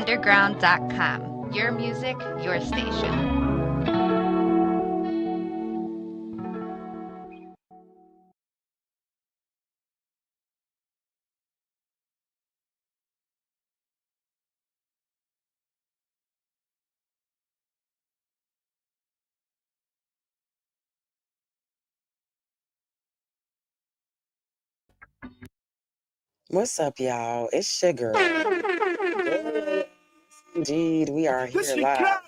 www.whendycityunderground.com. Your music, your station. What's up, y'all? It's Sugar. Indeed, we are here live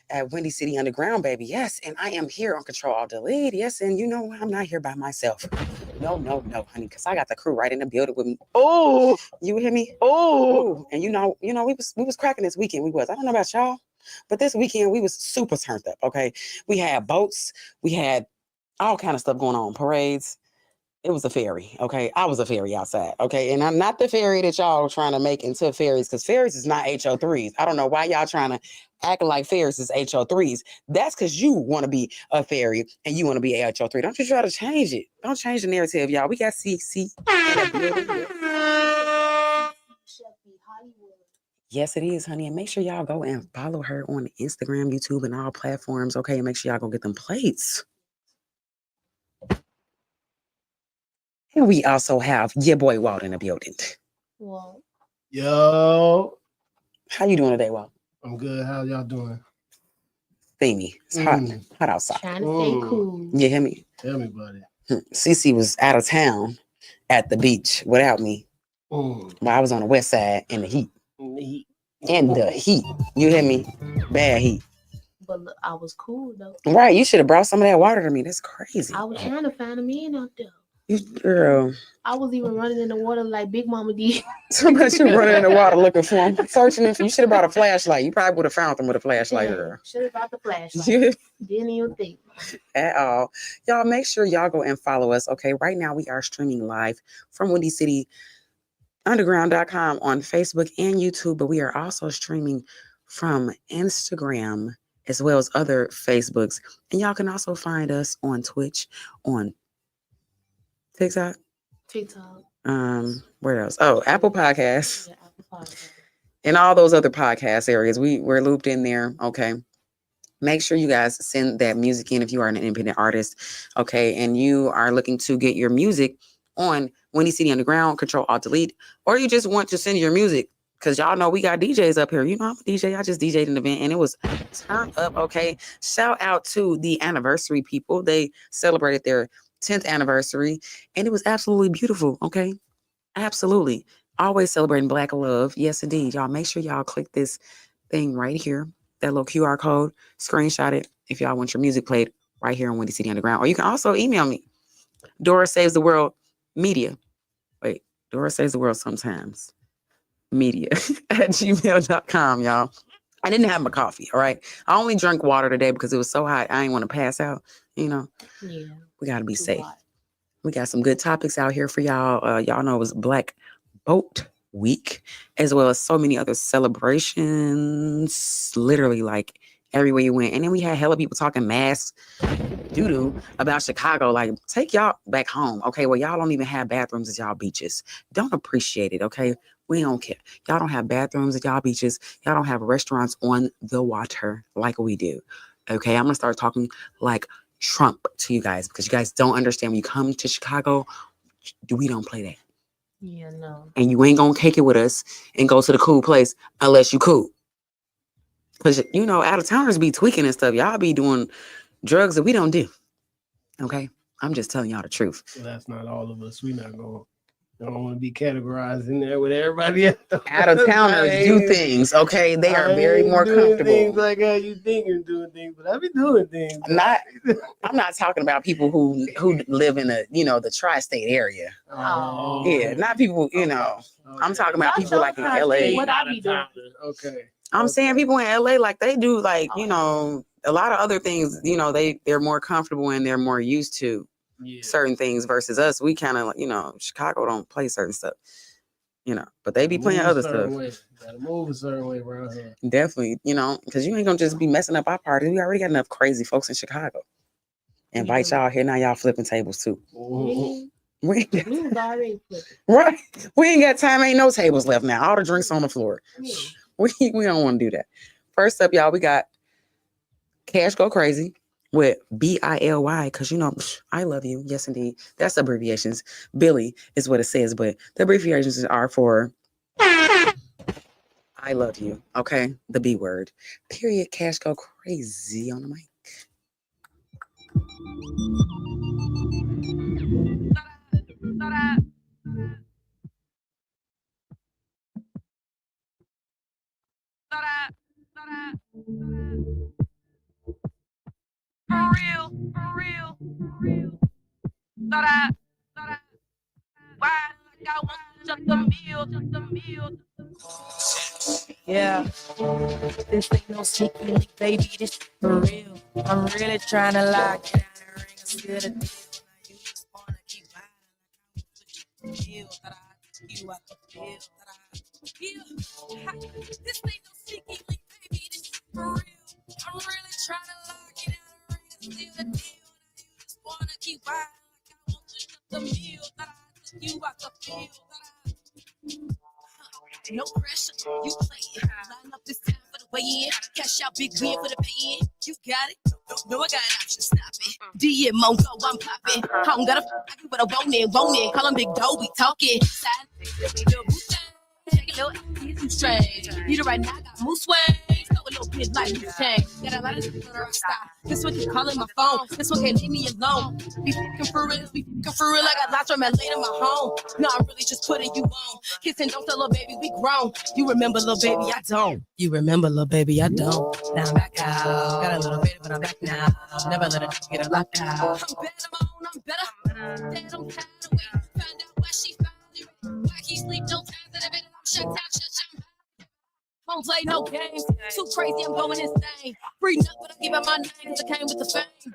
at Windy City Underground, baby. Yes, and I am here on Ctrl Alt Delete. Yes, and you know I'm not here by myself. No, honey, because I got the crew right in the building with me. Oh, you hear me? Oh, and you know, we was cracking this weekend. We was. I don't know about y'all, but this weekend we was super turned up. Okay, we had boats, we had all kind of stuff going on, parades. It was a ferry, okay? I was a ferry outside, okay? And I'm not the ferry that y'all trying to make into ferries, because ferries is not HO3s. I don't know why y'all trying to act like ferries is HO3s. That's because you want to be a ferry and you want to be a HO3. Don't you try to change it. Don't change the narrative, y'all. We got CC in the building. Yes, it is, honey. And make sure y'all go and follow her on Instagram, YouTube, and all platforms, okay? And make sure y'all go get them plates. And we also have your boy Walt in the building. Well, yo, how you doing today, Walt? I'm good. How y'all doing? Steamy. It's hot outside. Trying to stay cool. You hear me? Tell me, buddy. Cece was out of town at the beach without me. While I was on the west side in the heat. In the heat. You hear me? Bad heat. But look, I was cool though. Right. You should have brought some of that water to me. That's crazy. I was trying to find a man out there. Girl. I was even running in the water like Big Mama did. So much you running in the water looking for him, searching him. You should have brought a flashlight. You probably would have found them with a flashlight. Should have brought the flashlight. Didn't even think at all. Y'all make sure y'all go and follow us. Okay, right now we are streaming live from WindyCityUnderground.com on Facebook and YouTube, but we are also streaming from Instagram as well as other Facebooks. And y'all can also find us on Twitch, on TikTok. Where else? Oh, Apple Podcasts. Yeah, Apple Podcasts. And all those other podcast areas. We're looped in there. Okay. Make sure you guys send that music in if you are an independent artist. Okay. And you are looking to get your music on Windy City Underground, Ctrl Alt Delete, or you just want to send your music. Because y'all know we got DJs up here. You know, I'm a DJ. I just DJ'd an event and it was turned up. Okay. Shout out to the anniversary people. They celebrated their 10th anniversary and it was absolutely beautiful. Okay. Absolutely. Always celebrating Black love. Yes, indeed. Y'all make sure y'all click this thing right here. That little QR code. Screenshot it if y'all want your music played right here on Windy City Underground. Or you can also email me. Dora Saves the World Media. Wait, Dora Saves the World Sometimes. Media at gmail.com, y'all. I didn't have my coffee. All right. I only drank water today because it was so hot. I didn't want to pass out. You know. Yeah. We got to be safe. We got some good topics out here for y'all. Y'all know it was Black Boat Week, as well as so many other celebrations, literally like everywhere you went. And then we had hella people talking mass doo-doo about Chicago. Like, take y'all back home. Okay, well, y'all don't even have bathrooms at y'all beaches. Don't appreciate it, okay? We don't care. Y'all don't have bathrooms at y'all beaches. Y'all don't have restaurants on the water like we do. Okay, I'm going to start talking like Trump to you guys because you guys don't understand when you come to Chicago, we don't play that. Yeah, no. And you ain't gonna kick it with us and go to the cool place unless you cool. Because, you know, out of towners be tweaking and stuff. Y'all be doing drugs that we don't do. Okay? I'm just telling y'all the truth. Well, that's not all of us. We not going. Don't want to be categorized in there with everybody else. Out of towners do things, okay? They are very more comfortable. Things like how you think you're doing things, but I be doing things. I'm not talking about people who live in the tri-state area. Oh, yeah, not people, Okay. I'm talking about people like in LA. What I be doing? Okay. I'm saying people in LA, like they do, like, a lot of other things, they're more comfortable and they're more used to. Yeah. Certain things versus us. We kind of, Chicago don't play certain stuff, but they be playing other stuff. Gotta move a certain way around here. Definitely, because you ain't gonna just be messing up our party. We already got enough crazy folks in Chicago. Invite y'all here. Now y'all flipping tables too. We was already flipping. Right. We ain't got time. Ain't no tables left now. All the drinks on the floor. We don't want to do that. First up, y'all, we got Cash Go Crazy with BILY, because I love you. Yes, indeed. That's abbreviations. Billy is what it says, but the abbreviations are for I love you. Okay, the B word. Period. Cash Go Crazy on the mic. For real, for real, for real. Why like I want just the meal. Yeah, this ain't no sneaky link, baby. This for real. I'm really trying to lock it down and ring a seal the deal. You just wanna keep riding. Feel that I you out the feel that I feel. This ain't no sneaky link, baby. This for real. I'm really trying to lock it down and ring a seal the deal. You just wanna keep riding. I want to shut the meal that I you out the feel that I no pressure, you play it. Line up this time for the weigh-in. Cash out big win for the pay-in. You got it? No, I got options. Stop it. DM on go, I'm popping. I don't gotta I do what I want it. Call him Big Doe, we talking. Side, little boot thing. Check it, little, he's too strange. Need it right now, I got moose swings. Go a little bit like you change. Got a lot of shit on the stop. This one keep calling my phone. This one can't leave me alone. We fucking for real. I got lots from LA to my home. No, I'm really just putting you on. Kissing, don't tell little baby, we grown. You remember little baby, I don't. You remember little baby, I don't. Now I'm back out. Got a little bit, but I'm back now. Never let it get a locked out. I'm better, I'm better. Dad, I'm tired of waiting. Find out why she finally ready. Why he sleep no time that I bet I'm shut down. Don't play no games. Too crazy, I'm going insane. Free up, but I give up my name because I came with the fame.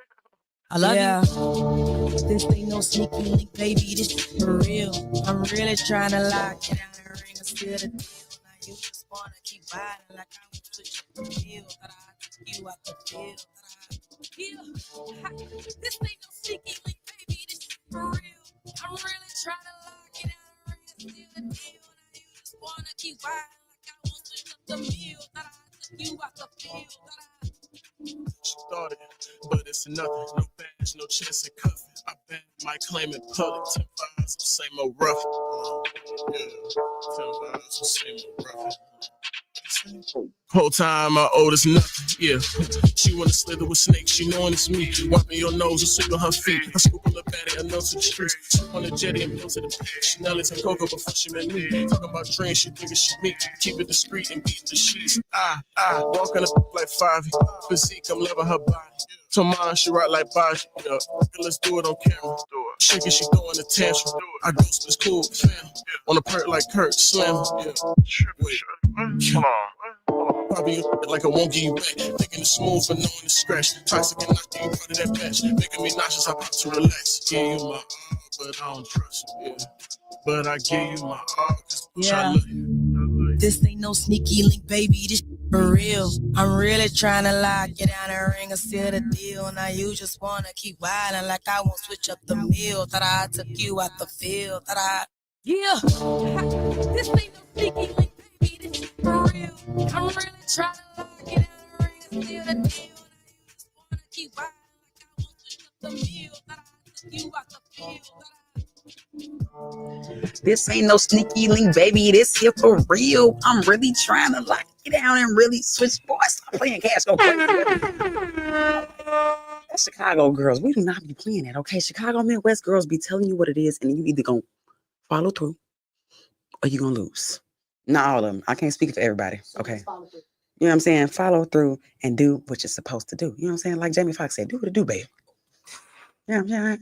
I love you. This ain't no sneaky link, baby. This is for real. I'm really trying to lock it down and ring a seal the deal. Now you just wanna keep riding like I was switching the deal. That I took you out the field. This ain't no sneaky link, baby. This is for real. I'm really trying to lock it down and ring a seal the deal. Now you just wanna keep riding like I was switching the meal. That I took you out the field. She thought it, but it's nothing. No badge, no chance at cuffing. I bet might claim it public. 10 vibes, same old rough. Yeah, 10 vibes, same old rough. Whole time I owe this nothing, yeah. She wanna slither with snakes, she knowing it's me. Wiping your nose and sweep on her feet. I scoop a little baddie and nose to the streets. Swoop on the jetty and bill to the beach. Chanel and Coco before she met me. Talking about dreams, she thinking she me. Keep it discreet and beat the sheets. Walking up like 5. Physique, I'm loving her body. To mine, she rock like Baji. Yeah. Let's do it on camera. Shaking, she throwing a tantrum. I ghost this cool fam. On a perk like Kurt, slam. Yeah. Wait. Hold on. Probably like I won't give you back. Thinking it's smooth but knowing it's scratch. Toxic and not being part of that batch. Making me nauseous, I pop to relax. Give you my all, but I don't trust you. Yeah. But I give you my all, cause I love you. This ain't no sneaky link, baby. This for real. I'm really trying to lock you down and ring a seal the deal. Now you just wanna keep wildin' like I won't switch up the meal. That I took you out the field. Yeah. This ain't no sneaky link, baby. This is for real. I'm really trying to lock you down and ring a seal the deal. Now you just wanna keep wildin' like I won't switch up the meal. That I took you out the field. This ain't no sneaky link, baby. This here for real. I'm really trying to lock it down and really switch. Boy, stop playing Cash Go Crazy. That's Chicago girls. We do not be playing that, okay? Chicago Midwest girls be telling you what it is, and you either gonna follow through or you gonna lose. Not all of them. I can't speak for everybody, okay? You know what I'm saying? Follow through and do what you're supposed to do. You know what I'm saying? Like Jamie Foxx said, do what it do, baby. Yeah.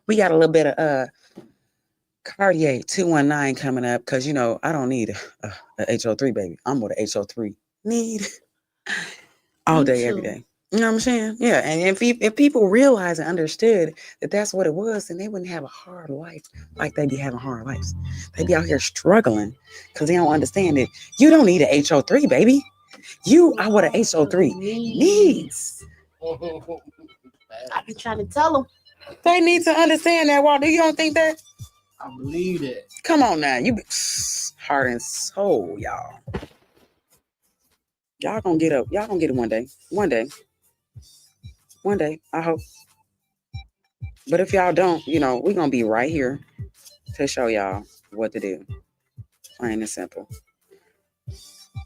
We got a little bit of Cartier 219 coming up because I don't need a HO3, baby. I'm what a HO3 need all day, every day. You know what I'm saying? Yeah. And if people realize and understood that that's what it was, then they wouldn't have a hard life like they be having hard lives. They be out here struggling because they don't understand it. You don't need a HO3, baby. You are what a HO3 needs. I be trying to tell them. They need to understand that, Walter. You don't think that? I believe that. Come on now. You be heart and soul, y'all. Y'all gonna get up. Y'all gonna get it one day. One day. One day. I hope. But if y'all don't, we're gonna be right here to show y'all what to do. Plain and simple.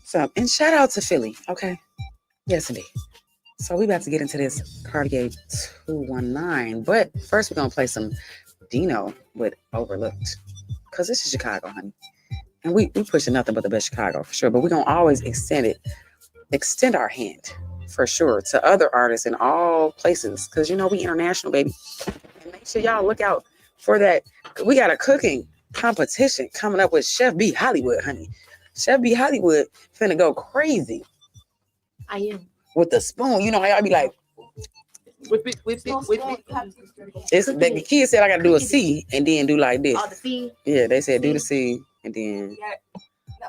So, and shout out to Philly. Okay. Yes, indeed. So we about to get into this Cartier 219. But first we're gonna play some Dino with Overlooked. Because this is Chicago, honey. And we pushing nothing but the best Chicago for sure. But we're gonna always extend our hand for sure to other artists in all places. Because we international, baby. And make sure y'all look out for that. We got a cooking competition coming up with Chef B Hollywood, honey. Chef B Hollywood finna go crazy. I am. With the spoon. You know how y'all be like, Whip it. it's the kids said I gotta do a C and then do like this. Oh, the C? Yeah, they said do the C and then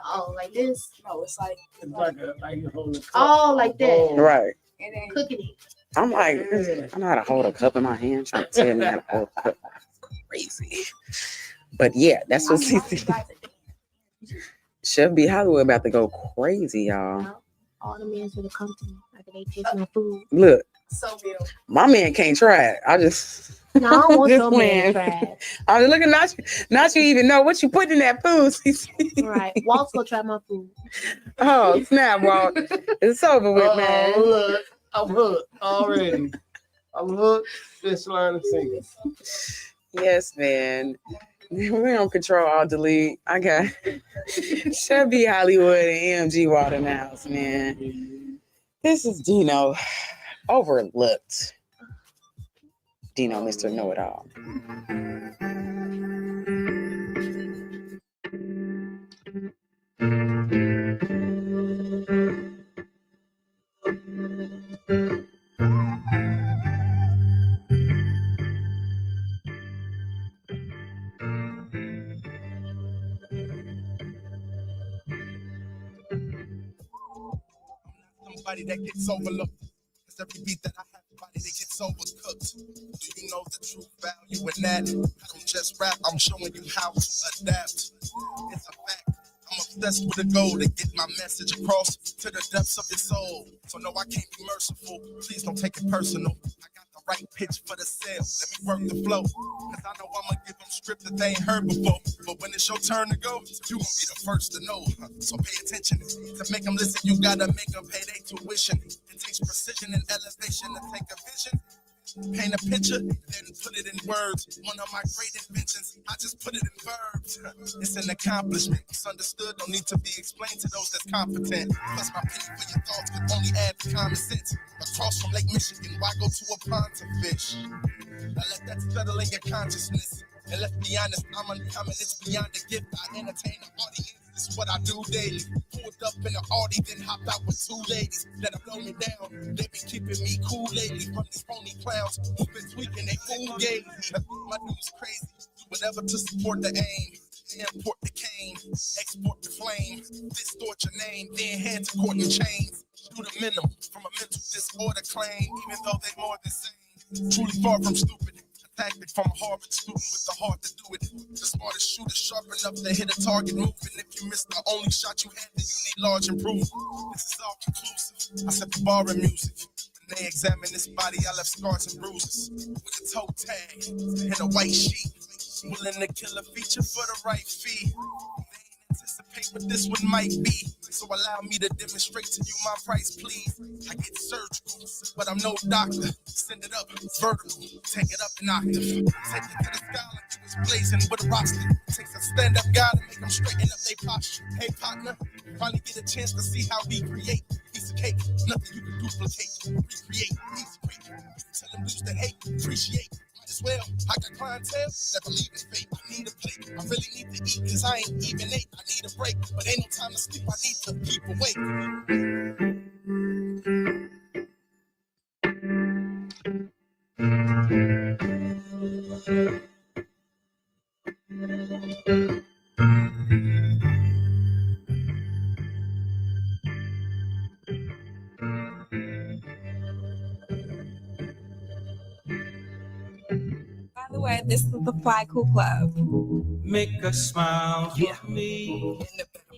Oh, like this? No, it's like you hold a cup. Oh, like that. right. and then Cooking it. I'm like, I know how to hold a cup in my hand. Trying to tell me how to hold a cup. Crazy. But yeah, that's what Chef B Hollywood about to go crazy, y'all. All the men should have come to me after they taste my food. Look, so real. my man can't try it. I just No, I don't want Just no man playing. to try I was looking at you. Not you even know what you put in that food. it. Right. Walt's gonna try my food. Oh, snap, Walt. It's over with, man. Oh, look. I'm hooked already. I'm hooked. Fish line and sinker. Yes, man. We don't control all delete. I got Chef B Hollywood and AMG Water in the house, man. This is Dino. Overlooked. Dino, Mr. Know-It-All. Somebody that gets overlooked. Cause every beat that I have, body that gets overcooked. Do you know the true value in that? I don't just rap, I'm showing you how to adapt. It's a fact. I'm obsessed with a goal to get my message across to the depths of your soul. So no, I can't be merciful. Please don't take it personal. I got the right pitch for the sale. Let me work the flow. Cause I know I'ma give them script that they ain't heard before. But when it's your turn to go, you gon' be the first to know. So pay attention. To make them listen, you gotta make them pay their tuition. It takes precision and elevation to take a vision. Paint a picture, then put it in words. One of my great inventions, I just put it in verbs. It's an accomplishment. It's understood, don't need to be explained to those that's competent. Plus my penny for your thoughts could only add common sense. Across from Lake Michigan, why go to a pond to fish? Now let that settle in your consciousness. And let's be honest, I'm uncommon, it's beyond a gift. I entertain the audience. This is what I do daily. Pulled up in the Audi, then hopped out with two ladies that'll blow me down. They been keeping me cool lately from these phony clowns who been tweaking they fool gaze. My dude's crazy. Do whatever to support the aim. Import the cane, export the flame, distort your name, then hand to court and chains. Do the minimum from a mental disorder claim, even though they more than sane. Truly far from stupid. Tactic from a Harvard student with the heart to do it. The smartest shooter sharp enough to hit a target moving. If you missed the only shot you had, then you need large improvement. This is all conclusive. I set the bar in music. When they examine this body, I left scars and bruises. With a toe tag and a white sheet. Willing to kill a feature for the right fee. They ain't anticipate what this one might be. So allow me to demonstrate to you my price, please. I get surgical, but I'm no doctor. Send it up vertical, take it up an octave. Take it to the sky like you was blazing with a roster. Takes a stand-up guy to make them straighten up their posture. Hey partner, finally get a chance to see how we create. Piece of cake, nothing you can duplicate. Recreate, piece of cake. Tell them dudes that hate, appreciate. As well, I got clientele that believe in fate. I need a plate, I really need to eat, cause I ain't even ate. I need a break, but ain't no time to sleep, I need to keep awake. By the way, this is the Fly Cool Club. Make a smile for me.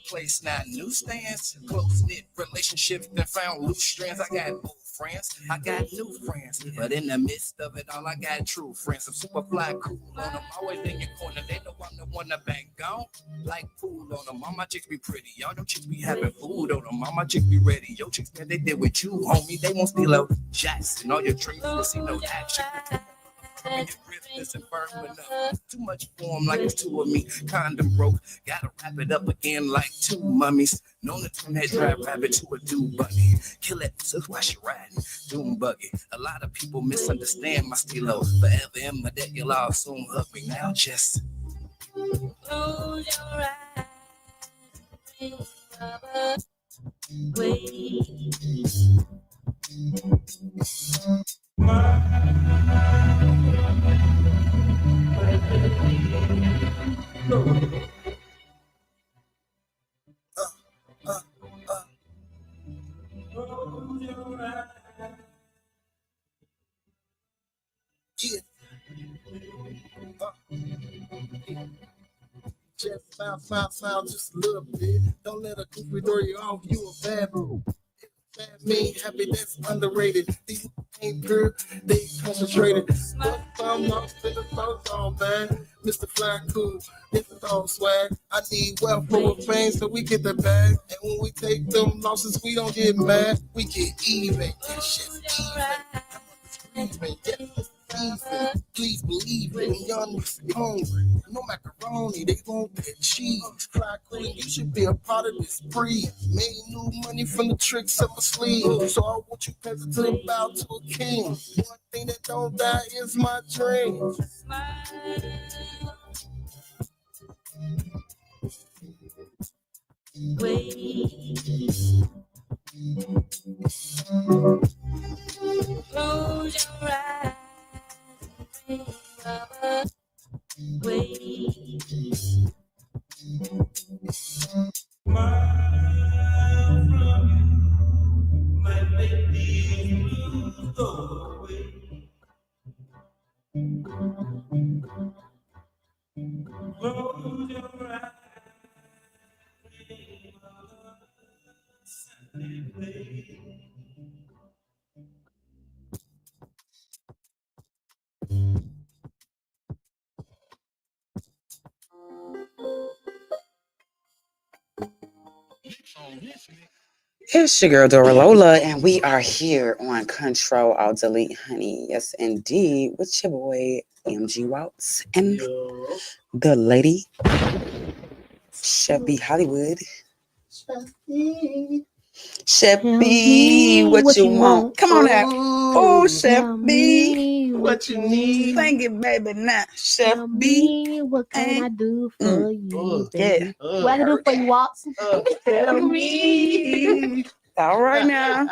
place now. Newsstands, close knit relationships that found loose strands. I got old friends, I got new friends, but in the midst of it all, I got true friends. I'm super fly, cool on them, always in your corner. They know I'm the one that been gone, like food on them. All my chicks be pretty, y'all them chicks be having food on them. All my chicks be ready, yo chicks man, they did with you, homie. They won't steal out shots and all your dreams will see no action. Your grip isn't firm enough. Too much form like the two of me. Condom broke. Gotta wrap it up again like two mummies. Known to turn that dry rabbit to a doom buggy. Kill it, so why she riding? Doom buggy. A lot of people misunderstand my stilo. Forever in my debt, you'll all soon hug me. Now just close your eyes. Just bounce just a little bit. Don't let a goofy throw you off. You a bad boo. Bad me, happy that's underrated. These ain't pure, they concentrated. But I'm up in the phones on, man. Mr. Fly Cool, it's all swag. I need wealth for fame so we get the bag. And when we take them losses, we don't get mad. We get even. This shit's even. Even. Please believe it. When y'all niggas hungry, no macaroni, they want that cheese. Fly Cool, you should be a part of this breed. Made new money from the tricks up my sleeve. So I want you peasant to bow to a king. One thing that don't die is my dream. Close your eyes. It's your girl Dora Lola, and we are here on Control Alt Delete, honey. Yes, indeed, with your boy MG Waltz and the lady Chef B Hollywood. Chef B, what you want? Come on now. Oh, Chef B, what you need? Thank you, baby. Now, Chef Tell B. me what can I do for you, Yeah. baby? What I can do for you, Watson? Tell me. All right now.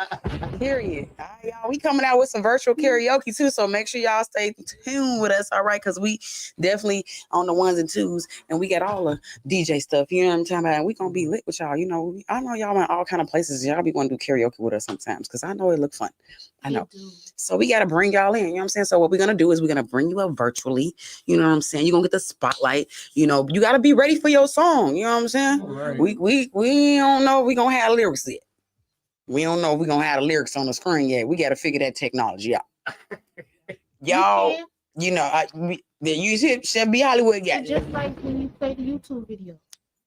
Period. All right, y'all. We coming out with some virtual karaoke too, so make sure y'all stay tuned with us. All right, because we definitely on the ones and twos, and we got all the DJ stuff. You know what I'm talking about? And we gonna be lit with y'all. You know, I know y'all in all kind of places. Y'all be want to do karaoke with us sometimes because I know it look fun. I know. So we gotta bring y'all in. You know what I'm saying? So what we're gonna do is we're gonna bring you up virtually. You know what I'm saying? You're gonna get the spotlight. You know, you gotta be ready for your song. You know what I'm saying? Right. We don't know if we gonna have lyrics yet. We don't know if we're going to have the lyrics on the screen yet. We got to figure that technology out. Y'all, you know, you see Chef B Hollywood got it. Just like when you play the YouTube video.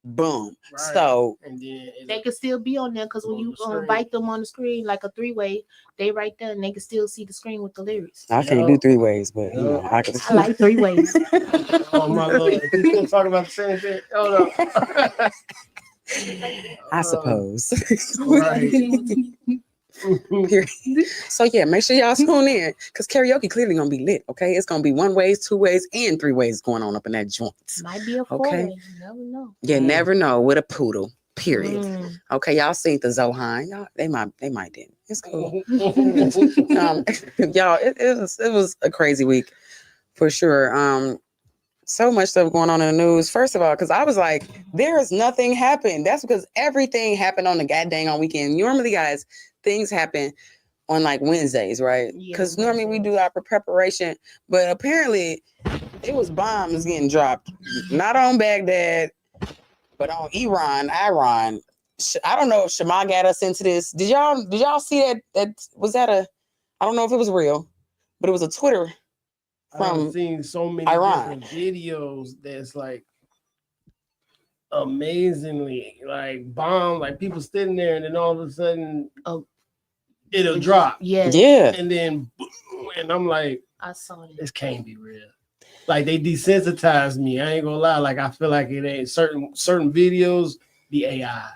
Boom. Right. So and then they can still be on there because when you invite them on the screen like a three-way, they right there and they can still see the screen with the lyrics. I can't do three ways, but you know, I like three ways. Oh my Lord. You still talking about the same thing? Oh no. I suppose. Right. So yeah, make sure y'all tune in because karaoke clearly gonna be lit. Okay, it's gonna be one ways, two ways, and three ways going on up in that joint. Might be a four-way. You never know. You never know with a poodle. Period. Okay, y'all seen the Zohan. Y'all, they might didn't. It's cool. Y'all, it was a crazy week for sure. So much stuff going on in the news. First of all, because I was like, there is nothing happened. That's because everything happened on the goddamn weekend. Normally, guys, things happen on like Wednesdays, right? Because normally we do our preparation, but apparently it was bombs getting dropped. Not on Baghdad, But on Iran, I don't know if Shema got us into this. Did y'all see that? I don't know if it was real, but it was a Twitter from I've seen so many Iran. different videos that's like amazingly like bomb, like people sitting there and then all of a sudden it'll drop. Yeah. And then and I'm like, I saw it. This can't be real. Like they desensitized me. I ain't gonna lie. Like I feel like it ain't certain videos, the AI.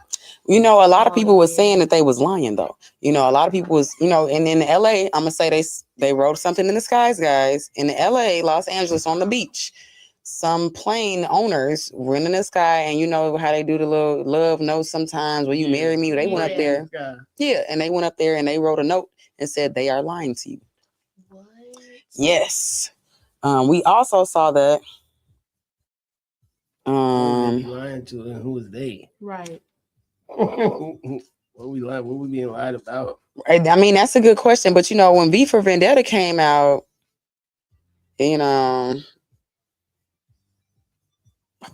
You know, a lot of people was saying that they was lying though. You know, a lot of people was, you know, and in LA, I'm gonna say they wrote something in the skies, guys. In LA, Los Angeles, on the beach, some plane owners were in the sky, and you know how they do the little love note sometimes. Will you marry me? They went up there. Yeah, and they went up there and they wrote a note and said they are lying to you. What? Yes. We also saw that. Lying to, and who is they? Right. What we being lied about? I mean, that's a good question. But you know, when V for Vendetta came out, you know,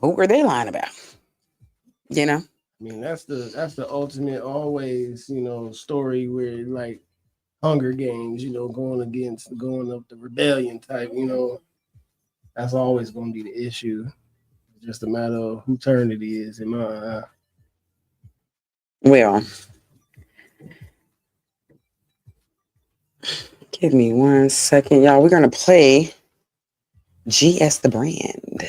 who were they lying about? You know? I mean, that's the ultimate always, you know, story where like Hunger Games, you know, going up the rebellion type, you know, that's always gonna be the issue. It's just a matter of who turn it is in my eye. Well, give me 1 second, y'all. We're gonna play GS the Brand.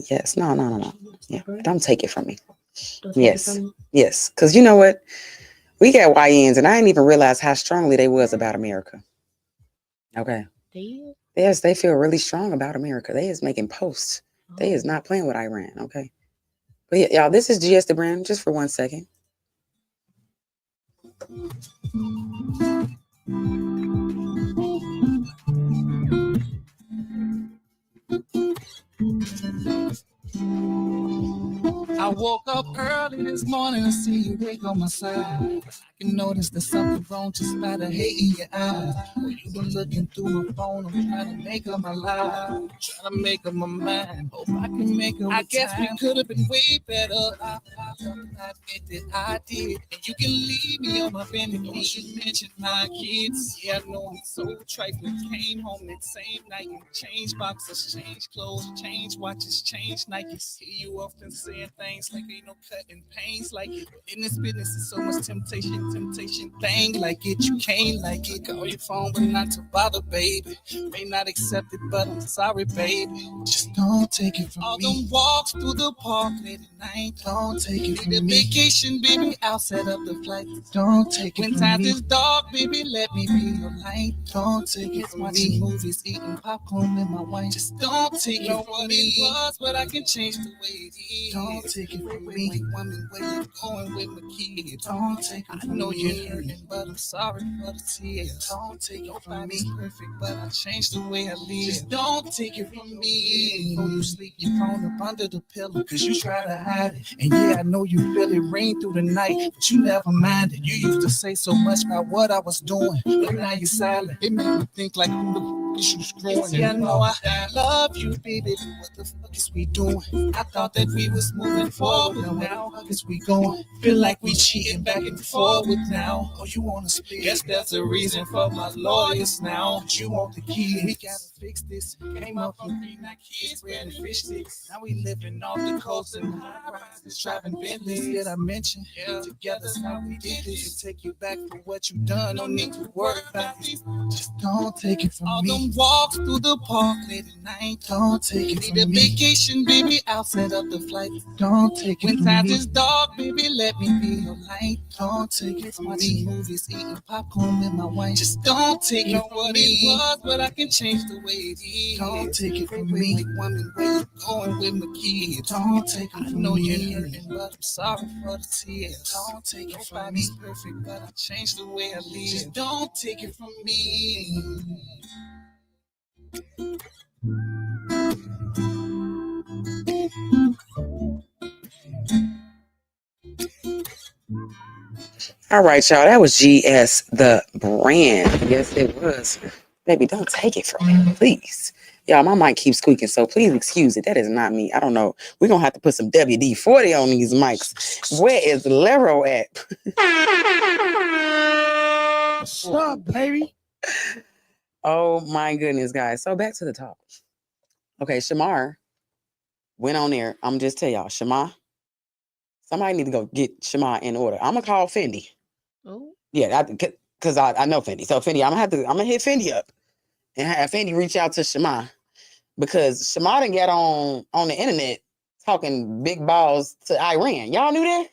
Yes, no. Yeah, don't take it from me. Yes, because you know what? We got YNs, and I didn't even realize how strongly they was about America. Okay. Yes, they feel really strong about America. They is making posts. They is not playing with Iran. Okay. But yeah, y'all, this is GS the Brand, just for 1 second. I woke up early this morning to see you wake on my side. I can notice there's something wrong just by the hate in your eyes. You've been looking through my phone, I'm trying to make up my life, trying to make up my mind. Hope I can make up. I guess we could have been way better. I admit that I did, and you can leave me on my bending knees. You mentioned my kids, yeah, I know I'm so trifling. Came home that same night and changed boxes, changed clothes, changed watches, changed Nikes. Hear you often saying things like ain't no cutting pains like it. In this business, is so much temptation thing like it. You can't like it. Call your phone, but not to bother, baby. May not accept it, but I'm sorry, baby. Just don't take it from me. All them walks through the park late at night. Don't take it from me. Need a vacation, baby. I'll set up the flight. Don't take it from me. When times is dark, baby, let me be your light. Don't take it from me. Watching movies, eating popcorn with my wife. Just don't take it from me. It was, but I can change the way it is. Don't take it from me. Woman, where you going with my kids? Don't take it from me. I know you're hurting, but I'm sorry for the tears. Don't take it from me. Perfect, but I changed the way I live. Just don't take it from me. Before you sleep, your phone up under the pillow, cause you try to hide it. And yeah, I know you feel it rain through the night, but you never minded. You used to say so much about what I was doing, but now you're silent. It made me think like, who the fuck is you screwing? See, I know I love you, baby, but what the fuck is we doing? I thought that we was moving forward. Now how is we going? Feel like we cheating back and forward now. Oh, you wanna speak? Guess that's the reason for my lawyers now. But you want the key? We gotta fix this. Came up from being our kids, wearing fish sticks. Now we living off the coast and high rises, driving Bentleys. Did I mention? Yeah, together's how we did this. To take you back for what you done. No need to worry about this. Just don't take it from me. All them walks through the park late at night. Don't take it from me. Need a vacation, baby. I'll set up the flight. Don't take it from me. When times is dark, baby, let me be your light. Don't take it from me. Watching movies, eating popcorn with my wife. Just don't take it from me. It was, but I can change the way it is. Don't take it from me. Woman, where you going with my kids? Don't take it from me. I know you're hurting, but I'm sorry for the tears. Don't take it from me. Perfect, but I changed the way I live. Just don't take it from me. All right, y'all. That was GS the Brand. Yes, it was. Baby, don't take it from me, please. Y'all, my mic keeps squeaking, so please excuse it. That is not me. I don't know. We're gonna have to put some WD-40 on these mics. Where is Lero at? What's up, baby? Oh my goodness, guys. So back to the talk. Okay, Shamar went on there. I'm just tell y'all, Shamar. Somebody need to go get Shamar in order. I'm gonna call Fendi. Oh, Yeah, because I know Fendi. So Fendi, I'm gonna hit Fendi up and have Fendi reach out to Shamar because Shamar done got on the internet talking big balls to Iran. Y'all knew that?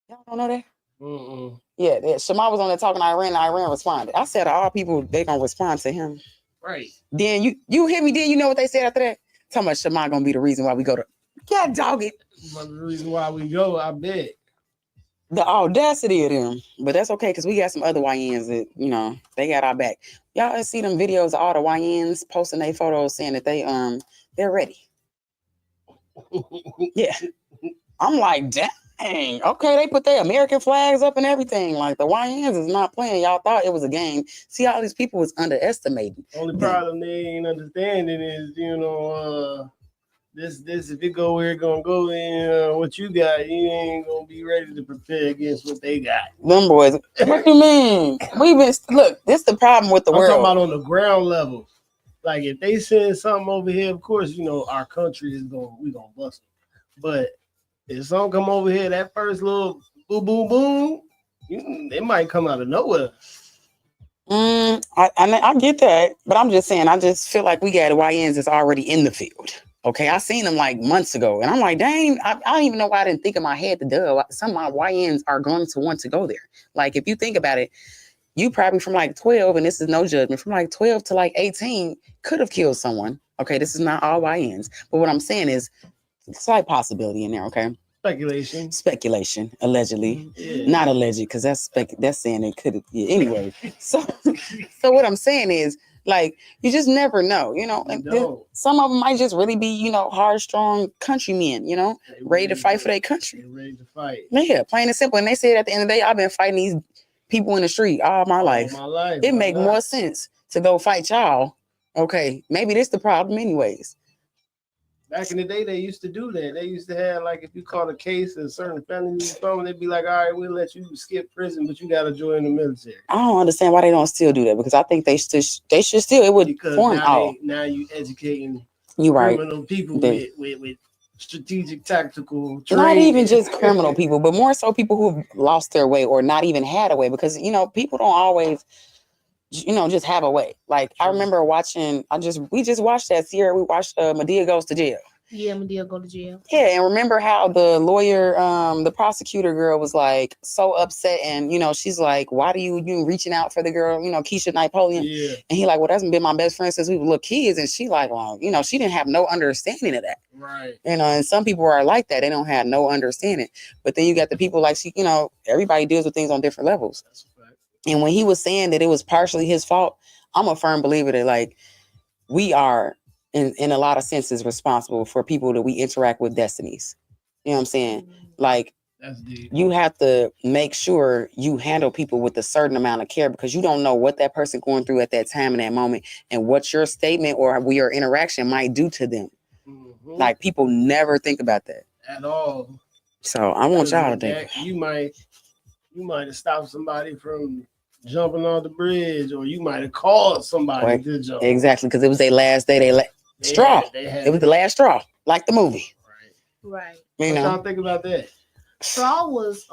Y'all don't know that? Mm-mm. Yeah, Shamar was on there talking to Iran, and Iran responded. I said, all people, they gonna respond to him. Right. Then you hear me, then you know what they said after that? Talking about Shamar gonna be the reason why we go to, yeah, dog it. But the reason why we go, I bet. The audacity of them. But that's okay, because we got some other YNs that, they got our back. Y'all see them videos of all the YNs posting their photos saying that they're ready. Yeah. I'm like, dang, okay, they put their American flags up and everything. Like the YNs is not playing. Y'all thought it was a game. See, all these people was underestimating. Only problem they ain't understanding is, this if it go where it gonna go, and what you got, you ain't gonna be ready to prepare against what they got. Them boys, what you mean? Look, this the problem with the I'm world. talking about on the ground level. Like if they send something over here, of course, our country is we gonna bust them. But if something come over here, that first little boom, boom, boom, it might come out of nowhere. I get that, but I'm just saying, I just feel like we got YNs that's already in the field. Okay, I seen them like months ago, and I'm like, dang, I don't even know why I didn't think in my head some of my YNs are going to want to go there. Like, if you think about it, you probably from like 12, and this is no judgment, from like 12 to like 18 could have killed someone. Okay, this is not all YNs, but what I'm saying is slight possibility in there. Okay. Speculation, allegedly, not alleged, because that's saying it could have. Yeah, anyway, so what I'm saying is, like, you just never know, and some of them might just really be, hard, strong countrymen, ready to fight for their country. Ready to fight. Yeah, plain and simple. And they said at the end of the day, I've been fighting these people in the street all my life. It make more sense to go fight y'all. Okay, maybe this the problem, anyways. Back in the day, they used to do that. They used to have, like, if you caught a case of certain felonies, they'd be like, all right, we'll let you skip prison, but you got to join the military. I don't understand why they don't still do that, because I think they should still, it would because form now you educating criminal people with strategic tactical training. Not even just criminal people, but more so people who've lost their way or not even had a way, because, people don't always, just have a way. Like, I remember watching, we just watched that Sierra. We watched Madea Goes to Jail. Yeah, Madea go to jail. Yeah, and remember how the lawyer, the prosecutor girl was like so upset, and she's like, "Why do you reaching out for the girl, Keisha Napoleon?" Yeah. And he like, "Well, that's been my best friend since we were little kids," and she like, "Well, she didn't have no understanding of that." Right. And some people are like that; they don't have no understanding. But then you got the people like everybody deals with things on different levels. That's a fact. And when he was saying that it was partially his fault, I'm a firm believer that, like, we are in a lot of senses responsible for people that we interact with destinies. You know what I'm saying? Like, that's deep. You have to make sure you handle people with a certain amount of care, because you don't know what that person going through at that time in that moment, and what your statement or your interaction might do to them. Mm-hmm. Like, people never think about that at all. So I want y'all to think. You might have stopped somebody from jumping off the bridge, or you might have called somebody to jump. Exactly, because it was their last day. Straw. It was the last straw, like the movie. Right. What y'all think about that? Straw was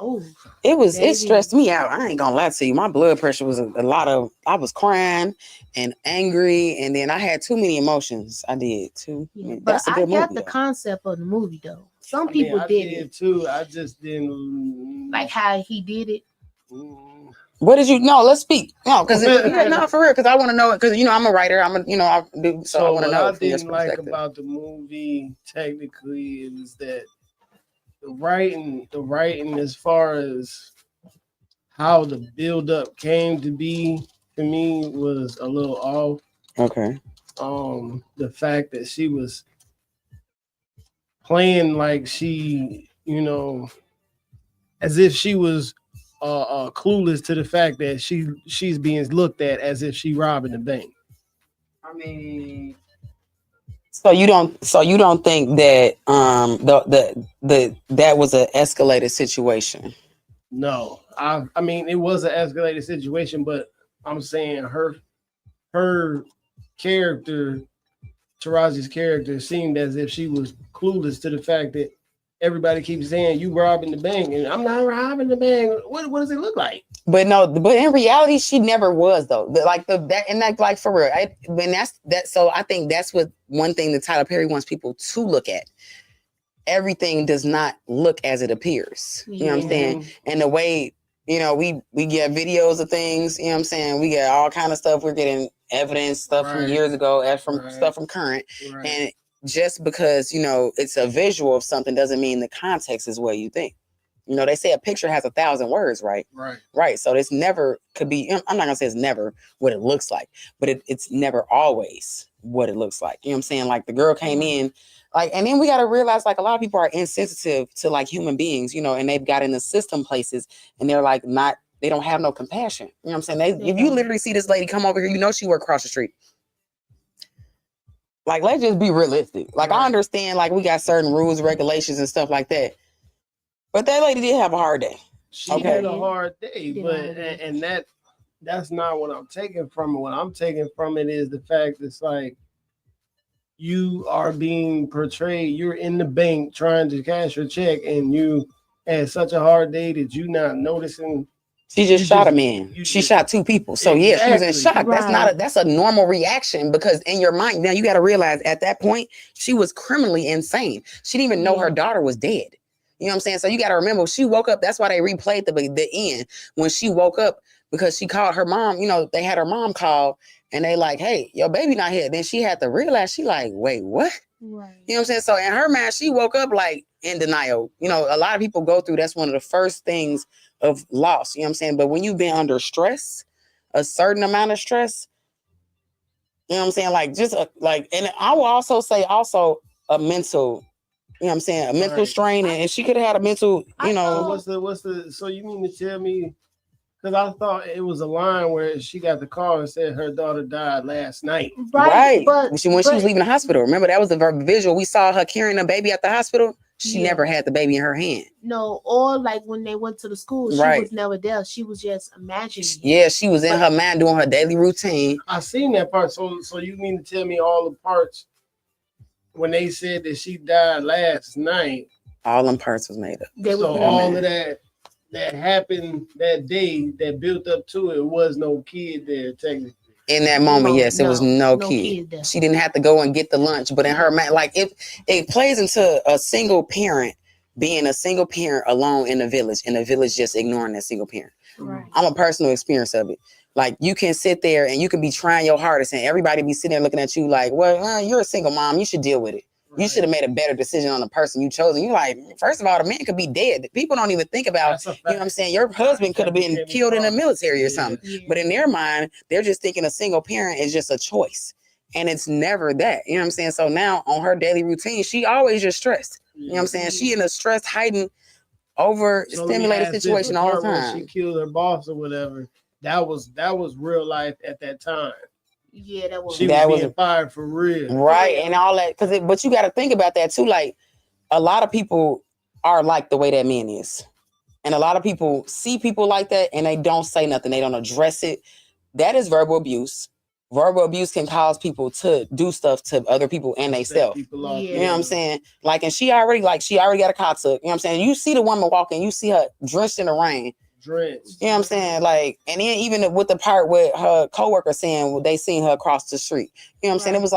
it stressed me out. I ain't gonna lie to you. My blood pressure was a lot of, I was crying and angry, and then I had too many emotions. I did too. Yeah, but I got the concept of the movie though. Some people did it too. I just didn't like how he did it. What did you know? Let's speak. No, because no, for real. Because I want to know it. Because I'm a writer. I do. So I want to know. What I didn't like about the movie technically is that the writing as far as how the build up came to be, to me, was a little off. Okay. The fact that she was playing like she, as if she was clueless to the fact that she's being looked at as if she robbing the bank. I mean, So you don't think that that was an escalated situation? no. I mean, it was an escalated situation, but I'm saying her character, Taraji's character, seemed as if she was clueless to the fact that everybody keeps saying you robbing the bank, and I'm not robbing the bank. What does it look like? But no, but in reality, she never was though. Like for real. When that's that. So I think that's what one thing that Tyler Perry wants people to look at. Everything does not look as it appears. You know what I'm saying? And the way, we get videos of things, you know what I'm saying? We get all kind of stuff. We're getting evidence, stuff from years ago, stuff from current. Right. And just because, it's a visual of something doesn't mean the context is what you think. They say a picture has 1,000 words, right? Right. So it's never could be, I'm not gonna say it's never what it looks like, but it's never always what it looks like. You know what I'm saying? Like the girl came in, and then we got to realize a lot of people are insensitive to human beings, and they've got in the system places and they're they don't have no compassion. You know what I'm saying? If you literally see this lady come over here, she work across the street. Let's just be realistic. I understand, we got certain rules, regulations and stuff like that. But that lady did have a hard day. She had a hard day, but and that's not what I'm taking from it. What I'm taking from it is the fact it's you are being portrayed. You're in the bank trying to cash your check, and you had such a hard day that you not noticing. She just shot a man. She shot 2 people. So yeah, she was in shock. Right. That's a normal reaction, because in your mind now you got to realize at that point she was criminally insane. She didn't even know her daughter was dead. You know what I'm saying? So you got to remember, she woke up. That's why they replayed the end when she woke up, because she called her mom. They had her mom call and they hey, your baby not here. Then she had to realize, she wait, what? Right. You know what I'm saying? So in her mind, she woke up in denial. A lot of people go through, that's one of the first things of loss. You know what I'm saying? But when you've been under stress, a certain amount of stress, you know what I'm saying? And I will also say a mental, you know what I'm saying? A mental strain, and she could have had a mental, So you mean to tell me, because I thought it was a line where she got the call and said her daughter died last night. Right. When she was leaving the hospital. Remember, that was the visual. We saw her carrying a baby at the hospital. She never had the baby in her hand. No, or when they went to the school, she was never there. She was just imagining. Yeah, she was in her mind doing her daily routine. I seen that part. So you mean to tell me all the parts when they said that she died last night? All them parts was made up. So all of that happened that day, that built up to it, was no kid there technically. In that moment, yes, it was no kid. She didn't have to go and get the lunch, but in her mind, it plays into a single parent being a single parent alone in the village just ignoring that single parent. Right. I'm a personal experience of it. You can sit there and you can be trying your hardest, and everybody be sitting there looking at you well, you're a single mom, you should deal with it. You should have made a better decision on the person you chose. And you're first of all, the man could be dead. People don't even think about, you know what I'm saying? Your husband could have been killed in the military or something. Yeah. But in their mind, they're just thinking a single parent is just a choice. And it's never that. You know what I'm saying? So now on her daily routine, she always just stressed. You know what I'm saying? She in a stressed, heightened, overstimulated situation all the time. She killed her boss or whatever. That was real life at that time. Yeah, that was. She was being fired for real, right? And all that, but you got to think about that too. A lot of people are like the way that man is, and a lot of people see people like that and they don't say nothing. They don't address it. That is verbal abuse. Verbal abuse can cause people to do stuff to other people and themselves. You know what I'm saying? And she already got a car took. You know what I'm saying? You see the woman walking, you see her drenched in the rain. Drenched. You know what I'm saying? And then even with the part where her coworker saying they seen her across the street. You know what I'm saying? It was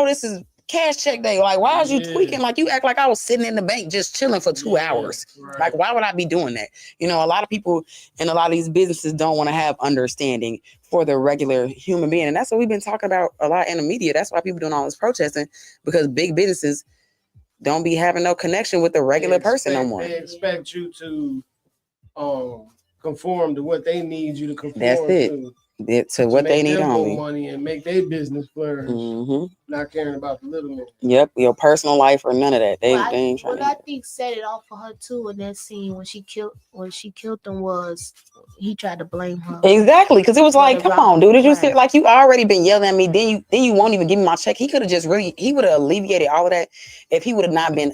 this is cash check day. Why is you tweaking? You act like I was sitting in the bank just chilling for 2 hours. Right. Why would I be doing that? A lot of people in a lot of these businesses don't want to have understanding for the regular human being. And that's what we've been talking about a lot in the media. That's why people doing all this protesting, because big businesses don't be having no connection with the regular person no more. They expect you to conform to what they need you to conform to. to what they make need them more only. money and make their business flourish, not caring about the little man. Yep, your personal life or none of that. They ain't trying What to. I think set it off for her too in that scene when she killed him was he tried to blame her. Exactly, because it was For like, the come on, dude, did you see? right. Like, you already been yelling at me. Then you won't even give me my check. He could have just he would have alleviated all of that if he would have not been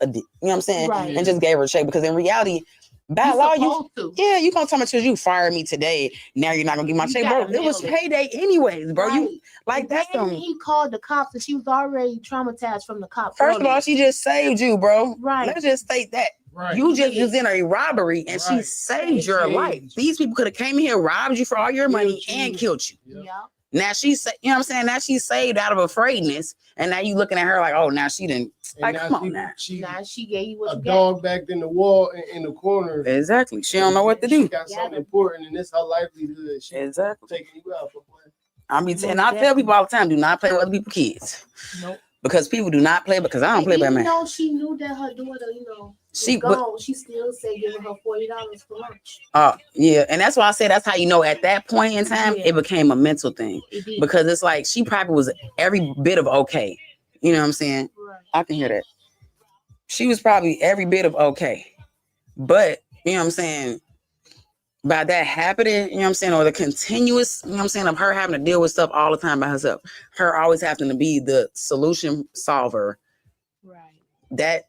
you know what I'm saying, Right. and just gave her a check. Because in reality, by You law, supposed to. you gonna tell me you fired me today. Now you're not gonna give my You check, bro. gotta It was mail it. payday anyways, bro. Right. You like And that's then he called the cops and she was already traumatized from the cops. First of all, she just saved you, bro. Right. Let's just state that. Right. You just was in a robbery and she Right. saved your Saved life. you. These people could have came here, robbed you for all your money, Killed you. and killed you. Yeah. Now she's, you know what I'm saying? Now she's saved out of afraidness, and now you looking at her like, oh, now she didn't. Like, come on now. Now she gave you what A you dog backed in the wall in the corner. Exactly. She don't know what to She do. got something important, and it's her livelihood. She Exactly. taking you out for play. I tell people all the time, do not play with other people's kids. Nope. Because people do not play, because I don't play by Even man. though she knew that her daughter, was gone, she still said giving her $40 for lunch. Yeah, and that's why I said that's how you know at that point in time Yeah. it became a mental thing. It did. Because it's like she probably was every bit of okay. You know what I'm saying? Right. I can hear that. She was probably every bit of okay. But, you know what I'm saying, by that happening, you know what I'm saying, or the continuous, you know what I'm saying, of her having to deal with stuff all the time by herself, her always having to be the solution solver. Right. That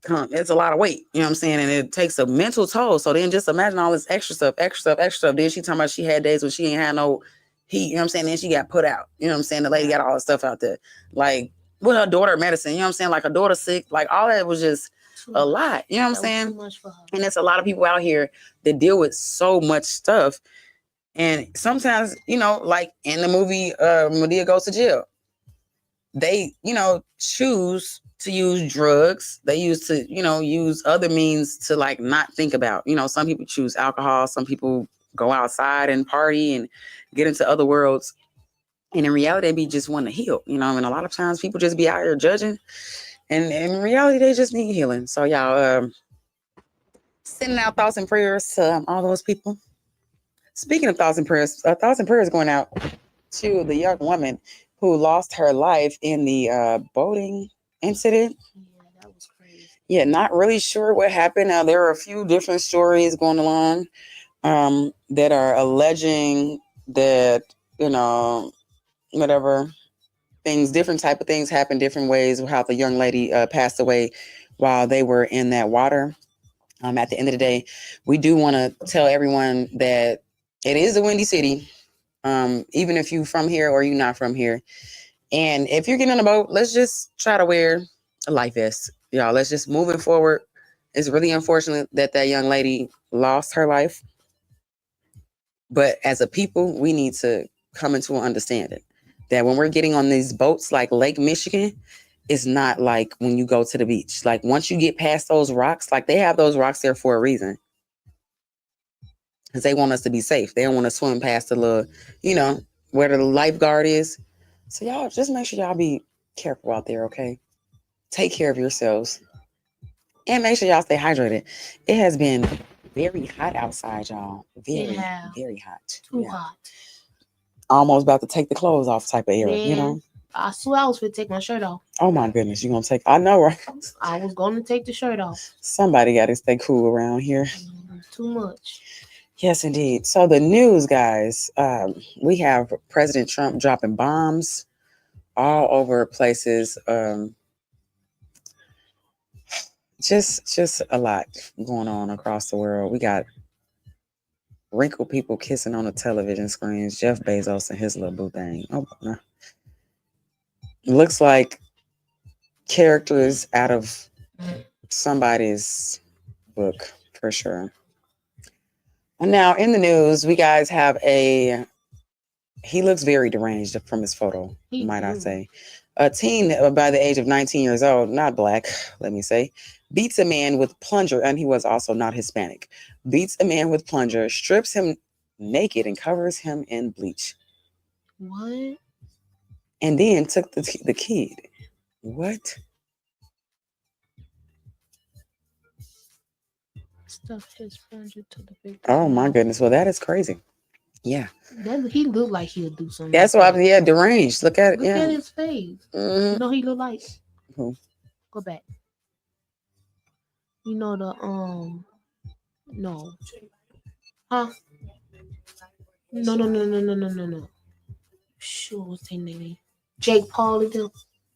it's a lot of weight, you know what I'm saying, and it takes a mental toll. So then just imagine all this extra stuff. Then she talking about she had days when she ain't had no heat, you know what I'm saying, then she got put out, you know what I'm saying, the lady got all the stuff out there, like with her daughter medicine, you know what I'm saying, like her daughter sick, like all that was just a lot, you know what I'm saying. Too much for her. And there's a lot of people out here that deal with so much stuff, and sometimes, like in the movie Medea Goes to Jail, they choose to use drugs. They use to, use other means to like not think about. Some people choose alcohol. Some people go outside and party and get into other worlds. And in reality, they be just want to heal. And a lot of times people just be out here judging. And in reality, they just need healing. So y'all, sending out thoughts and prayers to all those people. Speaking of thoughts and prayers going out to the young woman who lost her life in the boating incident. Yeah, that was crazy. Yeah, not really sure what happened. Now, there are a few different stories going along that are alleging that, whatever things, different type of things happen different ways, how the young lady passed away while they were in that water. At the end of the day, we do want to tell everyone that it is a windy city, even if you're from here or you're not from here. And if you're getting on a boat, let's just try to wear a life vest. Y'all, let's just moving forward. It's really unfortunate that young lady lost her life. But as a people, we need to come into an understanding that when we're getting on these boats like Lake Michigan, it's not like when you go to the beach. Like once you get past those rocks, like they have those rocks there for a reason. Because they want us to be safe. They don't want to swim past the little, where the lifeguard is. So y'all just make sure y'all be careful out there, okay? Take care of yourselves. And make sure y'all stay hydrated. It has been very hot outside, y'all. Very, very hot. Too hot. Almost about to take the clothes off type of era, Man, I swear I was going to take my shirt off. Oh my goodness, you gonna take? I know, right? I was going to take the shirt off. Somebody got to stay cool around here. Too much. Yes, indeed. So the news, guys, we have President Trump dropping bombs all over places. Just a lot going on across the world. We got wrinkled people kissing on the television screens. Jeff Bezos and his little boo thing. Oh, no. Looks like characters out of somebody's book for sure. And now in the news, we guys have he looks very deranged from his photo, might I say. A teen by the age of 19 years old, not black, let me say, beats a man with plunger, and he was also not Hispanic, beats a man with plunger, strips him naked and covers him in bleach. What? And then took the kid. What? Stuff his plunger to the big. Oh my goodness. Well, that is crazy. Yeah. He look like he'll do something. That's like why, that. yeah, deranged. Look at it. Look Yeah. at his face. Mhm. You know he look like. Who? Go back. You know the no. Huh? No. Sure, what's his name? Jake Paul and them.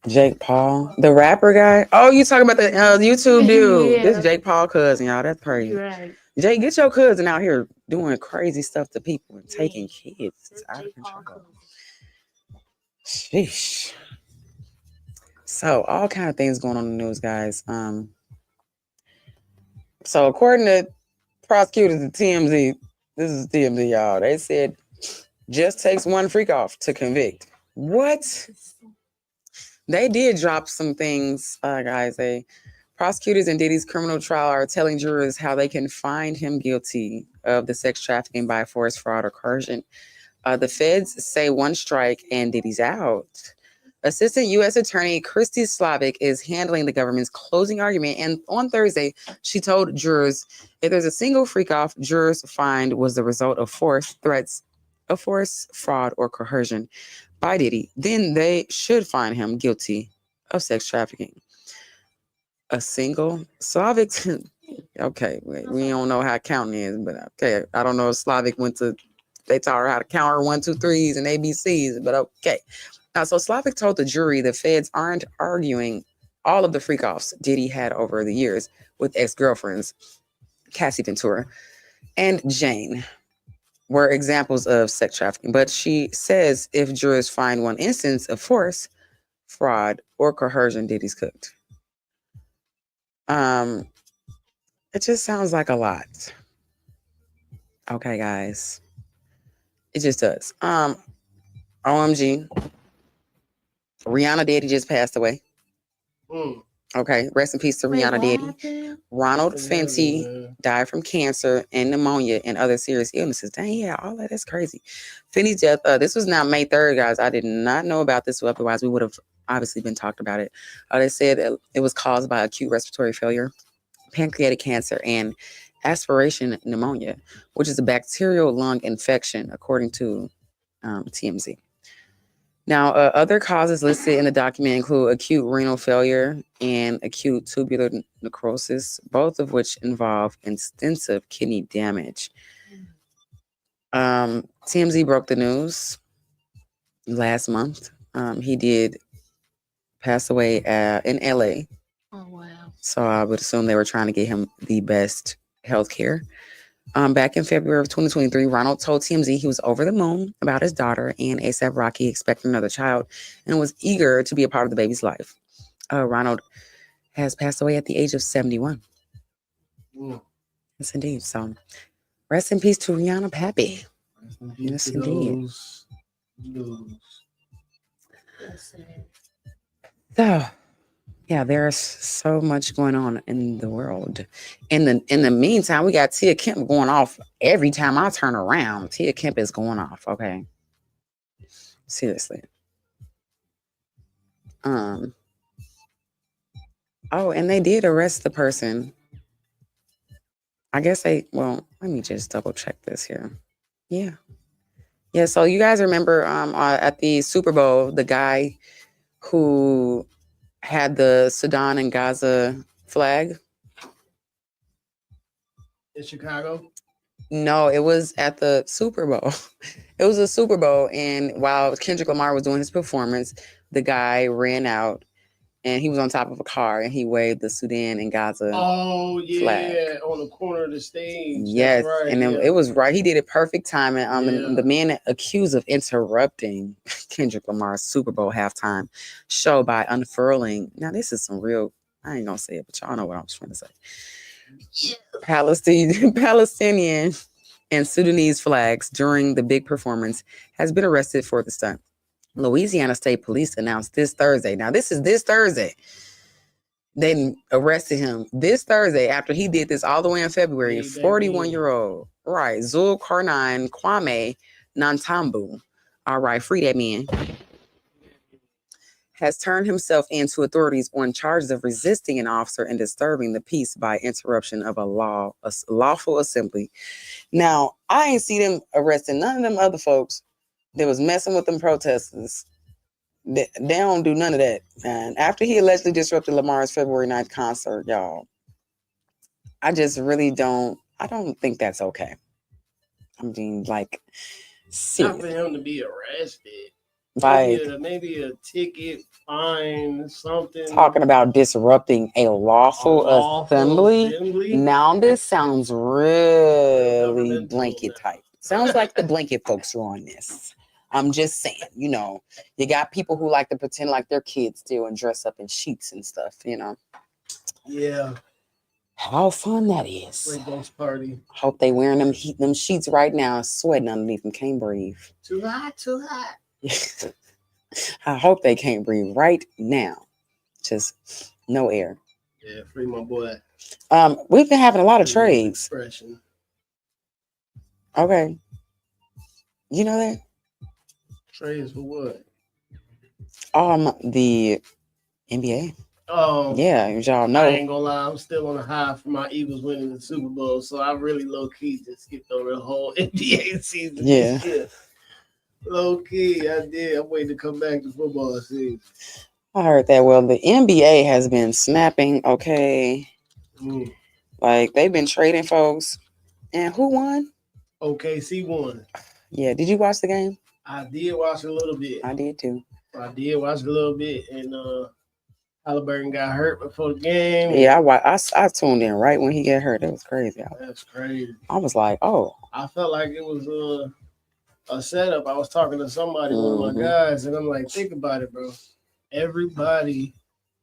Jake Paul, the rapper guy. Oh, you talking about the YouTube dude? This Yeah. Jake Paul cousin, y'all. That's crazy. You're right. Jake, get your cousin out here doing crazy stuff to people and taking kids. It's That's out of Jake Paul control. cousin. Sheesh. So all kind of things going on in the news, guys. So according to prosecutors at TMZ, this is TMZ, y'all. They said just takes one freak off to convict. What? They did drop some things, guys. Prosecutors in Diddy's criminal trial are telling jurors how they can find him guilty of the sex trafficking by force, fraud, or coercion. The feds say one strike and Diddy's out. Assistant U.S. Attorney Christy Slavic is handling the government's closing argument. And on Thursday, she told jurors if there's a single freak-off jurors find was the result of force, threats of force, fraud, or coercion by Diddy, then they should find him guilty of sex trafficking. A single Slavic. Okay, we don't know how counting is, but okay, I don't know if Slavic they taught her how to count her 1, 2, 3s and ABCs, but okay. So Slavic told the jury the feds aren't arguing all of the freak-offs Diddy had over the years with ex-girlfriends, Cassie Ventura and Jane, were examples of sex trafficking. But she says if jurors find one instance of force, fraud, or coercion, Diddy's cooked. It just sounds like a lot. Okay, guys. It just does. OMG. Rihanna Daddy just passed away. Okay, rest in peace to Rihanna Daddy. Ronald Fenty died from cancer and pneumonia and other serious illnesses. Dang, yeah, all that is crazy. Fenty's death, this was now May 3rd, guys. I did not know about this, otherwise we would have obviously been talked about it. They said it was caused by acute respiratory failure, pancreatic cancer, and aspiration pneumonia, which is a bacterial lung infection, according to TMZ. Now, other causes listed in the document include acute renal failure and acute tubular necrosis, both of which involve extensive kidney damage. TMZ broke the news last month. He did pass away in LA. Oh, wow. So I would assume they were trying to get him the best health care. Back in February of 2023, Ronald told TMZ he was over the moon about his daughter and A$AP Rocky expecting another child and was eager to be a part of the baby's life. Ronald has passed away at the age of 71. Yes, indeed. So rest in peace to Rihanna Pappy. Yes, indeed. So, yeah, there's so much going on in the world. In the meantime, we got Tia Kemp going off every time I turn around. Tia Kemp is going off. Okay, seriously. Oh, and they did arrest the person. I guess let me just double check this here. Yeah. So you guys remember at the Super Bowl, the guy who had the Sudan and Gaza flag? In Chicago? No, it was at the Super Bowl. It was a Super Bowl, and while Kendrick Lamar was doing his performance, the guy ran out, and he was on top of a car, and he waved the Sudan and Gaza flag on the corner of the stage. Yes, right, and it was right. He did it perfect timing. The man accused of interrupting Kendrick Lamar's Super Bowl halftime show by unfurling. Now, this is some real. I ain't gonna say it, but y'all know what I'm trying to say. Palestinian and Sudanese flags during the big performance has been arrested for the stunt. Louisiana State Police announced this Thursday. Now, this is this Thursday. They arrested him this Thursday after he did this all the way in February. 41-year-old, right? Zulkarnain Kwame Nantambu. All right, free that man. has turned himself into authorities on charges of resisting an officer and disturbing the peace by interruption of a lawful assembly. Now, I ain't see them arresting none of them other folks that was messing with them protesters. They don't do none of that. And after he allegedly disrupted Lamar's February 9th concert, y'all, I just really don't think that's okay. I mean, like, Not seriously. for him to be arrested. Like, Maybe a ticket, fine, something. talking about disrupting a lawful assembly. Now this sounds really Governmental blanket now. type. Sounds like the blanket folks are on this. I'm just saying, you know, you got people who like to pretend like they're kids still and dress up in sheets and stuff, you know. Yeah, How fun that is. great ghost party. Hope they wearing them sheets right now, sweating underneath them, can't breathe. Too hot. I hope they can't breathe right now. Just no air. Yeah, free my boy. We've been having a lot of trades. Expression. Okay. You know that? Trades for what? The NBA. Yeah, y'all I know. ain't gonna lie, I'm still on the high for my Eagles winning the Super Bowl, so I really low key just skipped over the whole NBA season. Yeah. Low key, I did. I'm waiting to come back to football season. I heard that. Well, the NBA has been snapping. Okay. Like, they've been trading folks. And who won? OKC won. Yeah. Did you watch the game? I did watch a little bit. I did too. And Halliburton got hurt before the game. Yeah, I tuned in right when he got hurt. That was crazy. That's crazy. I was like, oh. I felt like it was a setup. I was talking to somebody, one of my guys, and I'm like, think about it, bro. Everybody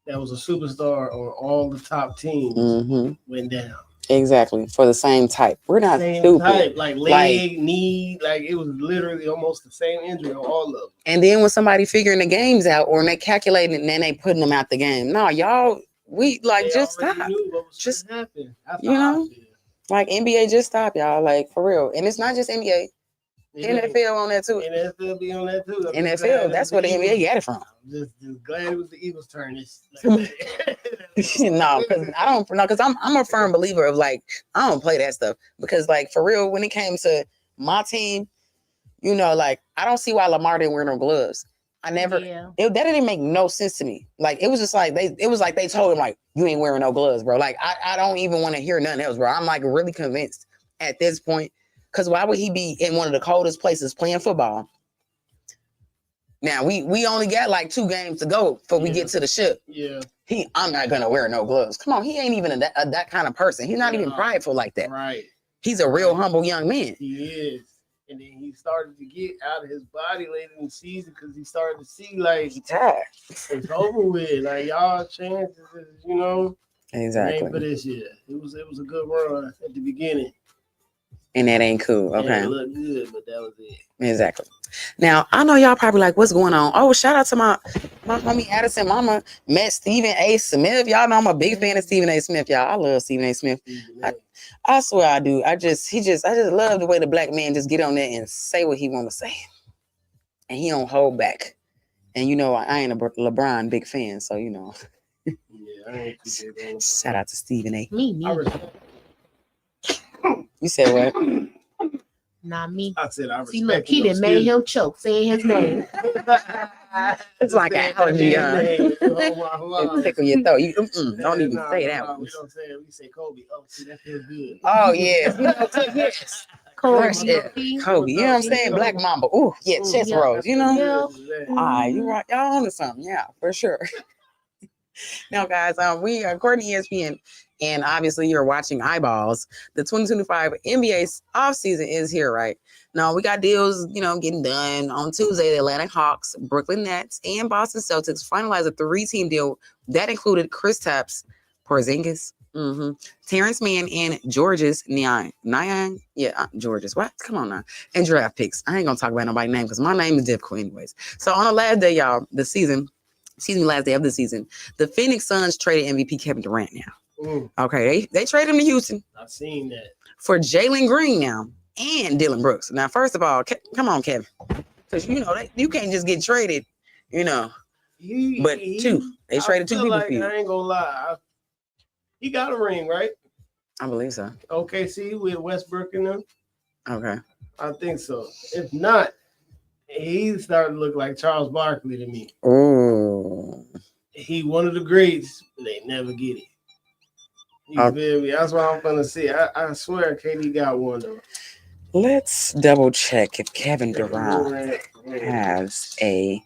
that was a superstar on all the top teams went down. Exactly. For the same type. We're not Same stupid. type, like leg, knee, like it was literally almost the same injury on all of them. And then when somebody figuring the games out or they calculating and then they putting them out the game. No, y'all, we like They just already stop. knew what was Just happen. you know, like NBA just stop, y'all. Like for real. And it's not just NBA. NFL on that too. NFL be on that too. NFL, that's where the NBA got it from. I'm just glad it was the Eagles' turn. No, because I'm a firm believer of like I don't play that stuff because like for real when it came to my team, you know, like I don't see why Lamar didn't wear no gloves. I never that didn't make no sense to me. Like it was just like they told him like you ain't wearing no gloves, bro. Like I don't even want to hear nothing else, bro. I'm like really convinced at this point. Because why would he be in one of the coldest places playing football? Now, we only got like 2 games to go before we get to the ship. Yeah. I'm not going to wear no gloves. Come on, he ain't even that kind of person. He's not even prideful like that. Right. He's a real humble young man. He is. And then he started to get out of his body later in the season because he started to see like he tired. It's over with. Like y'all chances, you know. Exactly. For this year. It was a good run at the beginning. And that ain't cool. Okay. Yeah, it looked good, but that was it. Exactly. Now, I know y'all probably like, what's going on? Oh, shout out to my homie Addison Mama met Stephen A. Smith. Y'all know I'm a big fan of Stephen A. Smith, y'all. I love Stephen A. Smith. I swear I do. I just love the way the black man just get on there and say what he want to say. And he don't hold back. And you know, I ain't a LeBron big fan, so you know. Yeah, I ain't too big on Shout out to Stephen A. Me neither. You said what? Not me. I said I respect. See, look, he done made him choke saying his name. It's like an allergy. It tickle your throat. You don't even say that one. We don't say it. We say Kobe. Oh, see, that feels good. Oh yeah. Yes. Kobe. Kobe. You know what I'm saying? Black Mamba. Ooh, yeah, chest rolls. You know? You right. Y'all on to something. Yeah, for sure. Now, guys, we are according to ESPN, and obviously you're watching Eyeballs. The 2025 NBA offseason is here, right? Now, we got deals, you know, getting done. On Tuesday, the Atlanta Hawks, Brooklyn Nets, and Boston Celtics finalized a 3-team deal that included Kristaps Porzingis, Terrence Mann, and Georges Niang. Georges. What? Come on now. And draft picks. I ain't going to talk about nobody's name because my name is difficult anyways. So on the last day, y'all, last day of the season, the Phoenix Suns traded MVP Kevin Durant now. Okay, they traded him to Houston. I've seen that. For Jalen Green now and Dylan Brooks. Now, first of all, come on, Kevin. Because, you know, you can't just get traded, you know, But two. They traded two feel people like, for you. I ain't gonna lie. He got a ring, right? I believe so. OKC with Westbrook and them. Okay. I think so. If not, he's starting to look like Charles Barkley to me. Ooh. He one of the greats, but they never get it. You feel me? That's what I'm gonna see. I swear KD got one though. Let's double check if Kevin Durant has a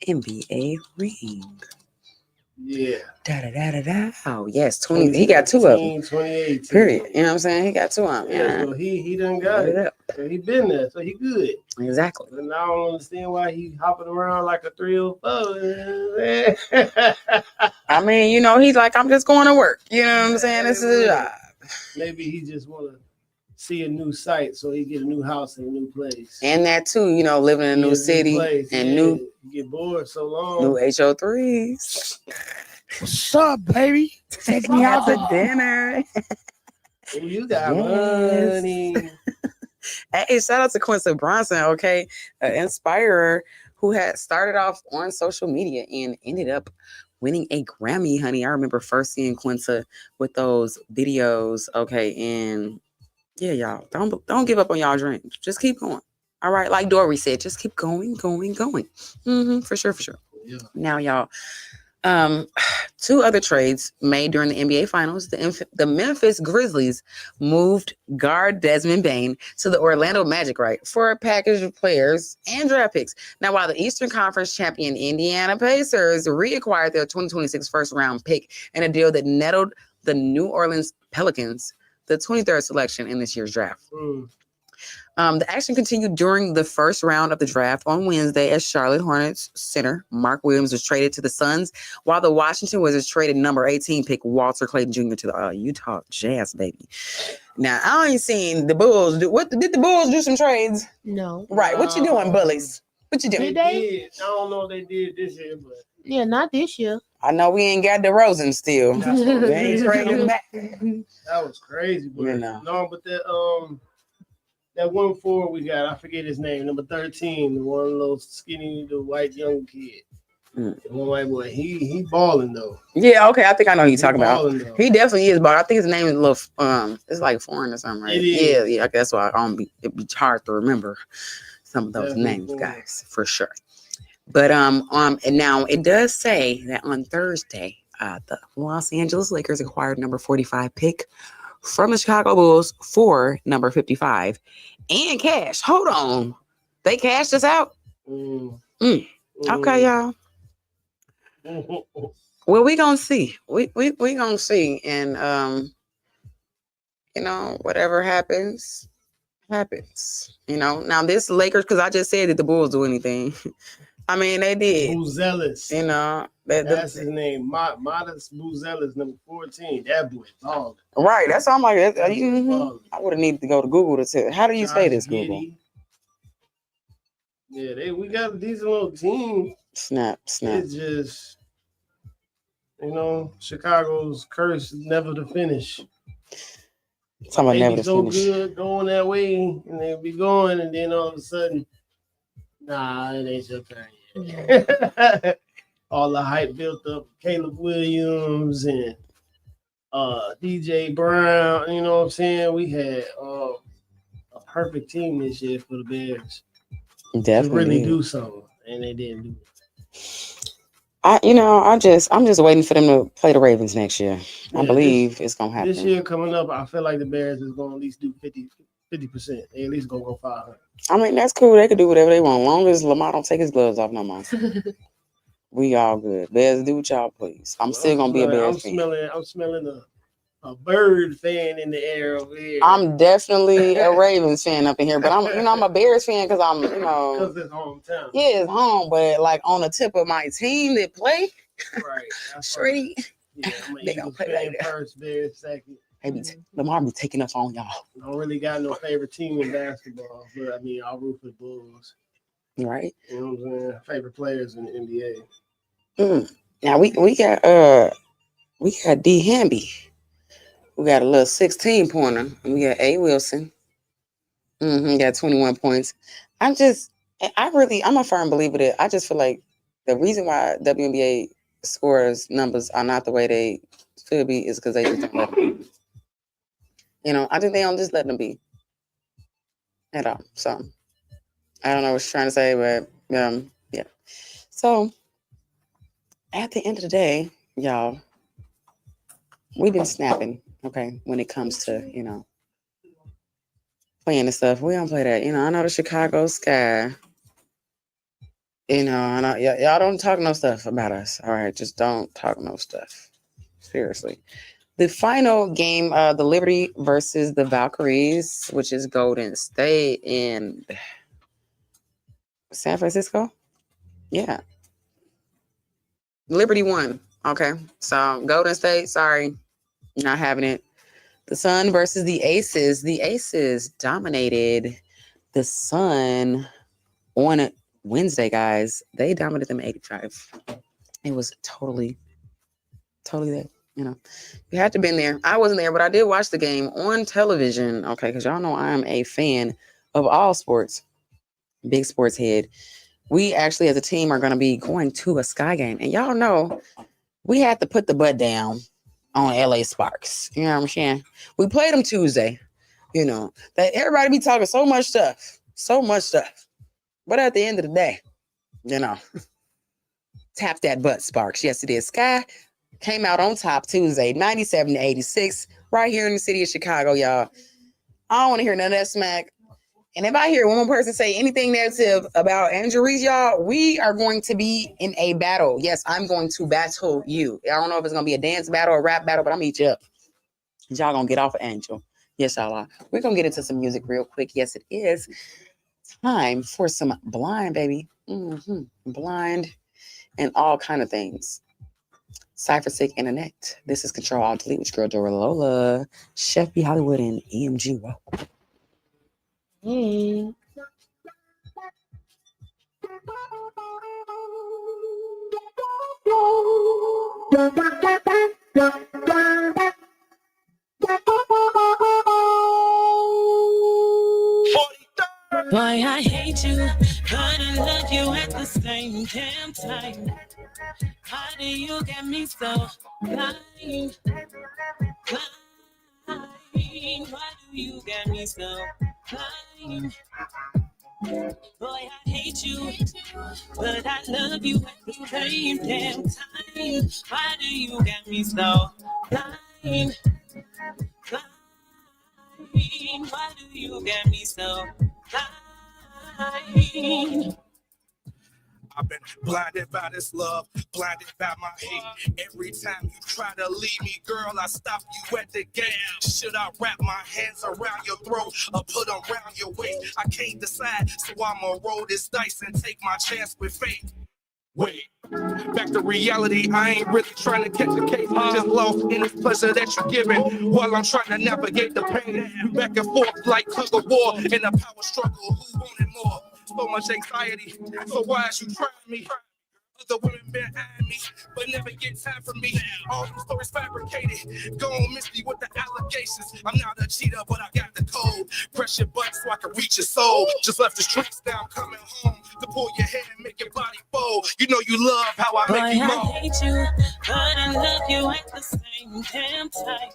NBA ring. Yeah. Oh, yes. 20. He got two of them. 2018. Period. You know what I'm saying? He got two of them. Yeah, so he done got it. So he been there, so he good. Exactly. And I don't understand why he hopping around like a 304. I mean, you know, he's like, I'm just going to work. You know what I'm saying? This is a job. Maybe he just want to see a new site so he get a new house in a new place. And that too, you know, living in a new city and new. You get bored so long. New HO3s. What's up, baby? Take me out to dinner. Oh, you got money. Hey, shout out to Quincy Bronson, okay? An inspirer who had started off on social media and ended up winning a Grammy, honey. I remember first seeing Quincy with those videos, okay? And yeah, y'all, don't give up on y'all dreams. Just keep going. All right, like Dory said, just keep going. For sure. Yeah. Now, y'all, two other trades made during the NBA Finals. The Memphis Grizzlies moved guard Desmond Bane to the Orlando Magic, right, for a package of players and draft picks. Now, while the Eastern Conference champion Indiana Pacers reacquired their 2026 first-round pick in a deal that nettled the New Orleans Pelicans the 23rd selection in this year's draft. The action continued during the first round of the draft on Wednesday as Charlotte Hornets center Mark Williams was traded to the Suns, while the Washington Wizards traded number 18 pick Walter Clayton Jr. to the Utah Jazz, baby. Now, I ain't seen the Bulls do. What did the Bulls do some trades? No. Right. What you doing, bullies? What you doing? Did they? I don't know if they did this year, but Yeah, not this year. I know we ain't got DeRozan still. They ain't trading back. That was crazy, bro. You know. No, but that 1-4 we got, I forget his name, number 13, the one of those skinny, the white young kid. The one white boy. He balling though. Yeah, okay. I think I know who you're talking about. Though. He definitely is, but I think his name is a little it's like foreign or something, right? It is. Yeah. That's why it'd be hard to remember some of those names, guys, for sure. But and now it does say that on Thursday, the Los Angeles Lakers acquired number 45 pick from the Chicago Bulls for number 55 and cash. Hold on. They cashed us out? Okay, y'all. Well, we gonna see. We gonna see. And you know, whatever happens. You know, now this Lakers, because I just said that the Bulls do anything. I mean, they did. Buzelis. You know, that's his name. Modest Buzelis, number 14. That boy balling. Right. That's all I'm like. I would have needed to go to Google to tell. How do you say this, Google? Yeah, we got a decent little team. Snap. It's just, you know, Chicago's curse is never to finish. Somebody never to so finish. Good going that way, and they'll be going, and then all of a sudden, nah, it ain't your turn yet. All the hype built up, Caleb Williams and DJ Brown. You know what I'm saying? We had a perfect team this year for the Bears. Definitely to really do something, and they didn't do it. I'm just waiting for them to play the Ravens next year. I believe it's gonna happen. This year coming up, I feel like the Bears is gonna at least do 50%. They at least gonna go 500. I mean, that's cool. They could do whatever they want, as long as Lamar don't take his gloves off no more. We all good. Bears, do what y'all please. I'm still gonna be a Bears fan. I'm smelling a bird fan in the air over here. I'm definitely a Ravens fan up in here, but I'm a Bears fan because I'm, because it's hometown. Yeah, it's home, but like on the tip of my team that play, right? Straight. Yeah, they gonna play like that. First, Bears second. Lamar be taking us on y'all. I don't really got no favorite team in basketball, but I mean, I'll root for the Bulls. Right. You know what I'm saying? Favorite players in the NBA. Now we got D Hamby. We got a little 16-pointer. And we got A Wilson. Got 21 points. I'm a firm believer that I just feel like The reason why WNBA scores numbers are not the way they should be is because they just don't let them. You know, I think they don't just let them be at all. So I don't know what she's trying to say, but yeah. So at the end of the day, y'all, we've been snapping, okay, when it comes to, you know, playing the stuff. We don't play that. You know, I know the Chicago Sky. You know, I know y'all don't talk no stuff about us. All right, just don't talk no stuff. Seriously. The final game, the Liberty versus the Valkyries, which is Golden State in San Francisco. Yeah. Liberty won. Okay. So Golden State, sorry, not having it. The Sun versus the Aces. The Aces dominated the Sun on Wednesday, guys. They dominated them 85. It was totally that, you know. You had to been there. I wasn't there, but I did watch the game on television. Okay, because y'all know I am a fan of all sports. Big sports head. We actually, as a team, are going to be going to a Sky game. And y'all know we had to put the butt down on LA Sparks. You know what I'm saying? We played them Tuesday. You know, that everybody be talking so much stuff. But at the end of the day, you know, tap that butt, Sparks. Yes, it is. Sky came out on top Tuesday, 97-86, right here in the city of Chicago, y'all. I don't want to hear none of that smack. And if I hear one more person say anything negative about injuries, y'all, we are going to be in a battle. Yes, I'm going to battle you. I don't know if it's going to be a dance battle or a rap battle, but I'm going to eat you up. Y'all going to get off of Angel. Yes, y'all are. We're going to get into some music real quick. Yes, it is time for some Blind, baby. Blind and all kind of things. Cypher Sick Internet. This is Ctrl Alt Delete with your girl Dora Lola, Chef B Hollywood, and EMG. Wow. Boy, I hate you, but I love you at the same damn time. Why do you get me so blind? Why do you get me so blind? Boy, I hate you, but I love you at the same damn time. Why do you get me so blind? Why do you get me so blind? I've been blinded by this love, blinded by my hate. Every time you try to leave me, girl, I stop you at the gate. Should I wrap my hands around your throat or put them around your waist? I can't decide, so I'ma roll this dice and take my chance with fate. Wait, back to reality. I ain't really trying to catch a case. Just lost in this pleasure that you're giving while I'm trying to navigate the pain. You back and forth like tug of war in a power struggle. Who wanted more? So much anxiety. So why is you trying me? Other women been eyeing me, but never get time for me. All them stories fabricated. Go on, miss me with the allegations. I'm not a cheater, but I got the code. Press your button so I can reach your soul. Just left the streets now, coming home to pull your head and make your body fold. You know you love how I make you moan. I hate you, but I love you at the same damn time.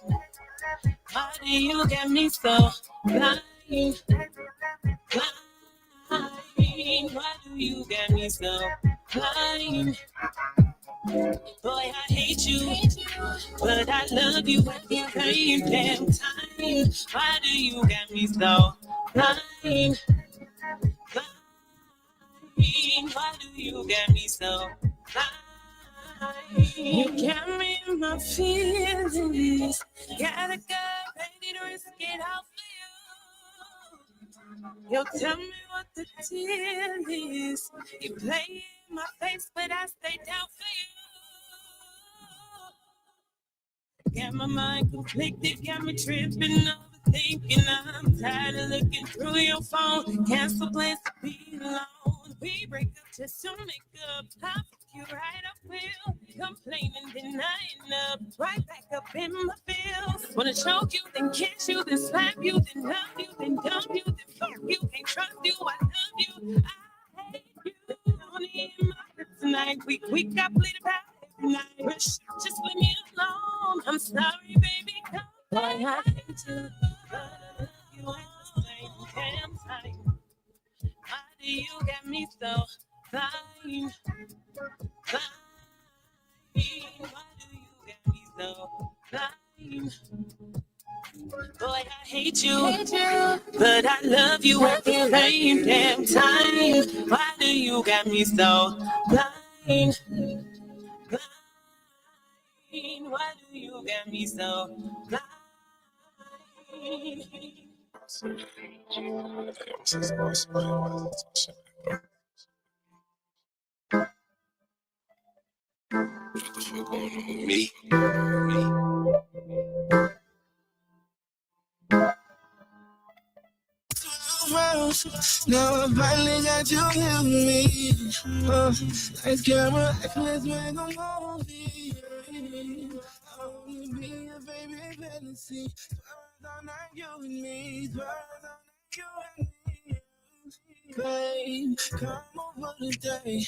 Why do you get me so blind? Why do you get me so blind? Boy, I hate you, but I love you at the same damn time. Why do you get me so blind? Why do you get me so blind? You got me in my feelings. Got a girl ready to risk it all for you. You tell me what the deal is. You play in my face, but I stay down for you. Got my mind conflicted, got me tripping, overthinking. I'm tired of looking through your phone. Cancel plans to be alone. We break up just to make up. I fuck you right up, will complaining, denying up. Right back up in my feels. Wanna choke you, then kiss you, then slap you, then love you, then dump you, then fuck you. Can't trust you, I love you. I hate you. Only in my night. We got played about every night. Just leave me alone. I'm sorry, baby. Boy, I hate you. You ain't the same damn time. Why do you got me so fine? Fine. Why do you got me so fine? Boy, I hate you, but I love you at the same damn time. Why do you got me so blind? Blind. Why do you got me so blind? What the fuck going on with me? Now I finally got you with me. Nice camera, let's make a movie. I wanna be a baby fantasy. Swear all night you and me. Swear all night you and me. Babe, come over today.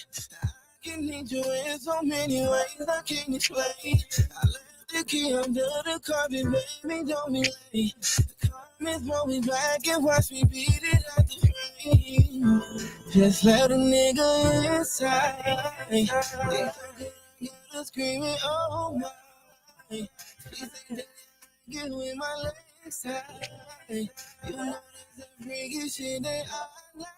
I can need you in so many ways I can't explain. I left the key under the carpet, baby, don't be late. The comments roll me back and watch me beat it out the frame. Just let a nigga inside. They get us screaming, oh my. She say that get with my legs tied. You know that's that freaky shit that I like.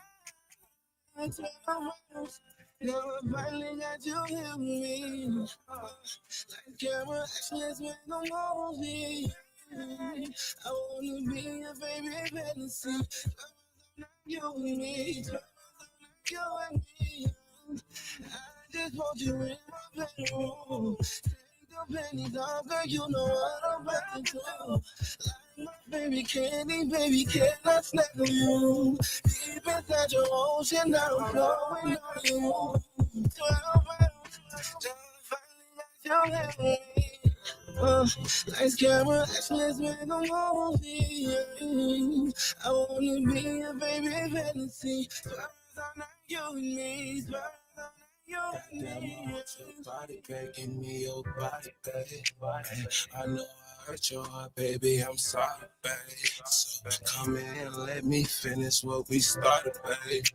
Now I finally got you here with me. Like camera, let's make a movie. I wanna be a baby fantasy. You and me, you and me. I just want you in my bedroom. Take the panties off, girl, you know what I'm about to do. My baby candy, can I snack on you? Deep inside your ocean, now I'm flowing on you. 12 hours, just finally got your hand on me. Nice camera, let's make a movie. I wanna be a baby fantasy. Swear all night you and me. Swear all night you and me. I want your body, babe. Give me your body, babe. I know I hurt your heart, baby. I'm sorry, babe. So come in and let me finish what we started, babe.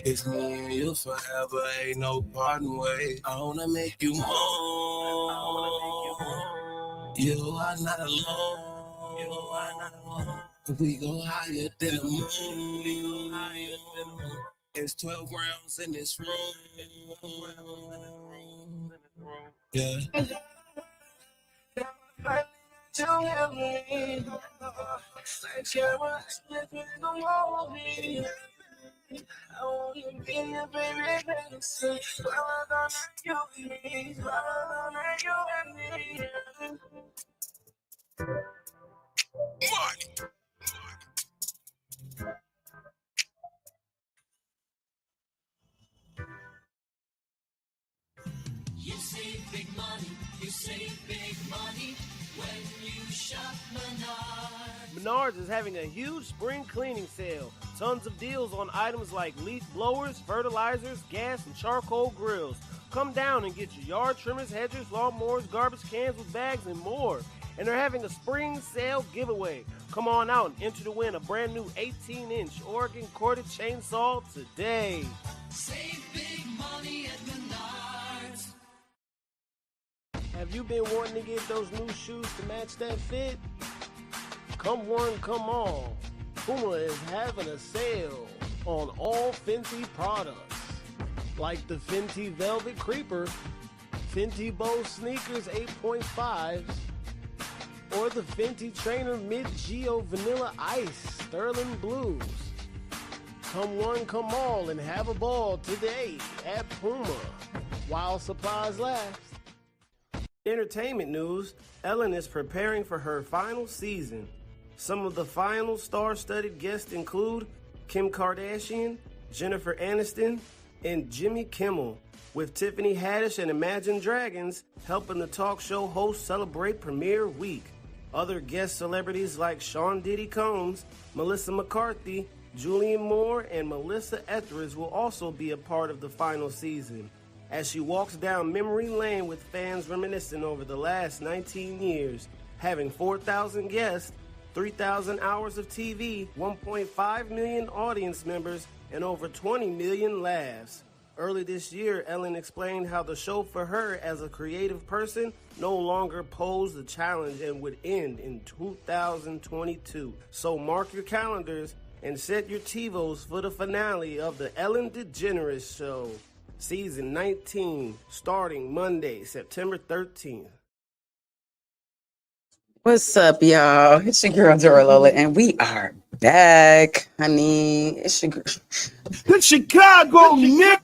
It's me and you forever, ain't no parting way. I wanna make you moan. You are not alone. We go higher than the moon. It's 12 rounds in this room. Yeah. To help me, like camera, let's make a movie. I wanna be a baby fantasy. Well, I don't like you and me. Well, I don't like you and me. You save big money. You save big money when you shop Menards. Menards is having a huge spring cleaning sale. Tons of deals on items like leaf blowers, fertilizers, gas, and charcoal grills. Come down and get your yard trimmers, hedgers, lawnmowers, garbage cans with bags, and more. And they're having a spring sale giveaway. Come on out and enter to win a brand new 18-inch Oregon corded chainsaw today. Save big money at Menards. Have you been wanting to get those new shoes to match that fit? Come one, come all. Puma is having a sale on all Fenty products, like the Fenty Velvet Creeper, Fenty Bow Sneakers 8.5s, or the Fenty Trainer Mid-Geo Vanilla Ice Sterling Blues. Come one, come all, and have a ball today at Puma, while supplies last. Entertainment news, Ellen is preparing for her final season. Some of the final star-studded guests include Kim Kardashian, Jennifer Aniston, and Jimmy Kimmel, with Tiffany Haddish and Imagine Dragons helping the talk show host celebrate premiere week. Other guest celebrities like Sean Diddy Combs, Melissa McCarthy, Julianne Moore, and Melissa Etheridge will also be a part of the final season. as she walks down memory lane with fans reminiscing over the last 19 years, having 4,000 guests, 3,000 hours of TV, 1.5 million audience members, and over 20 million laughs. Early this year, Ellen explained how the show for her as a creative person no longer posed a challenge and would end in 2022. So mark your calendars and set your TiVos for the finale of the Ellen DeGeneres Show, Season 19, starting Monday, September 13th. What's up, y'all? It's your girl Dora Lola, and we are back, honey. It's your girl. It's Chicago, Nick.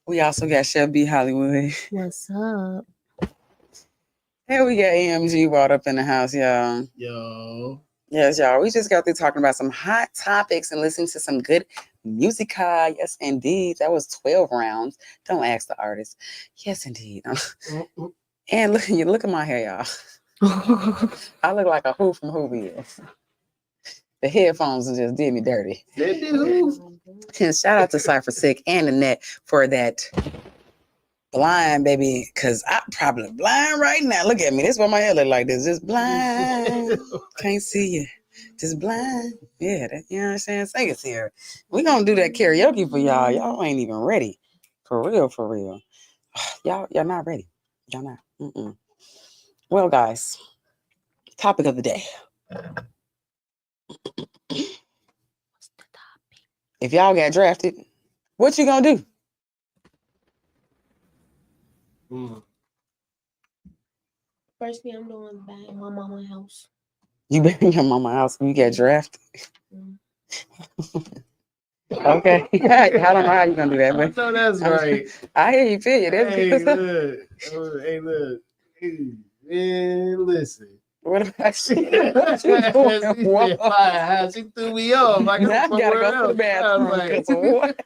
We also got Chef B Hollywood. What's up? And we got AMG brought up in the house, y'all. Yo. Yes, y'all. We just got through talking about some hot topics and listening to some good music. Yes, indeed. That was 12 rounds. Don't ask the artist. Yes, indeed. And look at my hair, y'all. I look like a Who from Whoville. The headphones just did me dirty. They do. And shout out to Cypher Sick and Annette for that blind, baby, because I'm probably blind right now. Look at me. This is why my hair look like this. Just blind. Can't see you. Just blind. Yeah, that, you know what I'm saying? Sing it here. We're going to do that karaoke for y'all. Y'all ain't even ready. For real, for real. Y'all not ready. Y'all not. Mm-mm. Well, guys, topic of the day. If y'all got drafted, what you gonna do? First thing I'm doing is buying my mama's house. You been in your mama's house when you get drafted? Okay. I don't know how you gonna do that, but So that's right. I hear you, feel you. That's Hey, good stuff. look. Hey, look. Hey, man, listen. What about she? What you doing? What? She threw me off. Like, Now I gotta go to the bathroom. Like, What?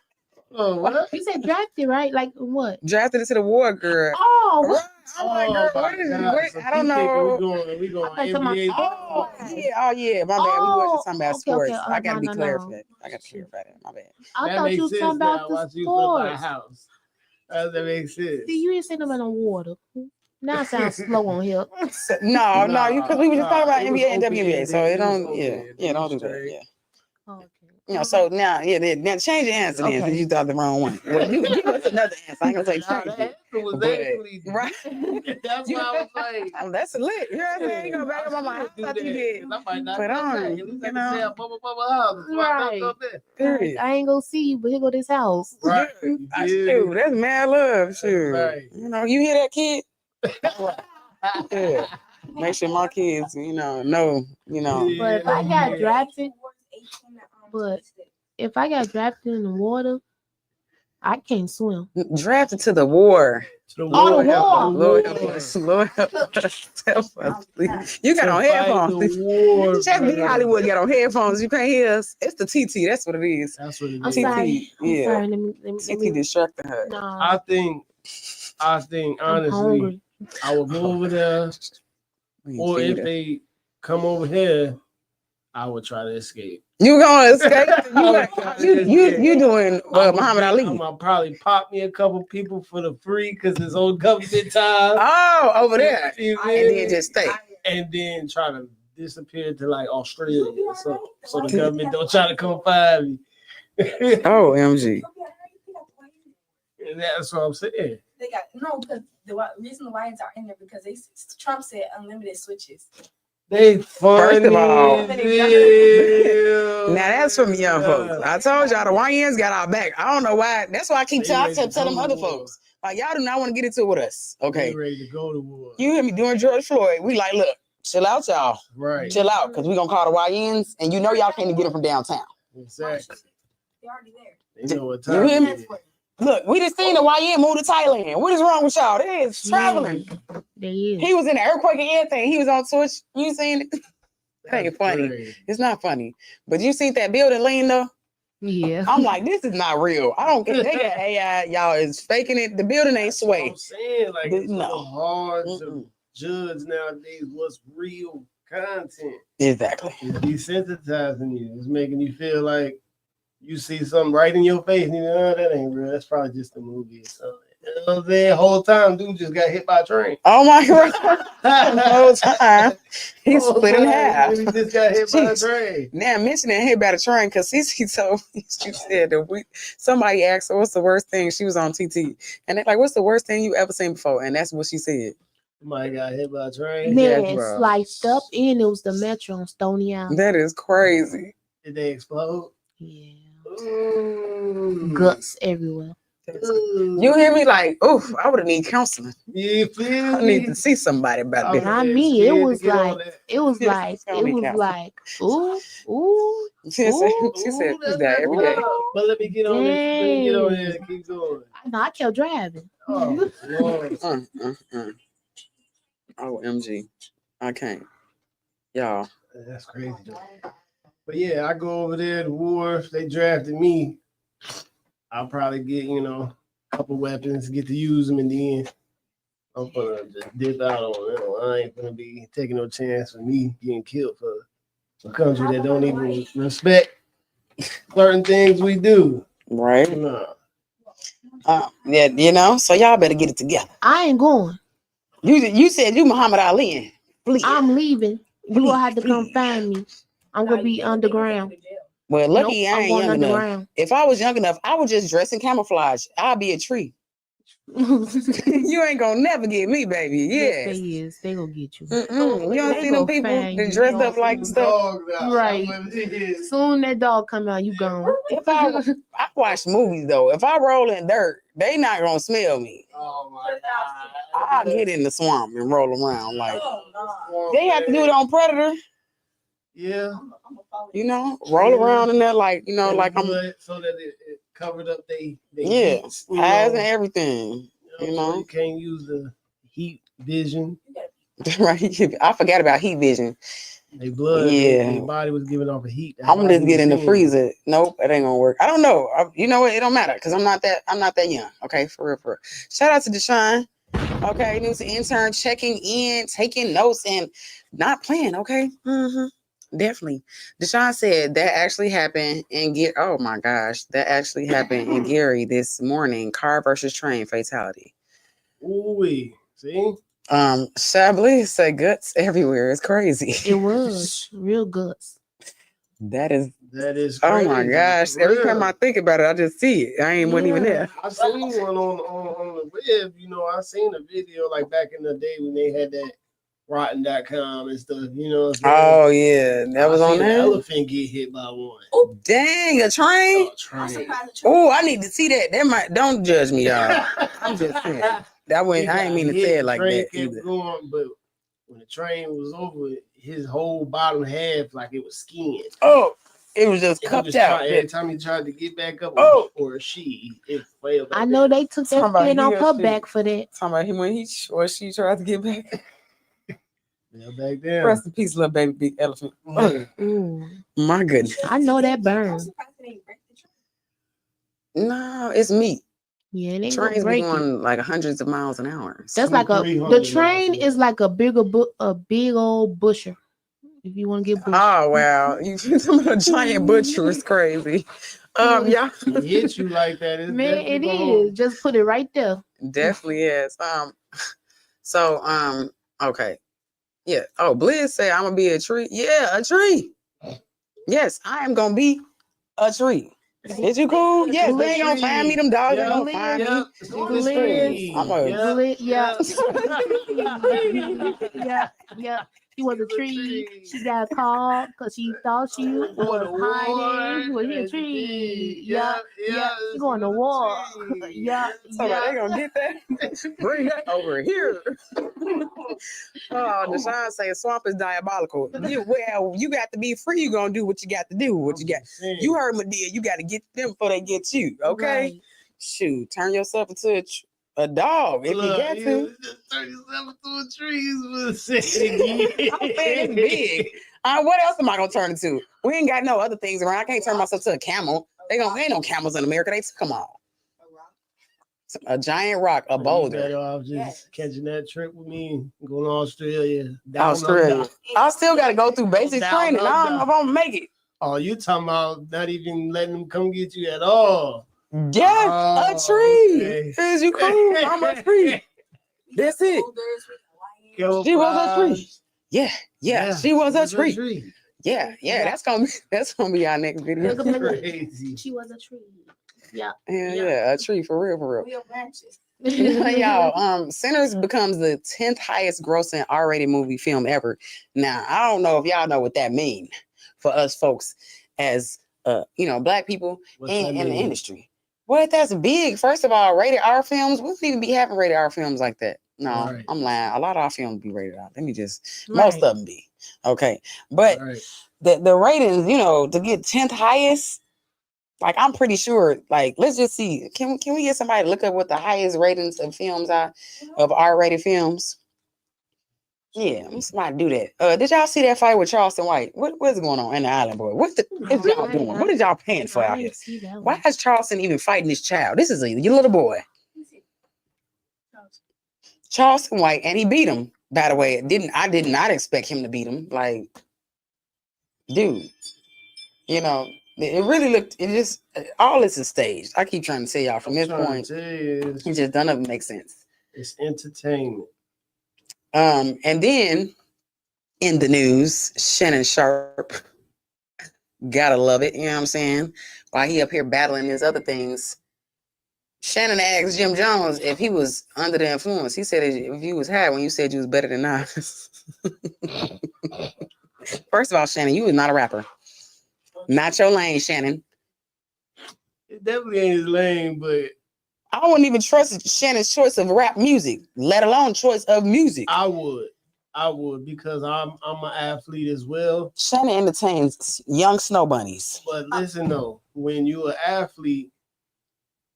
oh, what? You said drafted, right? Like what? Drafted into the war, girl. Oh, what? I'm like, girl, what is it? So I don't know. We going I thought NBA. somebody- My bad. We were just talking about okay, sports. okay. I gotta be No. clarified. I gotta clarify that. My bad. I That thought makes you was sense talking now. about the Watch you flip my sports. house. That makes sense. See, you ain't saying nothing about no water. Now it sounds slow on here. No, because we were just talking about it was NBA and open, WNBA, so it don't. open. Yeah, don't do that. Straight. Yeah. Okay. You know, so now change your answer then, Okay. because you thought the wrong one. Well, you give us another answer. I ain't gonna say Nah, change that it. answer was But- actually right. That's why I was like, That's lit. You know what I'm saying? You go back up on my house after you did. I might not Put do on, that. At least I you can know. say I'm Bubba House. So I don't go there. Period. I ain't gonna see you, but here go this house. Right. Shoot, that's mad love. Shoot. Right. You know, you hear that, kid? Yeah. Make sure my kids, you know. But if I got drafted, if I got drafted in the water, I can't swim. Drafted to the war. To the Lord war. help us. Lord help us. Lord help us. Help us, please. You got To on fight headphones. the war, Chef B brother. Hollywood got on headphones. You can't hear us. It's the TT. That's what it is. That's what it I'm is. sorry. Yeah. I'm sorry. Let TT me. distracted her. No, I think I'm honestly, hungry. I would go over there, or if they come over here, I would try to escape. You gonna escape? You doing Muhammad Ali? I'm gonna probably pop me a couple people for the free because it's old government time. Oh, over there. You And feel then me? just stay. And then try to disappear to like Australia or something, so the government don't try to come find me. Oh, MG. And that's what I'm saying. They got because the reason the Lions are in there because Trump said unlimited switches. They funny. First of all, as now hell. that's from young folks. I told y'all the YNs got our back. I don't know why. That's why I keep They ready telling to them go other to war. folks. Like, y'all do not want to get into it with us. Okay. They ready to go to war. You hear me doing George Floyd. We like, look, chill out, y'all. Right. Chill out, because we're going to call the YNs, and you know y'all can't even get them from downtown. Exactly. They're already there. They know what You time hear it me? is. Look, we just seen the YN move to Thailand. What is wrong with y'all? They is traveling. There is. He was in the earthquake and everything. He was on Twitch. You seen it? That ain't That's funny. crazy. It's not funny. But you see that building lean though? Yeah. I'm like, this is not real. I don't care. They got AI. Y'all is faking it. The building ain't That's what sway. I'm saying, like, it's No. so hard to Mm-mm. judge nowadays what's real content. Exactly. It's desensitizing you. It's making you feel like you see something right in your face and you know, that ain't real. That's probably just a movie or something. You know what I'm saying? Whole time, dude just got hit by a train. Oh my god! The whole time he Whole split in time, half. He just got hit by a Jeez. train. Now mentioning hit by the train because Cece told me, she said that somebody asked her what's the worst thing. She was on TT and they're like, "What's the worst thing you ever seen before?" And that's what she said. Somebody got hit by a train. Man, bro. sliced up, and it was the Metro on Stony Island. That is crazy. Did they explode? Yeah, Ooh. guts everywhere. Ooh. You hear me? Like, oof, I would have need counseling. You feel I me? need to see somebody about this. Not me. It was like, ooh, ooh. She said, Ooh, she said, that's that every day. But let me get on this. Let me get on here and keep going. I kept driving. Oh, Lord. OMG. I can't. Y'all. That's crazy. But yeah, I go over there to Wharf. They drafted me. I'll probably get, a couple weapons, get to use them in the end. I'm gonna just dip out on them. I ain't gonna be taking no chance for me getting killed for a country that don't even respect certain things we do. Right? No. Yeah, so y'all better get it together. I ain't going. You said you Muhammad Ali. Please. I'm leaving. You gonna have to come find me. I'm gonna be underground. Well, lucky I I'm ain't going young enough. underground. If I was young enough, I would just dress in camouflage. I'll be a tree. You ain't gonna never get me, baby. Yes, Yes. they is. They gonna get you. You don't see them people find that you. dressed up like stuff. Right. Soon that dog come out, you gone. If I watch movies though, if I roll in dirt, they not gonna smell me. Oh my God. I'll get in the swamp and roll around like they have to do it on Predator. Yeah. Roll around in there like like I'm so that it covered up they yeah, heats, eyes and everything. So you can't use the heat vision. Right. I forgot about heat vision. They blood, their body was giving off a heat. I'm gonna just get in the freezer. Nope, it ain't gonna work. I don't know. You know what? It don't matter because I'm not that young. Okay, for real. Shout out to Deshaun. Okay, news intern checking in, taking notes, and not playing. Okay, definitely. Deshaun said that actually happened in oh my gosh, that actually happened in Gary this morning. Car versus train fatality. Ooh, see. Chablis say guts everywhere. It's crazy. It was real guts. That is crazy. Oh my gosh. Every time I think about it, I just see it. Wasn't even there. I seen one on the web, I seen a video like back in the day when they had that rotten.com and stuff, Oh yeah. That was on there. An elephant get hit by one. Oh, dang, a train. Oh, I need to see that. Don't judge me, y'all. I'm just saying. I ain't mean to say it like that either. Going, but when the train was over, his whole bottom half like it was skinned. Oh, it was just cupped out. Every time he tried to get back up, or she, it failed. I know they took that skin off her back for that. Talking about him when he or she tried to get back. Yeah, back then. Rest in peace, little baby big elephant. My goodness. I know that burn. No, it's meat. Yeah, they trains be going like hundreds of miles an hour. That's like the train is like a big old busher. If you want to get butchered. Oh wow, you a giant butcher is crazy. Yeah, it hits you like that. Man, it is. Just put it right there. Definitely is. Okay. Yeah. Oh, Blizz said I'm gonna be a tree. Yeah, a tree. Yes, I am gonna be a tree. Is you cool? Yes, they ain't gonna find me. Them dogs ain't gonna find me. I'm Yeah. She was a tree. She got called because she thought she was hiding. She was a tree. Yeah. She going to war. Yeah. They gonna get that. Bring that over here. Deshaun saying swamp is diabolical. You got to be free. You gonna do what you got to do. What you got. You heard Medea. You got to get them before they get you. Okay. Right. Shoot, turn yourself into a dog if you got to. Turn yourself into a tree. I'm saying big. What else am I gonna turn into? We ain't got no other things around. I can't turn myself to a camel. Ain't no camels in America. They took them all. A giant rock, a boulder. Better off just catching that trip with me, going to Australia. I still got to go through basic training. I don't know if I'm gonna make it. Oh, you talking about not even letting them come get you at all? Yes, a tree. Okay. Is you cool? I'm a tree. That's it. She was a tree. Yeah. She was a tree. Yeah. That's gonna be our next video. Look at me. Crazy. She was a tree. Yeah. Yeah, a tree for real. Real branches. Y'all, Sinners becomes the 10th highest grossing R-rated movie film ever. Now, I don't know if y'all know what that means for us folks as Black people in the industry. Well, that's big. First of all, rated R films, we don't even be having rated R films like that. No, Right. I'm lying. A lot of our films be rated R. Let me just Right. most of them be. Okay. But the ratings, to get 10th highest, like I'm pretty sure, like let's just see. Can we get somebody to look up what the highest ratings of films are of R-rated films? Yeah, somebody do that. Did y'all see that fight with Charleston White? What's going on in the Island Boy? What is y'all doing? What is y'all paying for out here? Why is Charleston even fighting this child? This is your little boy. Charleston White, and he beat him. By the way, I did not expect him to beat him. Like, dude, it really looked. It just all this is staged. I keep trying to say y'all from this point. It just doesn't make sense. It's entertainment. And then in the news, Shannon Sharp, gotta love it. You know what I'm saying? While he up here battling his other things, Shannon asked Jim Jones if he was under the influence. He said if you was high when you said you was better than I. First of all, Shannon, you was not a rapper. Not your lane, Shannon. It definitely ain't his lane, but I wouldn't even trust Shannon's choice of rap music, let alone choice of music. I would because I'm an athlete as well. Shannon entertains young snow bunnies. But listen though, when you're an athlete,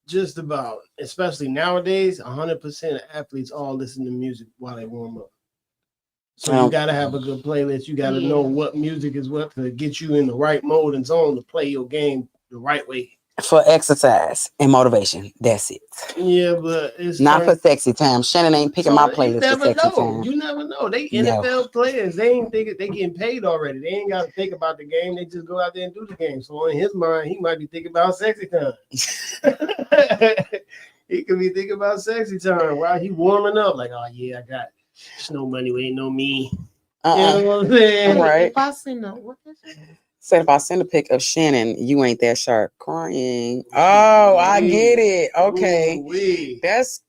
just about, especially nowadays, 100% of athletes all listen to music while they warm up. So you gotta have a good playlist. You gotta know what music is what to get you in the right mode and zone to play your game the right way. For exercise and motivation. That's it. Yeah, but it's not for sexy time. Shannon ain't picking my playlist for sexy time. You never know. They NFL players, they ain't thinking they getting paid already. They ain't got to think about the game. They just go out there and do the game. So in his mind, he might be thinking about sexy time. He could be thinking about sexy time while he warming up. Like, oh yeah, I got snow money. Ain't no me. You know what I'm saying? Right. If I seen what is it? Said if I send a pic of Shannon, you ain't that sharp. Crying. Oh, I get it. Okay. That's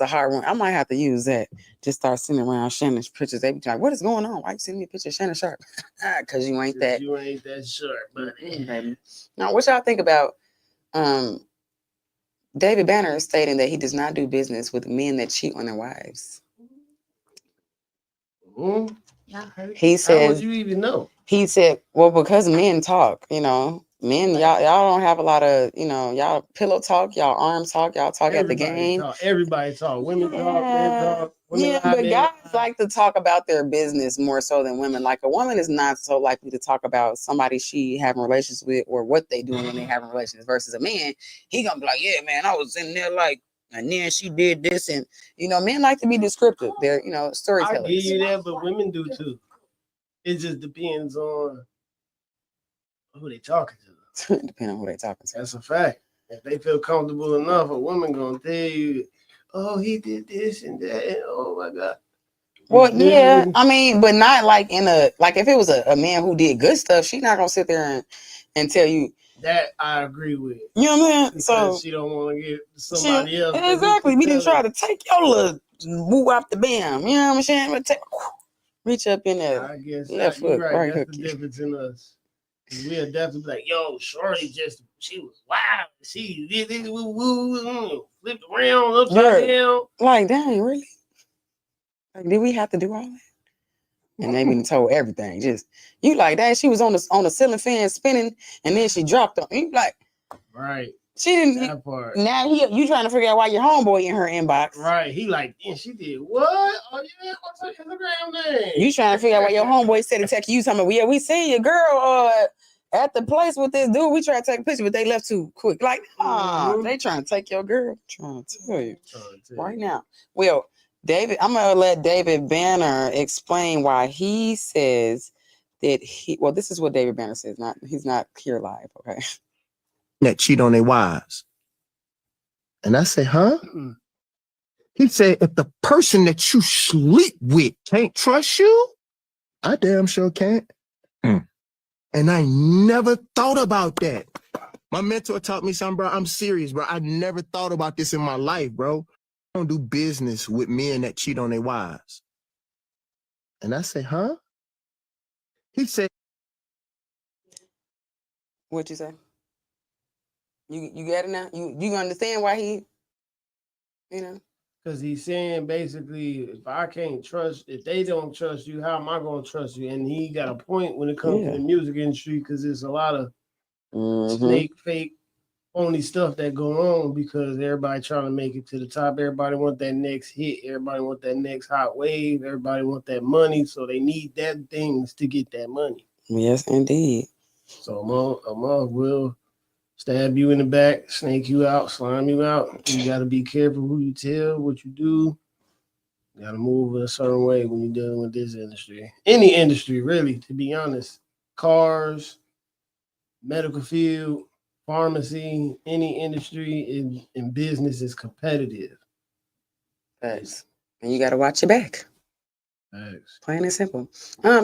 a hard one. I might have to use that. Just start sending around Shannon's pictures. They be like, what is going on? Why you sending me a picture of Shannon Sharp? Because you ain't that. You ain't that sharp, buddy. Now, what y'all think about David Banner stating that he does not do business with men that cheat on their wives? Mm-hmm. He said, how would you even know? He said, well, because men talk, men, y'all don't have a lot of, y'all pillow talk, y'all arm talk, y'all talk at the game. Everybody talk. Women talk, men talk. But guys like to talk about their business more so than women. Like a woman is not so likely to talk about somebody she having relations with or what they doing when they having relations versus a man. He gonna be like, yeah, man, I was in there like, and then she did this, and men like to be descriptive. They're storytellers. I give you that, but women do too. It just depends on who they talking to. Depending on who they talking to. That's a fact. If they feel comfortable enough, a woman gonna tell you, "Oh, he did this and that," and oh my God. Well, yeah, I mean, but not like if it was a man who did good stuff, she's not gonna sit there and tell you. That I agree with. You know what I mean? Because so she don't want to get somebody else. Exactly. We didn't try to take your little move off the bam. You know what I'm saying? Reach up in there. I guess left foot, right That's hook. the difference in us. We'll definitely be like, yo, Shorty she was wild. She did this, flipped around, upside down. Like, dang, really? Like, did we have to do all that? And they been told everything. Just you like that. She was on the ceiling fan spinning, and then she dropped on. You like, right? She didn't. That part. Now you trying to figure out why your homeboy in her inbox. Right. He like, and she did what? Oh yeah, what's her Instagram name? You trying to figure out why your homeboy said to text you talking about, yeah, we seen your girl at the place with this dude. We tried to take a picture, but they left too quick. Like, they trying to take your girl. Trying to tell you right now. Well, David, I'm gonna let David Banner explain why he says that this is what David Banner says. He's not here live, okay? that cheat on their wives. And I said, huh? He said, if the person that you sleep with can't trust you, I damn sure can't. And I never thought about that. My mentor taught me something, bro. I'm serious, bro. I never thought about this in my life, bro. I don't do business with men that cheat on their wives. And I said, huh? He said, What'd you say? You got it now? You understand why he, you know? Because he's saying basically, if they don't trust you, how am I going to trust you? And he got a point when it comes to the music industry, because there's a lot of snake, fake, phony stuff that go on because everybody trying to make it to the top. Everybody want that next hit. Everybody want that next hot wave. Everybody want that money. So they need that things to get that money. Yes, indeed. So a mug will stab you in the back, snake you out, slime you out. You got to be careful who you tell, what you do. You got to move in a certain way when you're dealing with this industry. Any industry, really, to be honest. Cars, medical field, pharmacy, any industry in business is competitive. Thanks. And you got to watch your back. Thanks. Plain and simple.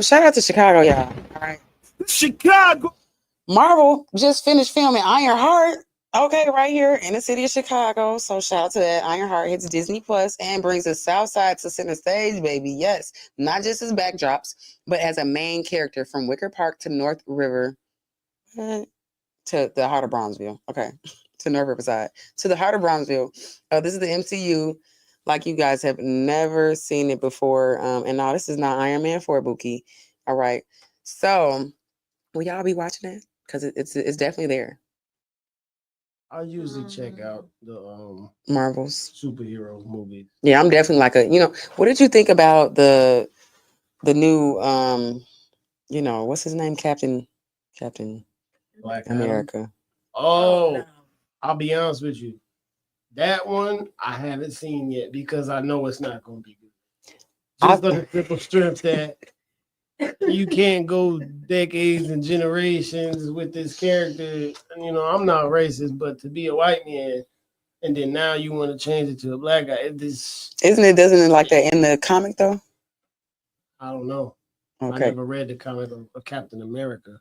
Shout out to Chicago, y'all. All right. Chicago. Marvel just finished filming Ironheart. Okay, right here in the city of Chicago. So shout out to that. Ironheart hits Disney Plus and brings the South Side to center stage, baby. Yes, not just as backdrops, but as a main character from Wicker Park to North River to the heart of Brownsville. Okay, to North Riverside to the heart of Brownsville. This is the MCU, like you guys have never seen it before. And no, this is not Iron Man 4, Buki. All right, so will y'all be watching it? Because it's definitely there. I usually check out the Marvels superhero movies. Yeah, I'm definitely like what did you think about the new what's his name? Captain Black America. Adam. Oh, I'll be honest with you. That one I haven't seen yet because I know it's not going to be good. Just on the simple strength that you can't go decades and generations with this character. I'm not racist, but to be a white man and then now you want to change it to a black guy, doesn't it like that in the comic though? I don't know. Okay. I never read the comic of Captain America.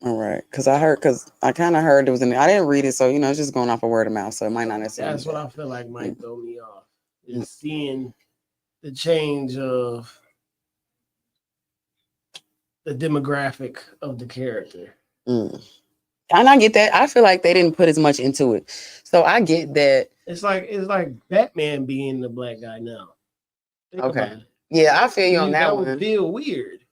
All right, because I kind of heard it was I didn't read it, so it's just going off of word of mouth, so it might not necessarily. That's what I feel like might throw me off. Is seeing the change of the demographic of the character. And I get that. I feel like they didn't put as much into it, so I get that. It's like Batman being the black guy now. Think okay. Yeah, I feel you on that one. That would feel weird.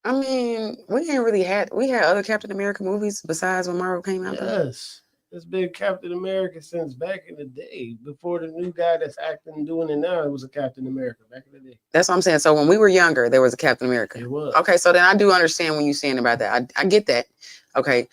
I mean, we had other Captain America movies besides when Marvel came out. Yes. It's been Captain America since back in the day. Before the new guy that's acting and doing it now, it was a Captain America back in the day. That's what I'm saying. So when we were younger, there was a Captain America. It was. Okay, so then I do understand when you're saying about that. I get that. Okay.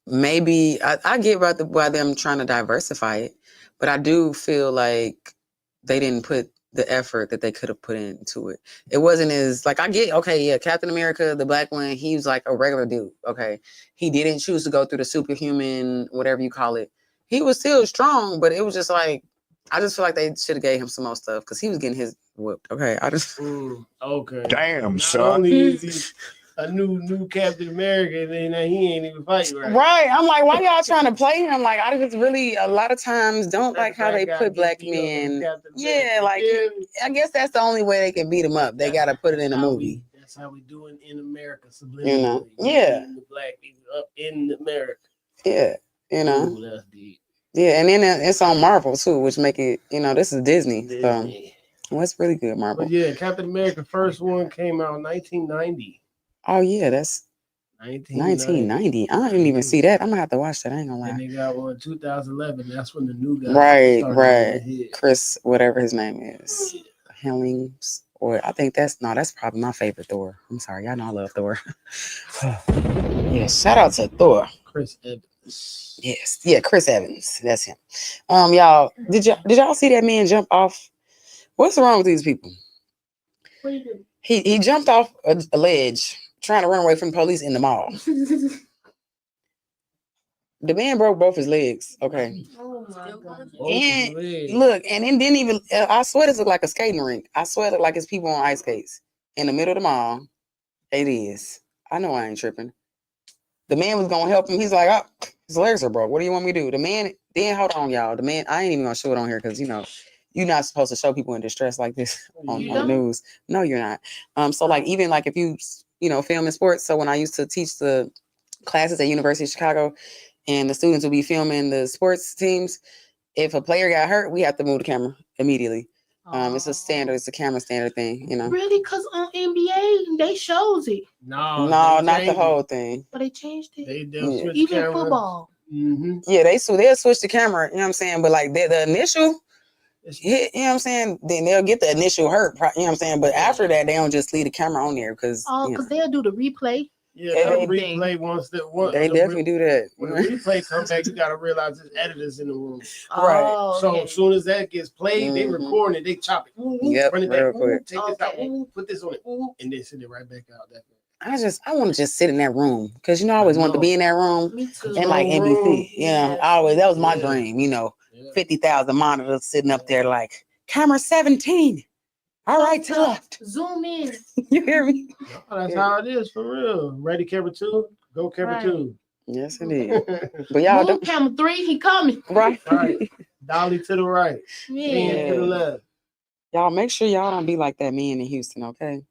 Maybe I get about why them trying to diversify it, but I do feel like they didn't put the effort that they could have put into it. It wasn't as like I get Captain America, the black one, he was like a regular dude. Okay. He didn't choose to go through the superhuman, whatever you call it. He was still strong, but it was just like I just feel like they should have gave him some more stuff because he was getting his whooped. Okay. I just okay. Damn, Not son. Only is he a new Captain America, and then he ain't even fighting right. Right. I'm like, why y'all trying to play him? Like, I just really a lot of times don't like how they put black men. Yeah, like I guess that's the only way they can beat him up. They gotta put it in a movie. That's how we doing in America. Yeah. The black people up in America. Yeah. Ooh, that's deep. Yeah, and then it's on Marvel too, which make it, this is Disney. So it's really good, Marvel. But yeah, Captain America first one came out in 1990. Oh yeah, that's 1990. I didn't even see that. I'm gonna have to watch that. I ain't gonna lie. And they got one in 2011. That's when the new guy Right. Chris, whatever his name is, Hellings, or I think that's probably my favorite Thor. I'm sorry, y'all know I love Thor. Yeah, shout out to Thor. Chris Evans. Yes, yeah, Chris Evans. That's him. Y'all, did y'all see that man jump off? What's wrong with these people? What do you do? He jumped off a ledge trying to run away from the police in the mall. The man broke both his legs. Okay. Oh my god. And look, and it didn't even. I swear this looked like a skating rink. I swear it looked like it's people on ice skates in the middle of the mall. It is. I know I ain't tripping. The man was gonna help him. He's like, oh, his legs are broke. What do you want me to do? The man. Then hold on, y'all. The man. I ain't even gonna show it on here because you're not supposed to show people in distress like this on the news. No, you're not. So like even like if you film in sports. So when I used to teach the classes at University of Chicago, and the students will be filming the sports teams. If a player got hurt, we have to move the camera immediately. It's a standard. It's a camera standard thing, Really? Because on NBA, they shows it. No, not the whole thing. But they changed it. They'll switch Even camera. football. Mm-hmm. Yeah, they'll switch the camera. You know what I'm saying? But like the initial hit, you know what I'm saying? Then they'll get the initial hurt. You know what I'm saying? But after that, they don't just leave the camera on there because they'll do the replay. Yeah, they replay they definitely do that. When the replay comes back, you gotta realize there's editors in the room. Right. So as soon as that gets played, they record it, they chop it, run it back, take this out, put this on it, and then send it right back out. That I want to just sit in that room because I always wanted to be in that room and like NBC. Always that was my dream. 50,000 monitors sitting up there like camera 17. All right, to the left. Zoom in. You hear me? That's how it is for real. Ready, camera 2, go camera 2. Yes, it is. But y'all don't camera 3. He coming. Right. Dolly to the right. Yeah. To the left. Y'all make sure y'all don't be like that man in Houston, okay?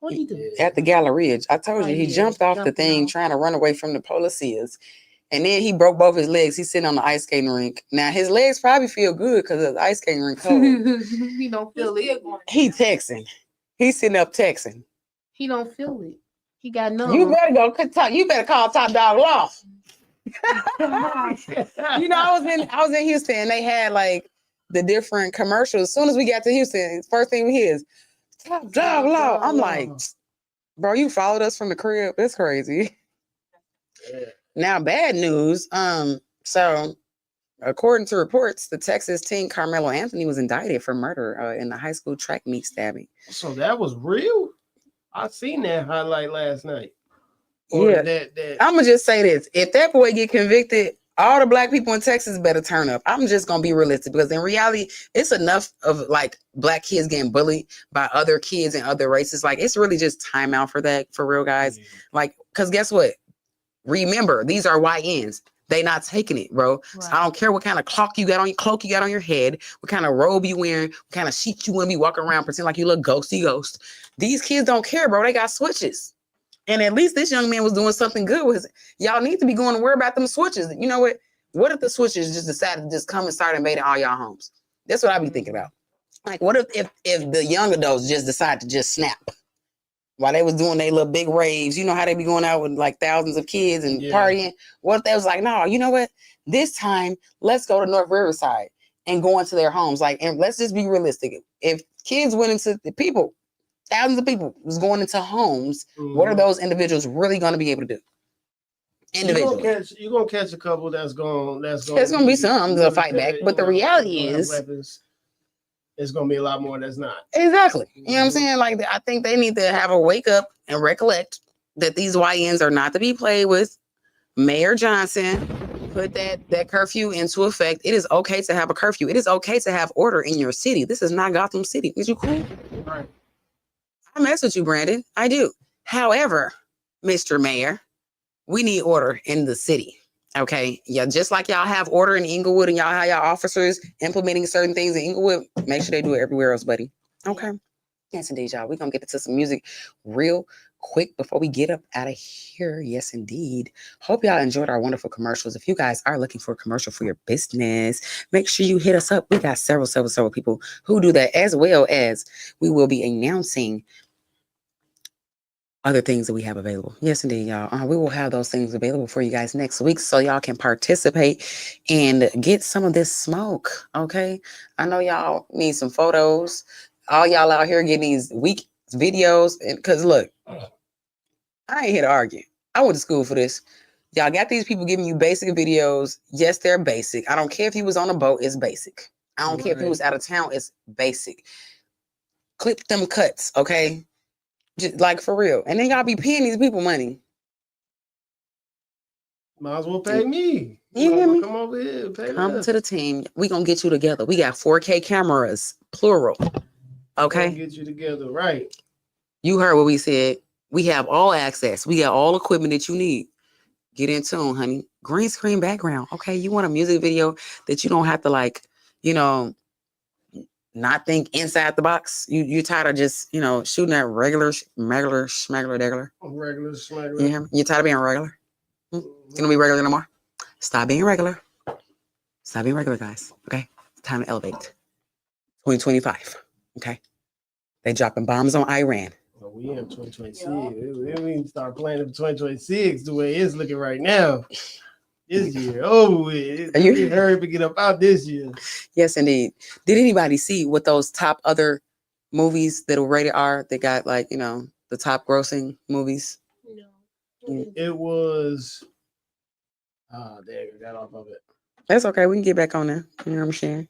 What he do? At the Galleria. I told you he jumped off the thing trying to run away from the policies. And then he broke both his legs. He's sitting on the ice skating rink. Now his legs probably feel good because of the ice skating rink cold. He don't feel it. He texting. He's sitting up texting. He don't feel it. He got none. You better go. You better call Top Dog Law. I was in Houston and they had like the different commercials. As soon as we got to Houston, first thing we hear is Top Dog Law. I'm like, bro, you followed us from the crib. That's crazy. Yeah. Now, bad news. So according to reports, the Texas teen Carmelo Anthony was indicted for murder in the high school track meet stabbing. So that was real? I seen that highlight last night. I'm gonna just say this: if that boy get convicted, all the black people in Texas better turn up. I'm just gonna be realistic because in reality, it's enough of like black kids getting bullied by other kids and other races. Like it's really just time out for that, for real, guys. Like, cause guess what? Remember, these are YNs. They not taking it, bro. Right. So I don't care what kind of cloak you got on your head, what kind of robe you wearing, what kind of sheet you want to be walking around, pretend like you look ghosty ghost. These kids don't care, bro. They got switches. And at least this young man was doing something good with it. Y'all need to be going to worry about them switches. You know what? What if the switches just decided to just come and start invading all y'all homes? That's what I be thinking about. Like, what if the young adults just decide to just snap? While they was doing their little big raves, you know how they be going out with like thousands of kids and partying. What if they was like, no, you know what? This time, let's go to North Riverside and go into their homes. Like, and let's just be realistic. If kids went into the people, thousands of people was going into homes, what are those individuals really going to be able to do? Individually, you're gonna catch a couple that's going. There's gonna be some that'll fight back, but the reality is. Weapons. It's gonna be a lot more that's not. Exactly. You know what I'm saying? Like, I think they need to have a wake up and recollect that these YNs are not to be played with. Mayor Johnson put that curfew into effect. It is okay to have a curfew. It is okay to have order in your city. This is not Gotham City. Is you cool? Right. I mess with you, Brandon. I do. However, Mr. Mayor, we need order in the city. Okay, yeah, just like y'all have order in Inglewood and y'all have y'all officers implementing certain things in Inglewood, make sure they do it everywhere else, buddy. Okay. Yes, indeed, y'all. We're going to get into some music real quick before we get up out of here. Yes, indeed. Hope y'all enjoyed our wonderful commercials. If you guys are looking for a commercial for your business, make sure you hit us up. We got several people who do that, as well as we will be announcing other things that we have available. Yes, indeed, y'all. We will have those things available for you guys next week so y'all can participate and get some of this smoke, okay? I know y'all need some photos. All y'all out here getting these weak videos. Because, look, I ain't here to argue. I went to school for this. Y'all got these people giving you basic videos. Yes, they're basic. I don't care if he was on a boat. It's basic. I don't care if he was out of town. It's basic. Clip them cuts, okay? Just like for real. And then y'all be paying these people money. Might as well pay me. You Might hear as well me? Come over here. Pay Come us. to the team. We gonna get you together. We got 4K cameras, plural. Gonna Okay. get you together, right? You heard what we said. We have all access. We got all equipment that you need. Get in tune, honey. Green screen background. Okay. You want a music video that you don't have to like, you know, not think inside the box. You tired of just, you know, shooting at regular, regular. Regular smuggler. You hear me? You tired of being regular? You gonna be regular no more? Stop being regular. Stop being regular, guys. Okay. It's time to elevate. 2025. Okay. They dropping bombs on Iran. Well, we in 2026. We didn't start planning for 2026 the way it's looking right now. This year, over with. Are you- We hurry to get up out this year. Yes, indeed. Did anybody see what those top other movies that were rated R that got like, you know, the top grossing movies? No. It was. Ah, there I got off of it. That's okay. We can get back on there. You know what I'm saying?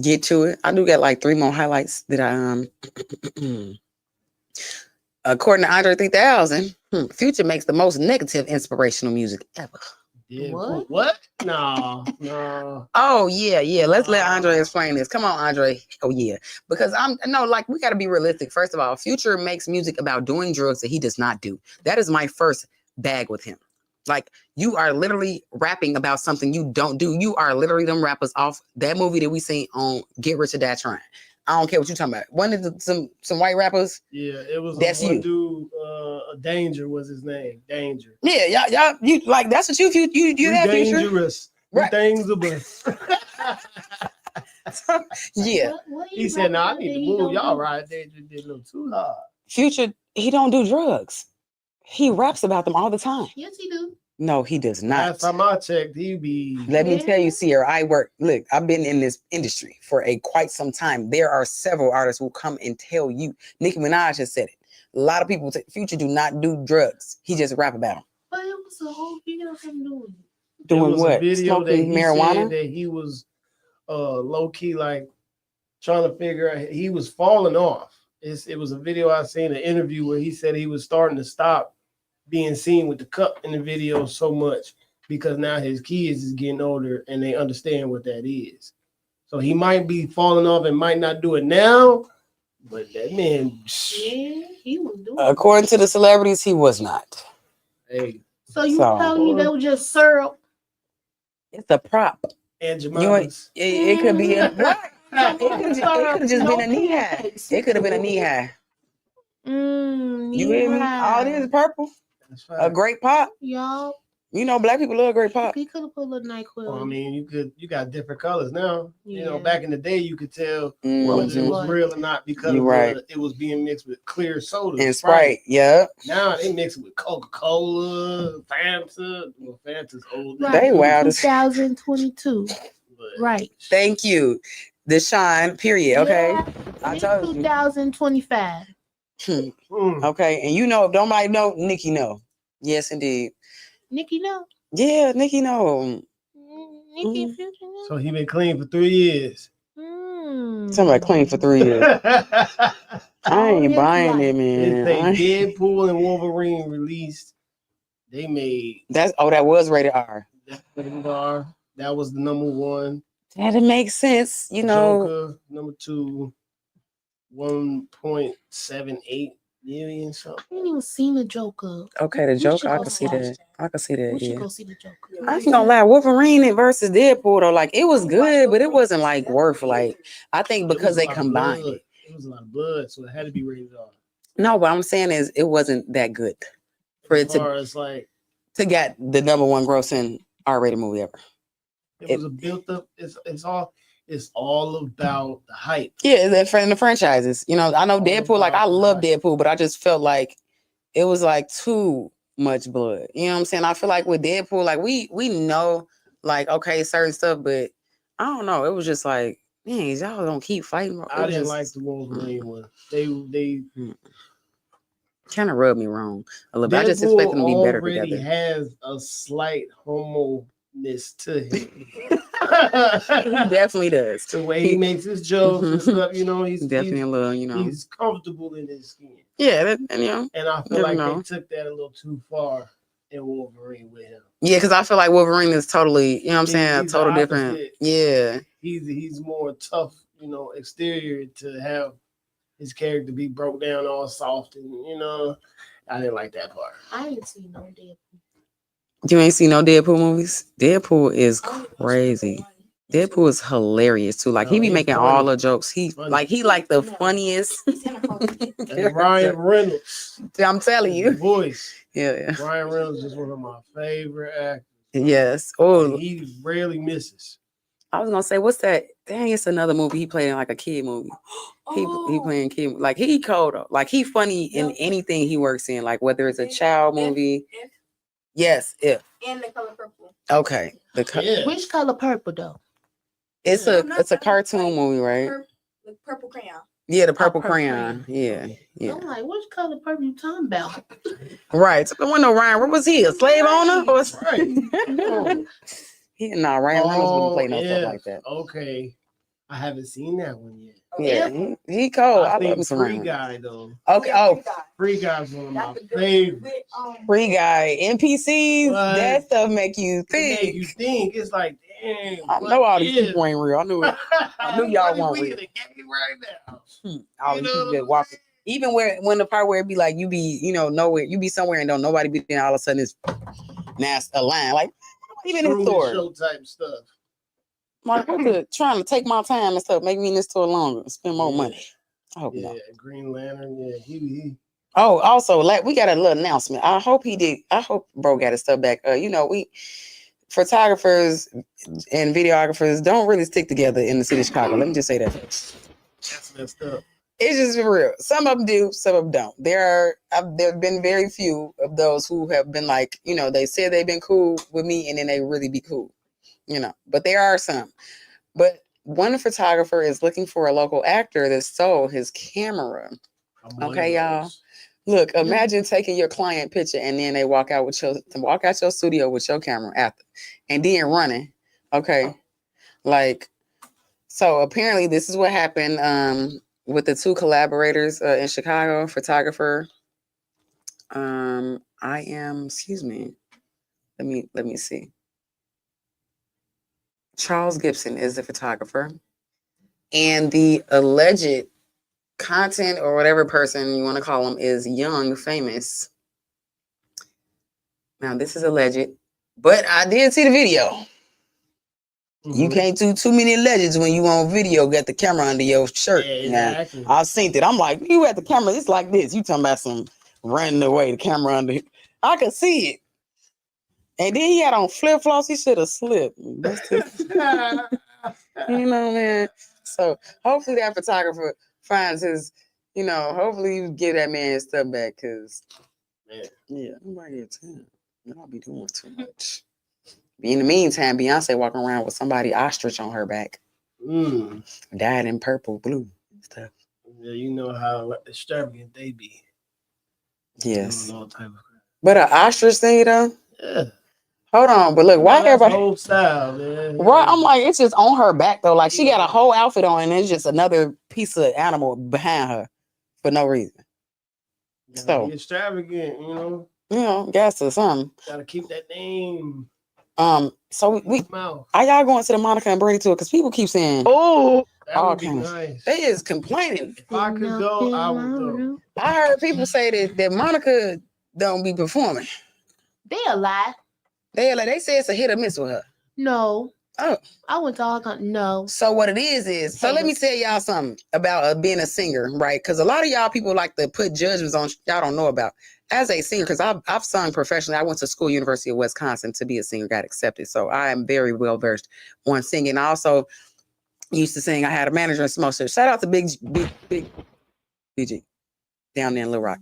Get to it. I do got like 3 more highlights that I according to Andre 3000, Future makes the most negative inspirational music ever. Yeah, What? No. Oh yeah. Let's let Andre explain this. Come on, Andre. Oh yeah, because we got to be realistic. First of all, Future makes music about doing drugs that he does not do. That is my first bag with him. Like, you are literally rapping about something you don't do. You are literally them rappers off that movie that we seen on Get Rich or Die Trying. I don't care what you're talking about. One of some white rappers. Yeah, it was That's one you. Dude. Danger was his name. Danger. Yeah, y'all, you like that's what you have Future. Dangerous. Right. Things are Yeah. He said, "No, I need to move. Y'all right. Danger did a little too hard." Future, he don't do drugs. He raps about them all the time. Yes, he do. No, he does not. Last time I checked, he be. Let me tell you, Sierra, look, I've been in this industry for quite some time. There are several artists who come and tell you. Nicki Minaj has said it. A lot of people, Future do not do drugs. He just rap about them. But it was a whole video of him doing it. There Doing was what? A video that Smoking he marijuana? said that he was low key like trying to figure out. He was falling off. It was a video I seen, an interview where he said he was starting to stop being seen with the cup in the video so much because now his kids is getting older and they understand what that is. So he might be falling off and might not do it now, but that man. Yeah, he was doing According to the celebrities, he was not. Hey. So you telling me that was just syrup? It's a prop. And You know, it could be a what? It could have just been a knee high. It could have been a knee high. You hear me? All this is purple. A great pop. Y'all. You know, black people love great pop. He could have put a little NyQuil. Well, I mean, you got different colors now. Yeah. You know, back in the day, you could tell Mhm. whether it was real or not because You right. it was being mixed with clear soda And Sprite, yeah. Now they mix it with Coca-Cola, Fanta. Well, Fanta's old. Right. They wild as 2022. Right. Thank you. Deshaun, period. Okay. Yeah, I told you. 2025. Okay. And you know, if nobody know, Nikki know. Yes, indeed. Nikki know. Yeah, Nikki know. Nikki and Future know. So he been clean for 3 years. Somebody clean for 3 years. I ain't buying it, They man. say Deadpool and Wolverine released. They made That was rated R. rated R. That was the number one. That makes sense, you know. Joker, number 2, 1.78 million something. I ain't even seen the Joker. Okay, the We should Joker, I go can see watch that. I can see that. We should Yeah. go see the Joker. I ain't gonna lie, Wolverine versus Deadpool though, like it was good, but it wasn't like worth like. I think because they combined it. It was a lot of blood, so it had to be rated R. No, what I'm saying is it wasn't that good for it As far as like to get the number one grossing R-rated movie ever. it was a built up. It's all about the hype. Yeah, the franchises. You know, I know Deadpool. Like I love Deadpool, but I just felt like it was like too much blood. You know what I'm saying? I feel like with Deadpool, like we know like okay certain stuff, but I don't know. It was just like, man, y'all don't keep fighting. I didn't like the Wolverine one. They kind of rubbed me wrong a little bit. I just expect them to be better already together. has a slight homo-ness to him. He definitely does. The way he makes his jokes and stuff, you know, he's Definitely a little, you know. he's comfortable in his skin. Yeah, and you know, And I feel never like know. they took that a little too far. and Wolverine with him. Yeah, because I feel like Wolverine is totally, you know what I'm saying, He's total the different. opposite. Yeah. He's more tough, you know, exterior to have his character be broke down all soft and I didn't like that part. I didn't see no Deadpool. You ain't seen no Deadpool movies? Deadpool is crazy. Deadpool is hilarious too. Like he be making all the jokes. He like the funniest. And Ryan Reynolds. I'm telling you. The voice. Yeah. Ryan Reynolds is one of my favorite actors. Yes. Oh, he rarely misses. I was gonna say, what's that? Dang, it's another movie. He played in like a kid movie. He playing kid, like he cold up. Like he funny in anything he works in, like whether it's a child movie. Yes, if. And The Color Purple. Okay. Which color purple though? It's a cartoon movie, right? The Purple Crayon. Yeah, the purple crayon. Yeah. I'm like, which color purple you talking about? Right. So there wasn't no Ryan. What was he? A slave owner? Or Right. Ryan Reynolds wouldn't play no stuff like that. Okay. I haven't seen that one yet. Yeah, he cold. I love him some Free Guy though. Okay. Oh, Free Guy's one of my favorites. Free Guy, NPCs, that stuff make you think. Make you think. It's like, damn. I know all these people ain't real. I knew it. I knew y'all weren't real. Right now. All these people that walking. Even when the part where it be like you be, nowhere, you be somewhere and don't nobody be there, all of a sudden it's a line. Like, even in the store. Show type stuff. Like, trying to take my time and stuff, make me in this store longer, spend more money. Oh, yeah, no. Green Lantern. Yeah, he. Oh, also, we got a little announcement. I hope bro got his stuff back. We photographers and videographers don't really stick together in the city of Chicago. Let me just say that first. That's messed up. It's just for real. Some of them do, some of them don't. There have been very few of those who have been like, they said they've been cool with me and then they really be cool. But there are some. But one photographer is looking for a local actor that stole his camera. Okay, y'all. Look, imagine taking your client picture and then they walk out your studio with your camera after, and then running. Okay, so apparently this is what happened with the two collaborators in Chicago. Photographer. Excuse me. Let me see. Charles Gibson is the photographer, and the alleged content or whatever person you want to call him is Young Famous. Now, this is alleged, but I did see the video. Mm-hmm. You can't do too many legends when you on video, got the camera under your shirt. Yeah, exactly. Now, I've seen it. I'm like, you at the camera, it's like this. You talking about some running away, the camera under. I could see it. And then he had on flip flops. He should have slipped. Man. So hopefully that photographer finds his, hopefully you get that man his stuff back. Cause yeah, nobody get time. Y'all be doing too much. In the meantime, Beyonce walking around with somebody ostrich on her back. Dyed in purple, blue stuff. Yeah, you know how extravagant they be. Yes. All type of crap. But an ostrich thing though? Yeah. Hold on, but look, why everybody whole style, man? Right, I'm like, it's just on her back though. Like she got a whole outfit on, and it's just another piece of animal behind her for no reason. So extravagant, gas or something. Gotta keep that name. So are y'all going to the Monica and Brady tour? Because people keep saying, that would be nice. They is complaining. If I could go, I would go. I heard people say that Monica don't be performing. They a lie. They say it's a hit or miss with her. No. Oh. I went to all no. So what it is so let me tell y'all something about being a singer, right? Because a lot of y'all people like to put judgments on y'all don't know about. As a singer, because I've sung professionally. I went to school, University of Wisconsin, to be a singer, got accepted. So I am very well versed on singing. I also used to sing. I had a manager in Smooch. Shout out to Big BG down there in Little Rock.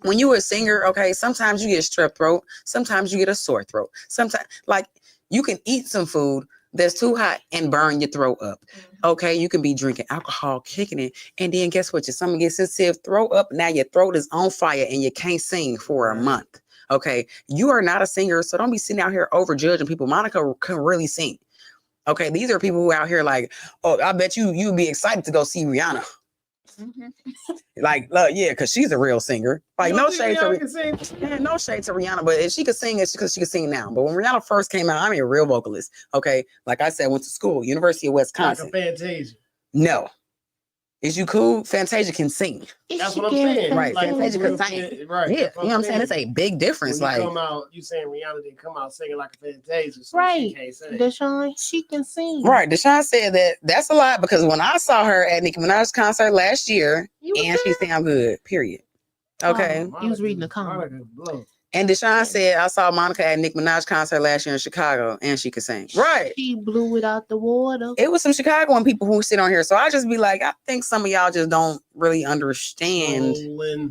When you're a singer, okay, sometimes you get strep throat. Sometimes you get a sore throat. Sometimes, like, you can eat some food that's too hot and burn your throat up. Okay, you can be drinking alcohol, kicking it, and then guess what? Your stomach gets sensitive, throw up. Now your throat is on fire and you can't sing for a month. Okay, you are not a singer, so don't be sitting out here over judging people. Monica can really sing. Okay, these are people who are out here like, oh, I bet you'd be excited to go see Rihanna. Like, yeah, because she's a real singer. Like, You no don't think shade to Rihanna can sing? yeah, no shade to Rihanna, but if she could sing, it's because she could sing now. But when Rihanna first came out, I'm a real vocalist. Okay, like I said, I went to school, University of Like a Wisconsin. Fantasia. No, is you cool? Fantasia can sing. That's what I'm saying. Right, Like, Fantasia can real sing. right. Yeah, That's you know what I'm saying? It's a big difference. When you Like, come out, you saying Rihanna didn't come out singing like a Fantasia, so Right. she can't sing. Deshaun, she can sing. right, Deshaun said that that's a lot because when I saw her at Nicki Minaj's concert last year, and she sound good. Period. Okay. You was reading the comment. And Deshaun said, I saw Monica at Nicki Minaj's concert last year in Chicago, and she could sing. Right. She blew it out the water. It was some Chicagoan people who sit on here. So I just be like, I think some of y'all just don't really understand.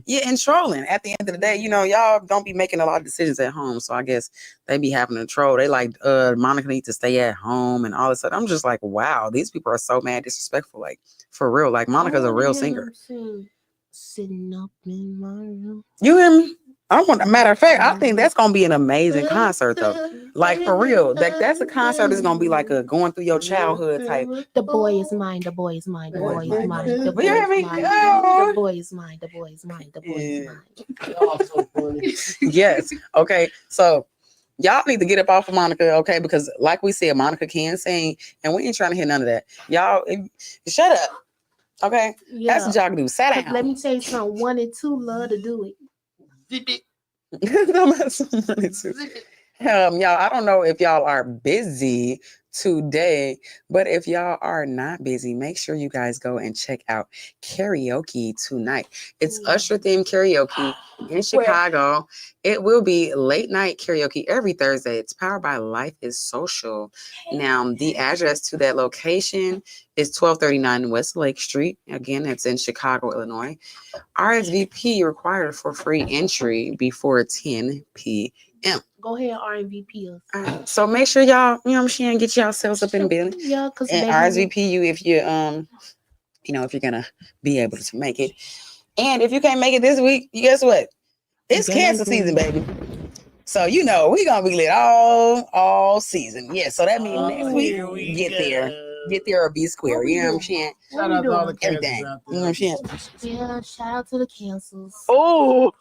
Yeah, and trolling. At the end of the day, you know, y'all don't be making a lot of decisions at home. So I guess they be having to troll. They like, Monica needs to stay at home and all this stuff. I'm just like, wow, these people are so mad disrespectful. Like, for real. Like, Monica's a real singer. Sitting up in my room. You hear me? Matter of fact, I think that's gonna be an amazing concert though. Like for real. That's a concert that's gonna be like a going through your childhood type. The boy is mine, the boy is mine, the boy is mine, the boy You hear is me? mine, Oh. the boy is mine, the boy is mine, the boy is mine. Y'all so funny. Yes. Okay. So y'all need to get up off of Monica, okay? Because like we said, Monica can sing, and we ain't trying to hear none of that. Y'all, shut up. Okay? Yeah. That's what y'all can do. Sat 'Cause down. let me tell you something. 1 and 2 love to do it. Y'all, I don't know if y'all are busy today, but if y'all are not busy, make sure you guys go and check out karaoke tonight. It's Usher themed karaoke in Chicago. It will be late night karaoke every Thursday. It's powered by Life is Social. Now, the address to that location is 1239 West Lake Street. Again, that's in Chicago, Illinois. RSVP required for free entry before 10 p.m. Go ahead, RVP us. So make sure y'all, you know what I'm saying, get yourselves up in the building. Yeah, because and RSVP you if you you know, if you're gonna be able to make it. And if you can't make it this week, you guess what? It's cancer season, baby. So you know we gonna be lit all season. Yeah, so that means next week get there or be square. You know what I'm saying? Shout out to all the everything. cancers out You know what I'm saying? Yeah, shout out to the cancers. Oh,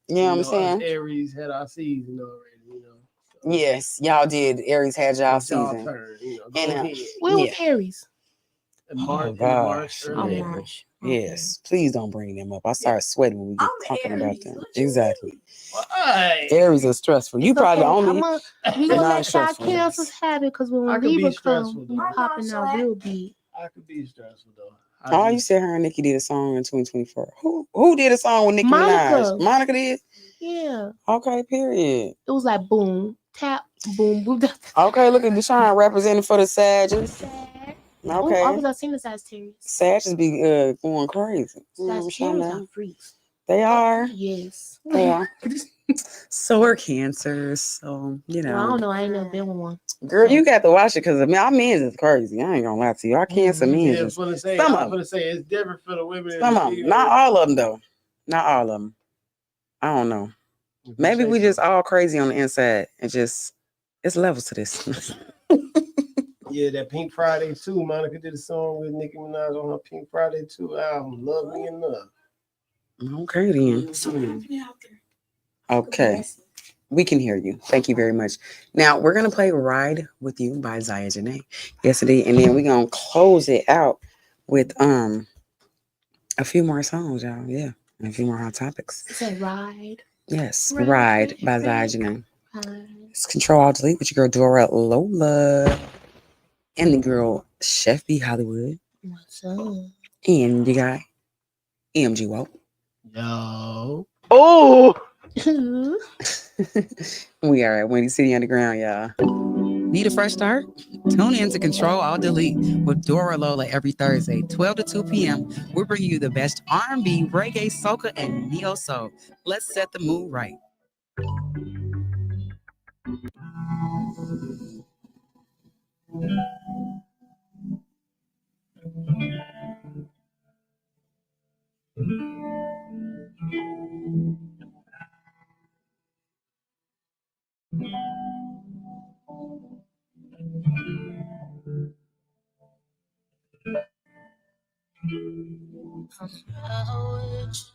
you know what I'm us saying? Aries had our season already, you know. Yes, y'all did. Aries had y'all It's y'all season. turn, you know. Go And, ahead. Where was Aries? In March, oh gosh, early yeah. April. Yes, please don't bring them up. I start sweating when we get talking about them. Exactly. Why? Aries are stressful. You probably the only We gonna let y'all non-stressful cancers have it because when I could be Libra stressful, come, we though. popping out real big. I could be stressful though. Oh, you said her and Nicki did a song in 2024. Who did a song with Nicki Minaj? Monica did? Yeah. Okay, period. It was like boom, tap, boom, boom. Okay, look at Deshaun representing for the Sages. Okay. Okay. Because I seen the Sagittarius. Sages be going crazy. Sagittarius are freaks. They are. Yes. They are. So are cancers. So, you know. Well, I don't know. I ain't never been with one. Girl, you got to watch it because I mean, our men's is crazy. I ain't gonna lie to you. Our cancer men's Yeah, is I'm some of them. gonna say it's different for the women. Some of them. Not all of them though. Not all of them. I don't know. Maybe we just all crazy on the inside and just it's levels to this. Yeah, that Pink Friday 2. Monica did a song with Nicki Minaj on her Pink Friday 2 album, Love Me Enough. Okay then. Okay. We can hear you. Thank you very much. Now we're gonna play Ride With You by Zaya Janae. Yesterday, and then we're gonna close it out with a few more songs, y'all. Yeah. And a few more hot topics. It's a ride. Yes, Ride by Zaya Janae. Ride. It's Control Alt Delete with your girl Dora Lola. And the girl Chef B Hollywood. What's up? And you got MG Walt. Yo. Oh! We are at Windy City Underground, y'all. Need a fresh start? Tune in to Control Alt Delete with Dora Lola every Thursday, 12 to 2 p.m. We're bringing you the best R&B, reggae, soca, and neo soul. Let's set the mood right. with you. I'm with you.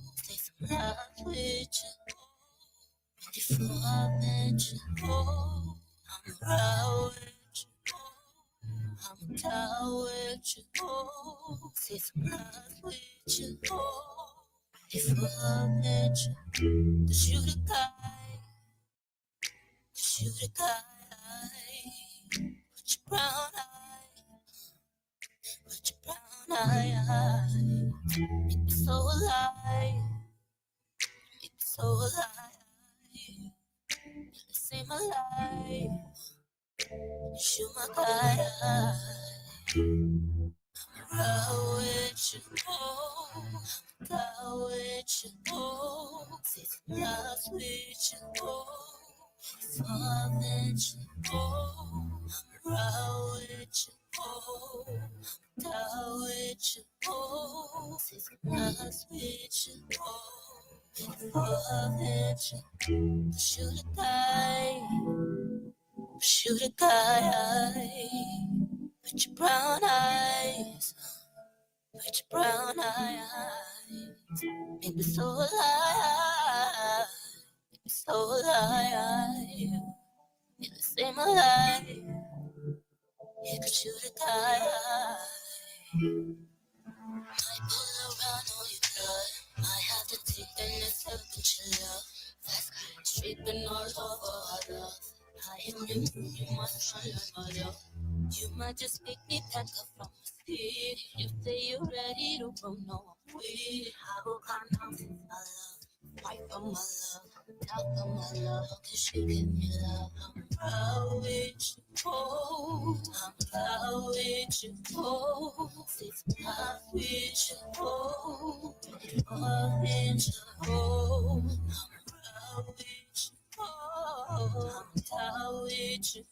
Stay with you. Before I met you, I'm with you. I'm down with you. Stay with you. Before I met you, 'cause you the guy. 'Cause you the guy. With your brown eye. With your brown eye. Make me so alive. Make me so alive. Save my life. You my guy. I'm with you. Down with you. Save lives with you. Before that you. I'm with you. Down with you. Save lives with you. Before that you. Shoot a guy. Shoot a guy. With your brown eyes. With your brown eyes. Make me so alive. Make me so alive. In the same alive. You could shoot a guy. I pull around on your blood. I have to take the next step that you love. Fast guy, tripping all over our love. I am removing my son, my love. You might just pick me back up from the city. You say you're ready to go, no, I'm with it. I will come down for my love. Fight for my love. Talk for my love. 'Cause you give me love. I'm proud with you. I'm proud with you. Six months with you. I'm with you. I'm proud with you. I'm down with you.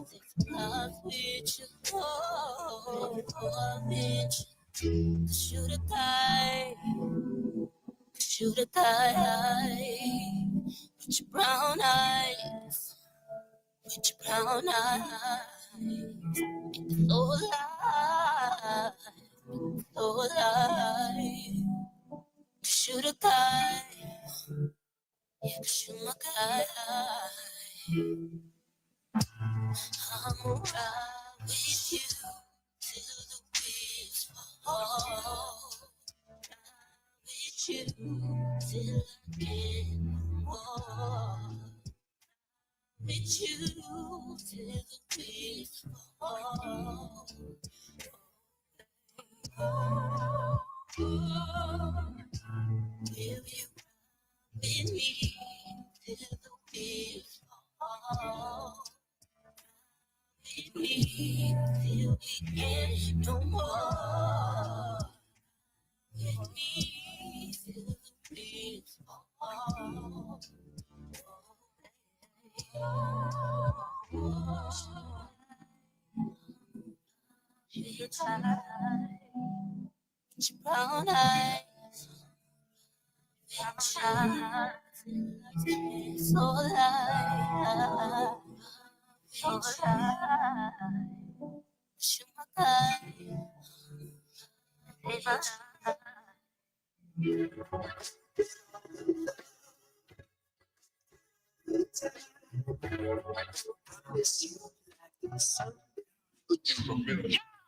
Six months with you. I'm with you. 'Cause you the guy. 'Cause you the guy. With your brown eyes. With your brown eyes. Make me so alive. So alive. 'Cause you the guy. Yeah, 'cause you my guy. I'm alright with you till the wheels fall. With you till I can't walk. With you till the wheels fall. Will you with me till the wheels fall? With me till we can't no more. With me till the wheels fall. You're tired. Your brown eyes. I'm tired. So alive. So alive. You're my guy. Save my life.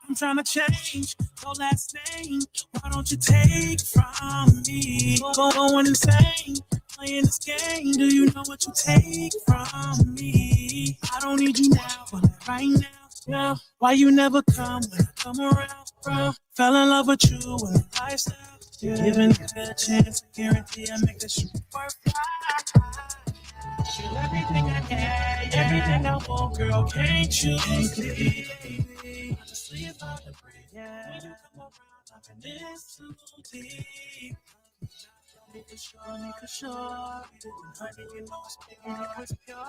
I'm trying to change your last name. Why don't you take from me? Going insane, playing this game. Do you know what you take from me? I don't need you now, but right now. Yeah. Why you never come when I come around, bro? Fell in love with you and the lifestyle. Yeah. Giving it a chance, I guarantee I make this shit worthwhile. You're everything I had, everything I want, girl. Can't you see? I just sleep about the break. Yeah. When you come around, I've been in too deep. Make it sure, honey, you know it's big and it's pure. I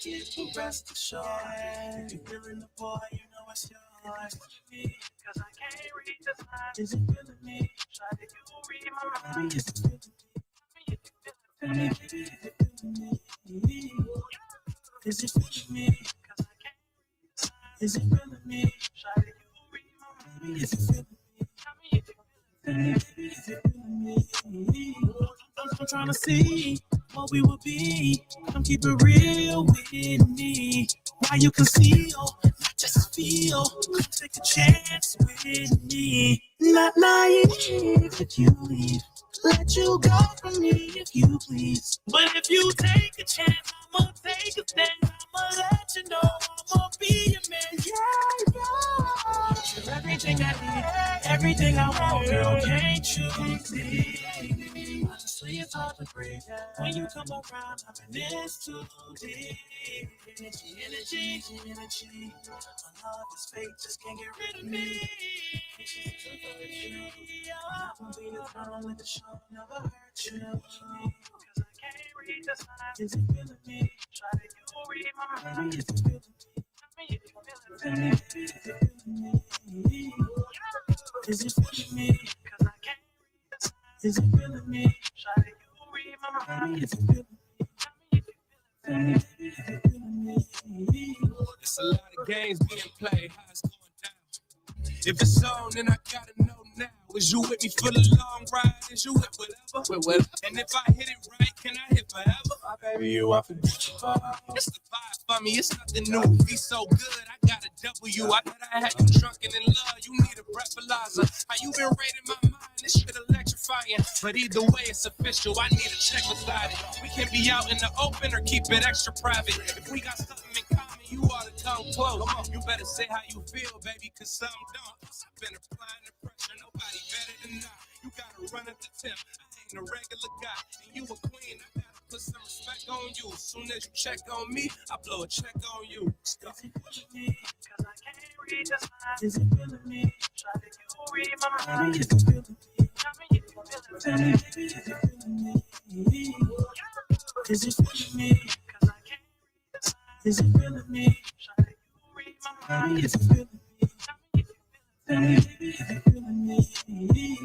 keep you rest assured. You feeling the boy, you know it's yours. What you need, 'cause I can't read this line. Is it feeling me? Try to you read my mind. Is it feeling me? Tell me, baby, is it feeling me? Is it feeling me? 'Cause I can't read this line. Is it feeling me? I'm trying to see what we will be. Come keep it real with me. Why you conceal, not just feel. Come take a chance with me. Not naive, but you leave. Let you go from me if you please. But if you take a chance, I'ma take a stand. I'ma let you know I'ma be your man. Yeah, yeah. You're everything I need, everything I want, girl. Can't you see? Honestly, it's hard to breathe when you come around. I'm in this too deep. Energy. My love is fake, just can't get rid of me. I'm being around with the show, never hurt you. Cause I can't read the signs. Is it feeling me? Try to you read my mind. Is it feeling me? Tell me if you feeling me. Is it feeling me? Is it feeling me? Cause I can't read the signs. Is it feeling me? Try to you read my mind. Is it feeling me? Tell me if you feeling me. Is it feeling me? It's a lot of games being played. How it's going down? If it's on, then I gotta know now. Is you with me for the long ride? Is you with whatever? With whatever. And if I hit it right, can I hit forever? Baby, you I forget you. It's the vibe for me. It's nothing new. Be so good. I got a W. I bet I had you drunken in love. You need a breathalyzer. How you been raiding my mind? This shit electrifying. But either way, it's official. I need a check beside it. We can be out in the open or keep it extra private. If we got something in common, you ought to come close. Come on. You better say how you feel, baby, cause some don't. I've been applying the pressure. Nobody better than I. You gotta run at the tip. I ain't a regular guy. And you a queen. I gotta put some respect on you. As soon as you check on me, I blow a check on you. Is it feeling me? Cause I can't read the signs. Is it feeling me? Try to you read my mind. Is it feeling me? Tell me if you feeling me. Is it feeling me? Is it feeling me? Cause I can't read the signs. Is it feeling me? Try to you read my mind. Is it feeling me? Tell me if you feeling me. Is it feeling me?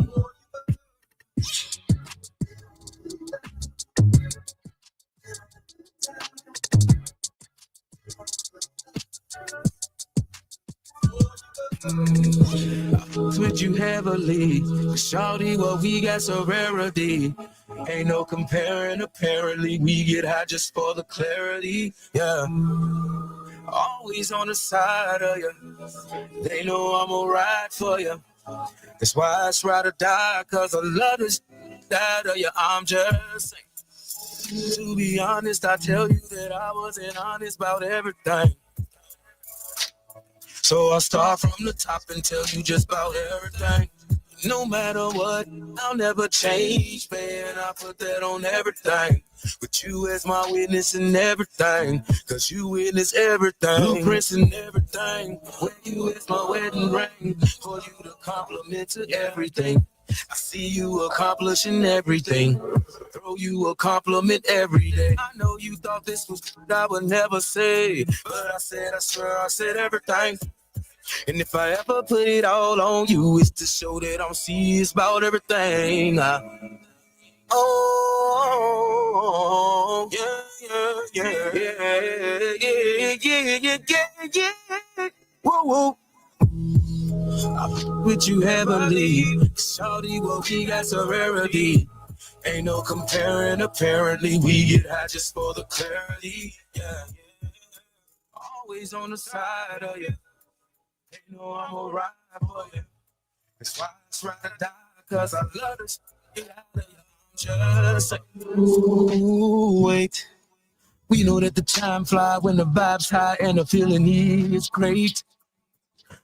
With you heavily, shawty, what we got so rarity. Ain't no comparing, apparently. We get high just for the clarity. Yeah, always on the side of you. They know I'm a ride for you. That's why it's ride or die, cause I love this side of you. I'm just saying. To be honest, I tell you that I wasn't honest about everything. So I'll start from the top and tell you just about everything. No matter what, I'll never change, man. I put that on everything. With you as my witness and everything. Cause you witness everything. Blueprints and everything. With you as my wedding ring. For you to compliment to everything. I see you accomplishing everything. Throw you a compliment every day. I know you thought this was what I would never say. But I swear I said everything. And if I ever put it all on you, it's to show that I'm serious about everything. Oh, yeah. Whoa. I with you heavily. Shawty, what we got so rarity. Ain't no comparing, apparently. We get high just for the clarity. Yeah. Always on the side of you. They know I'm a ride for you. That's why it's ride or die, cause I love this. Just like, ooh, wait. We know that the time fly when the vibe's high and the feeling is great.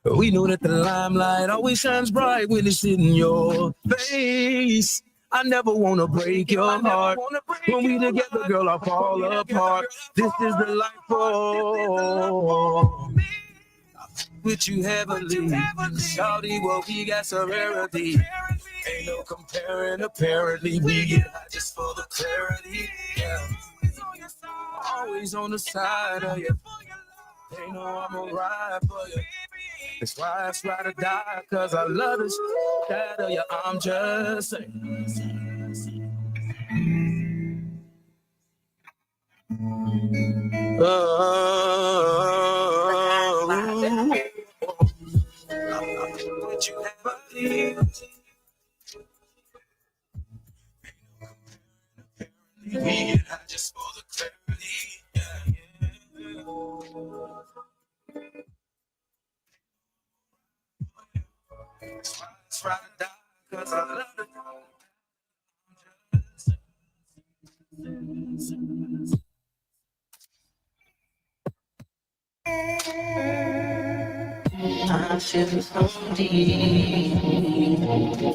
We know that the limelight always shines bright when it's in your face. I never wanna break your heart. When we together, girl, I fall apart. This is the life for me. With you heavily, shawty, what we got so rarity. Ain't no comparing, apparently. We get high just for the clarity. Yeah. Always on the side of you. They know I'm a ride for you. That's why it's ride or die, cause I love this side of you. I'm just saying. Would you We get high just for the clarity. Yeah. That's why I die, 'cause I love it. I feel so deep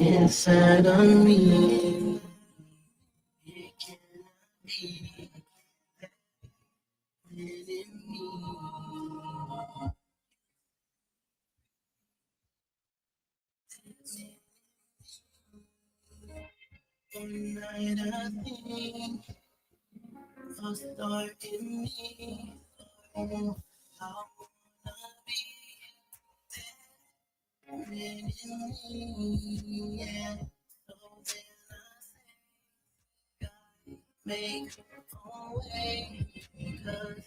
inside of me. It cannot be within me. One night I think of starting me. I wanna be within me. Yeah. So then I say, God, make a way, because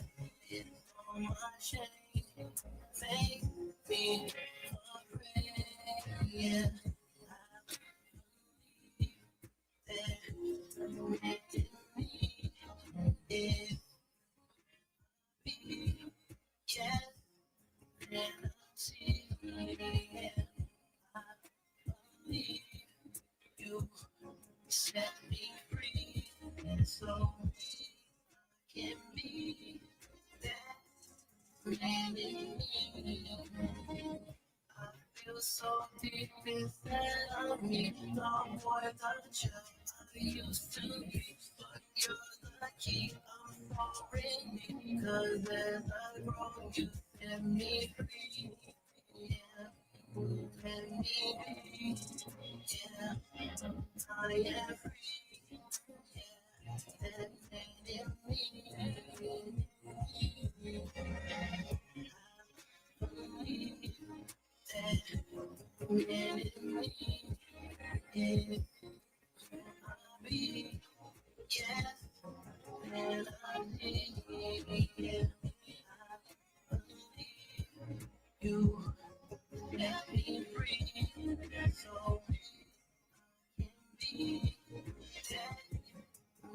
it's on my shame. Make me afraid. Yeah. You set me free, so I can be that man in me. I feel so deep inside of me. The boy that I used to be, but you're the key. I'm falling, because as I grow, you set me free. Yeah, let me be. Yeah, I am free. Yeah, that man in me. I believe that man in me. Yeah, I'll be. Yes, and I need. Yeah, I believe you let me free, so I can be that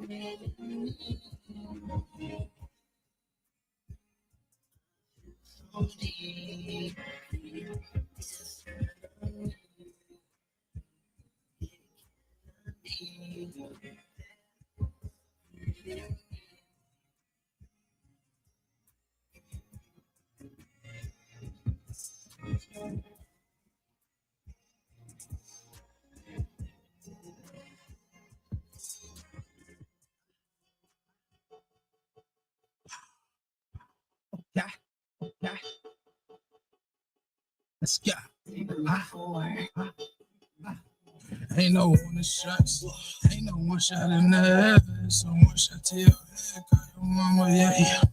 man in me. So deep inside of me. Yeah. Let's go. Ain't no one shots. Ain't no one shot in the head. So one shot to your head. Call your mama, yeah.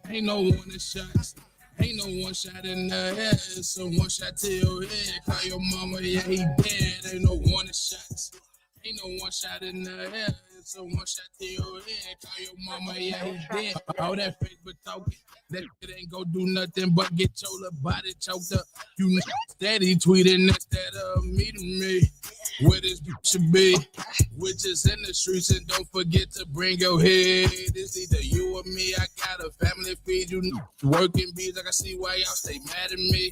Ain't no one shots. Ain't no one shot in the head. So one shot to your head. Call your mama, yeah, he dead. Ain't no one shots. Ain't no one shot in the head. So one shot to your head. Call your mama, yeah, he dead. All that Facebook talking. That shit ain't go do nothing but get your little body choked up. You know, steady tweeting instead of meeting me. Where this should be, witches in the streets, and don't forget to bring your head. It's either you or me. I got a family feed, you know, working bees. I can see why y'all stay mad at me.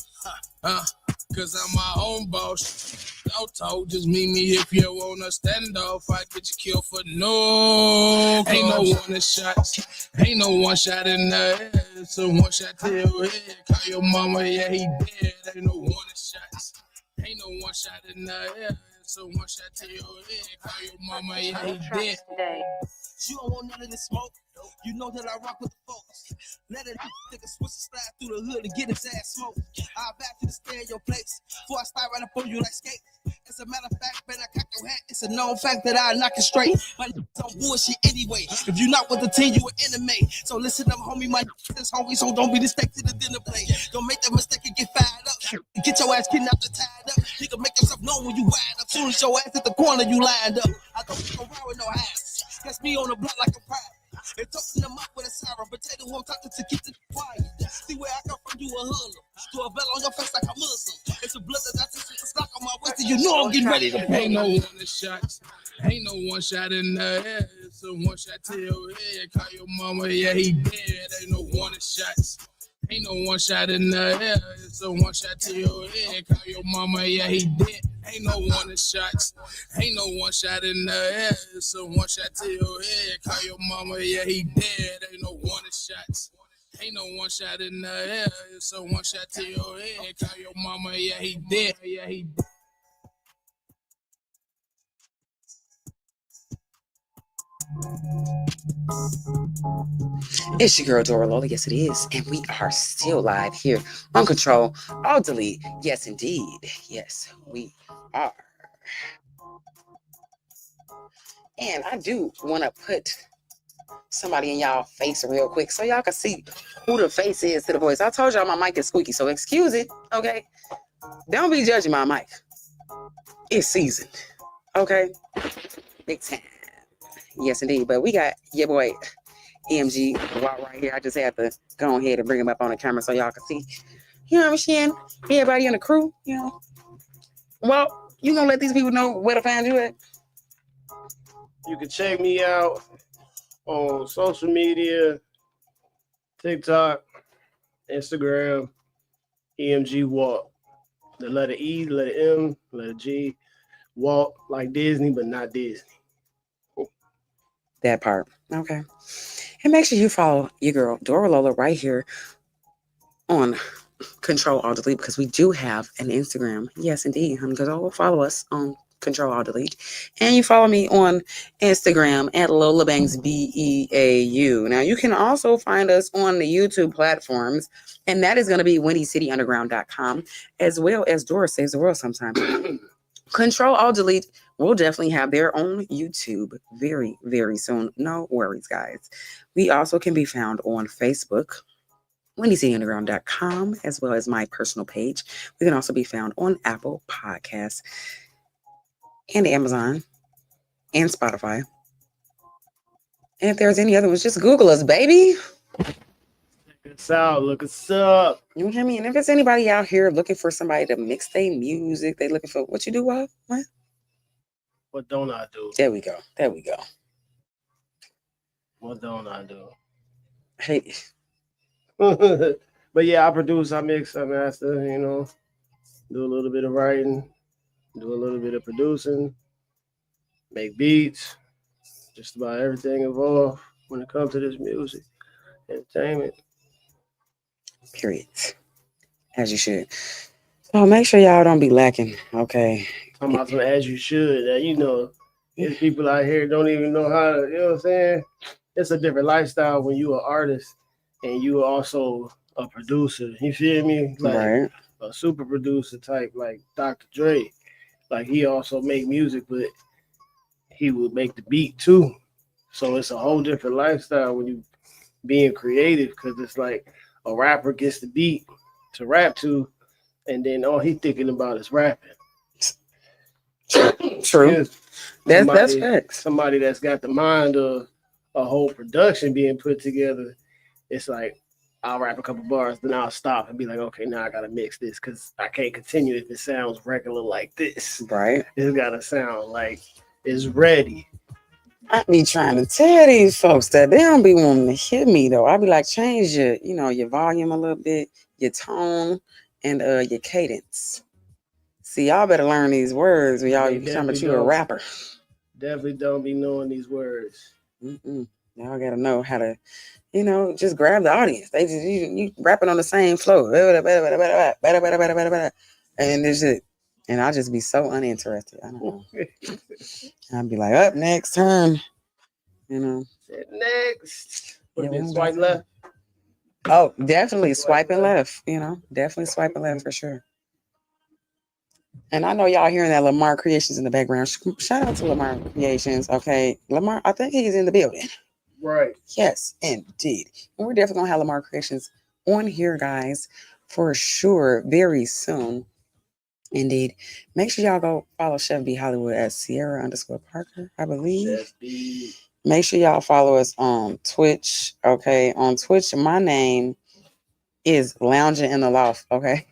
Cause I'm my own boss. Don't talk, just meet me if you wanna stand off. I get you killed for no. Ain't no one shot. Ain't no one shot in the head. So one shot to your head. Call your mama, yeah, he dead. Ain't no one shot. Ain't no one shot in the head. So one shot to your head. Call your mama, yeah, he dead. You don't want none of this smoke. You know that I rock with the folks. Let it take a switch and slide through the hood and get his ass smoked. I'll back to the stereo place before I start right up on you like skate. As a matter of fact, man, I cock your hat. It's a known fact that I knock it straight. My don't bullshit anyway. If you not with the team, you an enemy. So listen up, homie, my is hungry, so don't be the steak to the dinner plate. Don't make that mistake and get fired up. Get your ass kidnapped and tied up. You can make yourself known when you wind up. Soon as your ass at the corner, you lined up. I don't go around with no ass. Catch me on the block like a pride. They toasting them up with a siren. Potato who I'm talking to keep it quiet. See where I come from, you a hoodlum. To a bell on your face like a Muslim. It's a blood that you know I'm getting ready to Ain't no one shots. Ain't no one shot in the head. It's a one shot to your head. Call your mama, yeah, he dead. Ain't no one shots. Ain't no one shot in the head. It's a one shot to your head. Call your mama, yeah, he dead. Ain't no one shots. Ain't no one shot in the head. It's a one shot to your head. Call your mama, yeah, he dead. Ain't no one shots. Ain't no one shot in the head. It's a one shot to your head. Call your mama, yeah, he dead. Yeah, he dead. It's your girl Dora Lola. Yes, it is. And we are still live here on Control Alt Delete. Yes, indeed. Yes, we are. And I do want to put somebody in y'all face real quick so y'all can see who the face is to the voice. I told y'all my mic is squeaky, so excuse it, okay? Don't be judging my mic. It's seasoned, okay? Big time. Yes, indeed. But we got your boy EMG right here. I just had to go ahead and bring him up on the camera so y'all can see. You know what I'm saying? Everybody in the crew, you know. Well, you gonna let these people know where to find you at? You can check me out on social media, TikTok, Instagram, EMG Walk. The letter E, the letter M, the letter G. Walk like Disney, but not Disney. That part. Okay. And make sure you follow your girl, Dora Lola, right here on Control Alt Delete, because we do have an Instagram. Yes, indeed, honey. Go follow us on Control Alt Delete. And you follow me on Instagram at Lola Banks BEAU. Now, you can also find us on the YouTube platforms, and that is going to be WindyCityUnderground.com, as well as Dora Saves the World sometimes. Control Alt Delete will definitely have their own YouTube very, very soon. No worries, guys. We also can be found on Facebook, WindyCityUnderground.com, as well as my personal page. We can also be found on Apple Podcasts and Amazon and Spotify. And if there's any other ones, just Google us, baby. Check us out. Look us up. You know what I mean? If there's anybody out here looking for somebody to mix their music, they looking for what you do, what? What don't I do? There we go. There we go. What don't I do? Hey. But yeah, I produce, I mix, I master, you know, do a little bit of writing, do a little bit of producing, make beats, just about everything involved when it comes to this music, entertainment. Period. As you should. So make sure y'all don't be lacking, okay? Talking about some as you should. You know, there's people out here don't even know how to, you know what I'm saying? It's a different lifestyle when you an artist and you are also a producer. You feel me? Like right. A super producer type like Dr. Dre. Like he also make music, but he would make the beat too. So it's a whole different lifestyle when you being creative, because it's like a rapper gets the beat to rap to, and then all he thinking about is rapping. True. That's facts. Somebody that's got the mind of a whole production being put together. It's like I'll rap a couple bars, then I'll stop and be like, okay, now I gotta mix this because I can't continue if it sounds regular like this. Right. It's gotta sound like it's ready. I be trying to tell these folks that they don't be wanting to hear me though. I be like, change your, your volume a little bit, your tone, and your cadence. See, y'all better learn these words when y'all talking about you a rapper. Definitely don't be knowing these words. Y'all gotta know how to, just grab the audience. They just you rapping on the same flow, and this shit. And I'll just be so uninterested. I don't know. I'll be like, up next turn. Next. Yeah, swipe left. Oh, definitely swiping left. Definitely swiping left for sure. And I know y'all hearing that Lamar Creations in the background. Shout out to Lamar Creations. Okay, Lamar, I think he's in the building. Right. Yes, indeed. And we're definitely gonna have Lamar Creations on here, guys, for sure, very soon. Indeed. Make sure y'all go follow Chef B Hollywood at Sierra_Parker, I believe. Chef B. Make sure y'all follow us on Twitch. Okay. On Twitch, my name is Lounging in the Loft. Okay.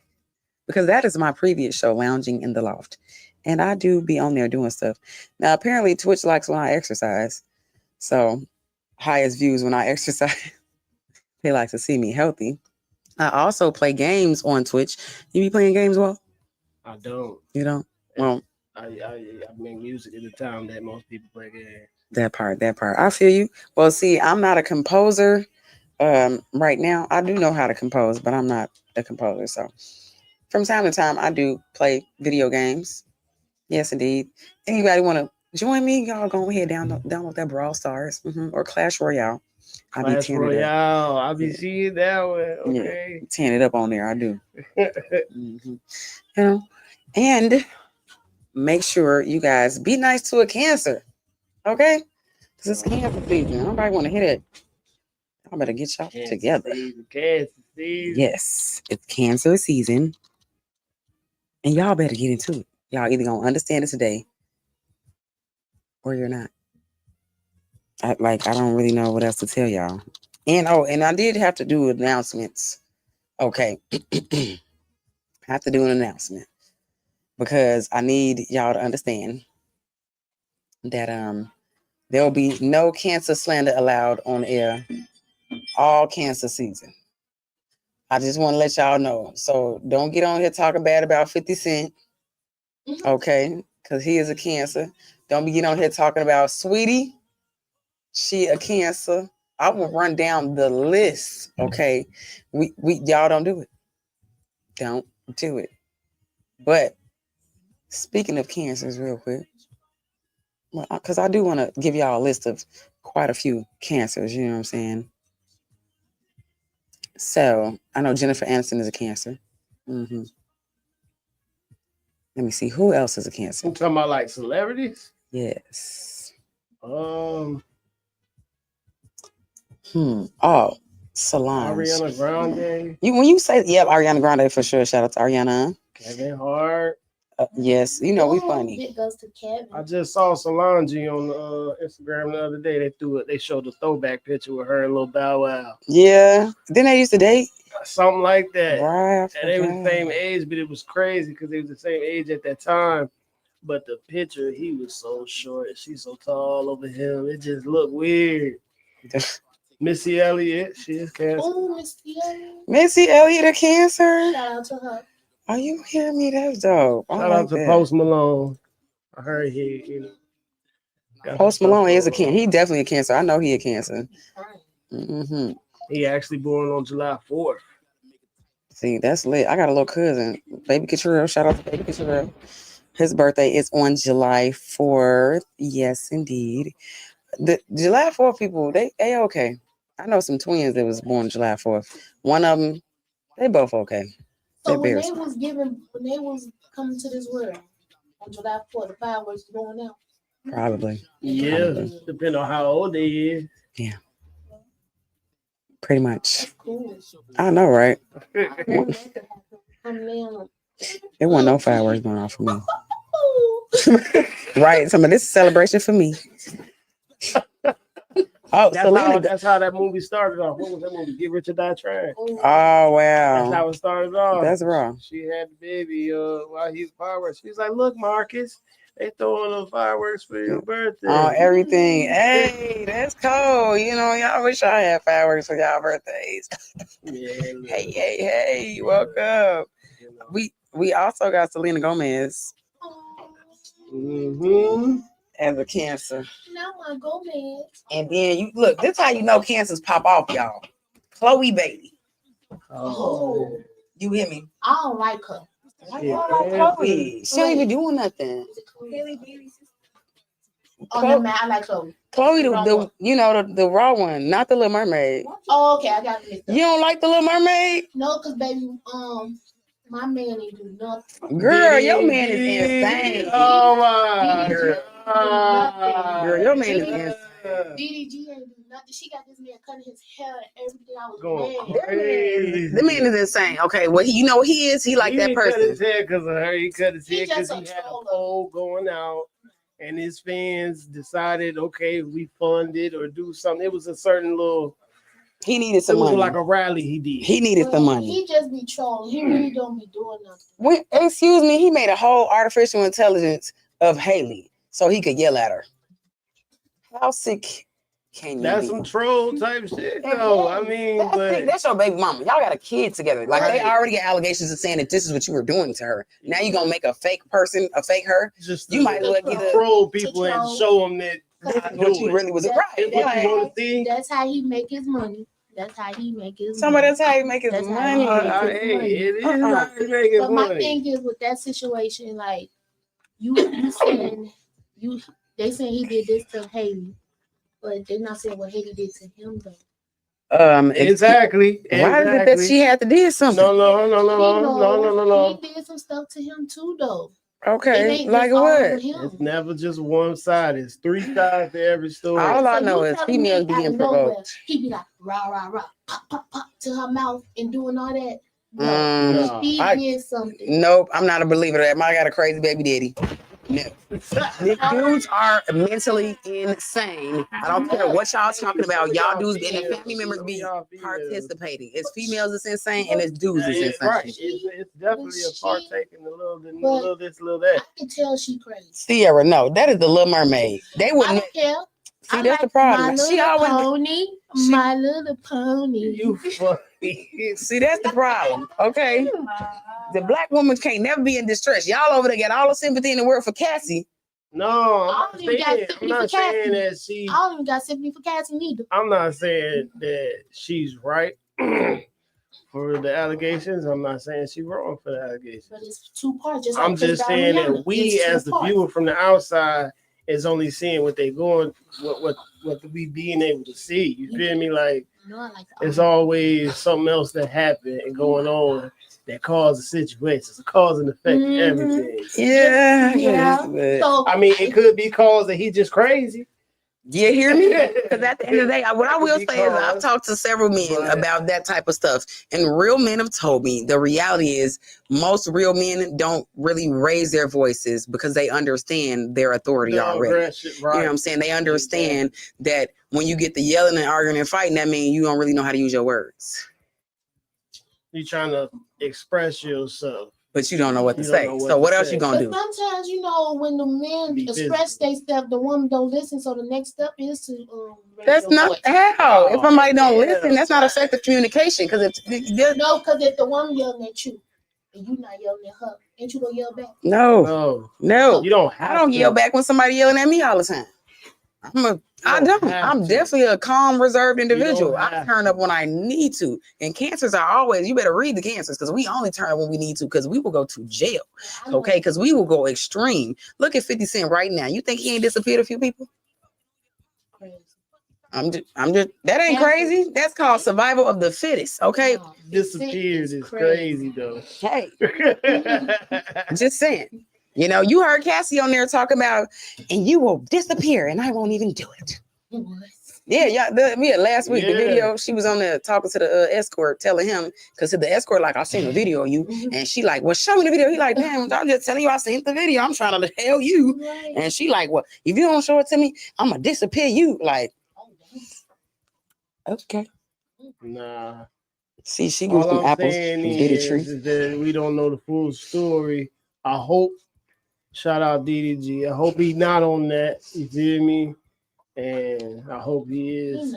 Because that is my previous show, Lounging in the Loft. And I do be on there doing stuff. Now, apparently, Twitch likes when I exercise. So, highest views when I exercise. They like to see me healthy. I also play games on Twitch. You be playing games, well? I don't. You don't? Well, I make music at the time that most people play games. That part. I feel you. Well, see, I'm not a composer. Right now, I do know how to compose, but I'm not a composer. So, from time to time, I do play video games. Yes, indeed. Anybody want to join me? Y'all go ahead download that Brawl Stars or Clash Royale. Clash Royale. I be seeing that one. Yeah, Okay. tearing it up on there. I do. You know, and make sure you guys be nice to a Cancer. Okay? Because it's Cancer season. Nobody want to hit it. I better get y'all together. Cancer season. Yes, it's Cancer season. And y'all better get into it. Y'all either gonna understand it today or you're not. I don't really know what else to tell y'all. And I did have to do announcements. Okay. I have to do an announcement because I need y'all to understand that there will be no Cancer slander allowed on air all Cancer season. I just want to let y'all know. So don't get on here talking bad about 50 Cent. Okay, because he is a Cancer. Don't be getting on here talking about Sweetie. She a Cancer. I will run down the list. Okay, we y'all don't do it. Don't do it. But speaking of Cancers, real quick, because I do want to give y'all a list of quite a few Cancers. You know what I'm saying? So I know Jennifer Aniston is a Cancer. Let me see who else is a Cancer. You talking about like celebrities? Yes. Oh, Solange. Ariana Grande. When you say Ariana Grande for sure. Shout out to Ariana. Kevin Hart. Yes, we funny. It goes to Kevin. I just saw Solange on Instagram the other day. They showed a throwback picture with her and Lil Bow Wow. Yeah. Then they used to date. Something like that. Right. And they were the same age, but it was crazy because they was the same age at that time. But the picture, he was so short, she's so tall over him. It just looked weird. Missy Elliott, she is Cancer. Oh, Missy Elliott. Missy Elliott a Cancer? Shout out to her. Are you hearing me? That's dope. Shout out to Post Malone. I heard he, Post Malone is a Cancer. He definitely a Cancer. I know he a Cancer. He actually born on July 4th. See, that's lit. I got a little cousin, Baby Ctrl. Shout out to Baby Ctrl. His birthday is on July 4th. Yes, indeed. The July 4th people, they okay. I know some twins that was born July 4th. One of them, they both okay. So when they was coming to this world on July 4th, the fireworks going out. Probably. Yeah, depending on how old they is. Yeah. Pretty much. That's cool. I know, right? There wasn't no fireworks going off for me. Right. Some of this is celebration for me. That's how that movie started off. What was that movie? Get Rich or Die Trying. Oh wow. That's how it started off. That's wrong. She had the baby while he was fireworks. She was like, "Look, Marcus, they throwing the fireworks for your birthday." Oh, everything. Hey, that's cool. Y'all wish I had fireworks for y'all birthdays. Yeah. Hey, welcome. We also got Selena Gomez. As a Cancer. Now I go mad. And then you look, this how you know Cancers pop off, y'all. Chloe Bailey. Oh. You hear me? I don't like her. Why you don't like Chloe? She ain't even doing nothing. No, man, I like Chloe. Chloe, the raw one, not the Little Mermaid. Oh, okay, I got it. You don't like the Little Mermaid? No, because baby, my man ain't do nothing. Girl, your man is insane. Oh my God. Girl, your man is insane. DDG ain't do nothing. She got this man cutting his hair and everything. I was mad. The man is insane. Okay, well, he is. He like that person. He cut his hair because of her. He cut his hair because he had a poll going out. And his fans decided, okay, we fund it or do something. It was a certain little He needed some It was money. like a rally he did. He needed some money. He just be trolling. He really don't be doing nothing. Excuse me, he made a whole artificial intelligence of Haley so he could yell at her. How sick can you That's be? some troll type shit, though. I mean, That's your baby mama. Y'all got a kid together. Like they already got allegations of saying that this is what you were doing to her. Now you gonna make a fake person, a fake her. You might as well get troll people and show them that that's what you really was. Right. That's how he make his money. That's how he make his Somebody money. that's how he make his money. It is how he make his But my money. thing is with that situation, like you saying they saying he did this to Haley, but they're not saying what Haley did to him though. Exactly. Why is it that she had to do something? No. He did some stuff to him too though. Okay, like what? It's never just one side. It's three sides to every story. All I know is females be getting provoked. He be like rah rah rah, pop pop pop to her mouth and doing all that. He did something. Nope, I'm not a believer of that. I got a crazy baby daddy. No. Dudes are mentally insane. I don't care what y'all talking about. Y'all dudes and the family members be participating. It's females that's insane and it's dudes that's insane. Right. It's definitely a partaking a little this, a little that. I can tell she crazy. Sierra, no, that is the Little Mermaid. They wouldn't. I don't care. See, that's the problem. My She always pony. My little pony. You funny. See, that's the problem. Okay. The black woman can't never be in distress. Y'all over there got all the sympathy in the world for Cassie. No, I'm not saying that she. I don't even got sympathy for Cassie neither. I'm not saying that she's right for the allegations. I'm not saying she's wrong for the allegations. But it's two parts. I'm just saying that we, as the viewer from the outside, is only seeing what they going, what we being able to see. You feel me? Like it's always something else that happened and going on that causes situations, a cause and effect to everything. Yeah. So I mean, it could be cause that he just crazy. You hear me? Because at the end of the day, what I will say is I've talked to several men about that type of stuff. And real men have told me the reality is most real men don't really raise their voices because they understand their authority already. Right. You know what I'm saying? They understand that when you get the yelling and arguing and fighting, that means you don't really know how to use your words. You're trying to express yourself. But you don't know what to say. So what else you gonna do? Sometimes, when the men express their stuff, the woman don't listen. So the next step is to. That's not how. If somebody don't listen, that's not effective communication. Because because if the woman yelling at you and you not yelling at her, ain't you gonna yell back? No. You don't. I don't yell back when somebody yelling at me all the time. I'm definitely a calm, reserved individual. I turn up when I need to. And cancers are always, you better read the cancers because we only turn up when we need to because we will go to jail. Okay, because we will go extreme. Look at 50 Cent right now. You think he ain't disappeared a few people? I'm just that ain't crazy. That's called survival of the fittest. Okay. Disappeared is crazy though. Hey. Just saying. You heard Cassie on there talking about, and you will disappear, and I won't even do it. Yeah, last week, the video, she was on there talking to the escort, telling him, because the escort, like, I seen a video of you, and she like, well, show me the video. He like, damn, I'm just telling you I seen the video. I'm trying to tell you. Right. And she like, well, if you don't show it to me, I'm going to disappear you. Like, okay. Nah. See, she grew some apples. Is that we don't know the full story. I hope. Shout out DDG. I hope he's not on that. You feel me? And I hope he is.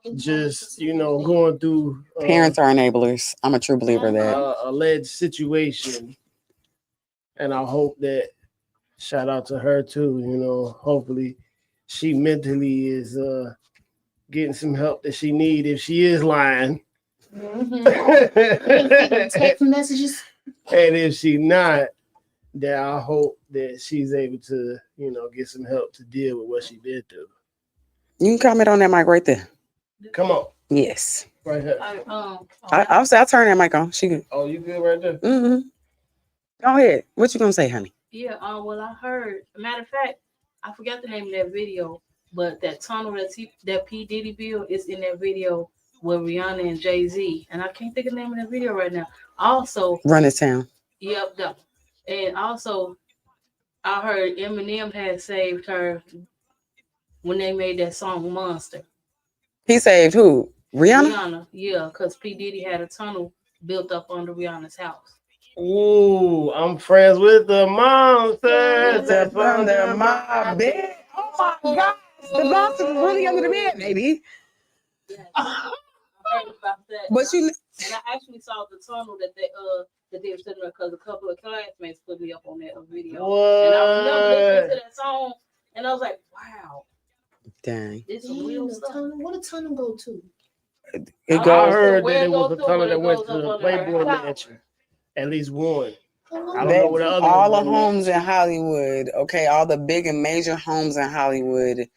Going through. Parents are enablers. I'm a true believer of that. Alleged situation. And I hope that. Shout out to her too. Hopefully, she mentally is getting some help that she needs if she is lying. Text messages. And if she not. That I hope that she's able to, get some help to deal with what she been through. You can comment on that mic right there. Come on. Yes. Right here. I'll turn that mic on. She good. Oh, you good right there? Mm-hmm. Go ahead. What you gonna say, honey? Yeah. Well, I heard. Matter of fact, I forgot the name of that video, but that tunnel that P Diddy built is in that video with Rihanna and Jay-Z, and I can't think of the name of that video right now. Also, Run It Town. Yep. And also, I heard Eminem had saved her when they made that song Monster. He saved who? Rihanna? Yeah, because P. Diddy had a tunnel built up under Rihanna's house. Ooh, I'm friends with the monsters That's that's under under my my bed. Oh my God. The monster is really under the bed, baby. Yes. I heard about that. But and I actually saw the tunnel that they were sitting there because a couple of classmates put me up on that video. What? And I remember listening to that song and I was like, wow. Dang. This is real stuff. What a tunnel go to? It I goes. heard where that it it was goes a to, tunnel but that it went goes to up the under her Playboy house. Mansion. At least one. I don't They- know what the other all the one was. homes in Hollywood, okay, all the big and major homes in Hollywood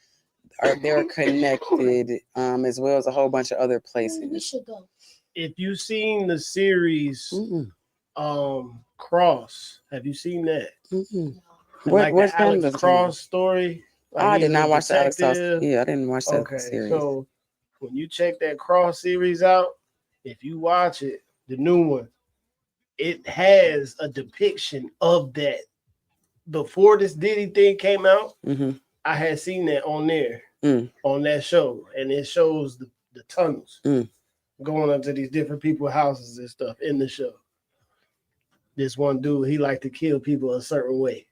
they're connected, as well as a whole bunch of other We places. should go. If you've seen the series Mm-mm. Cross, have you seen that? Mm-mm. Like What's the Alex that? Cross story? Like I he's did not a watch the Alex Cross. detective. Yeah, I didn't watch that Okay, series. so when you check that Cross series out, if you watch it, the new one, it has a depiction of that. Before this Diddy thing came out, I had seen that on there, on that show, and it shows the tunnels going up to these different people's houses and stuff in the show. This one dude, he liked to kill people a certain way.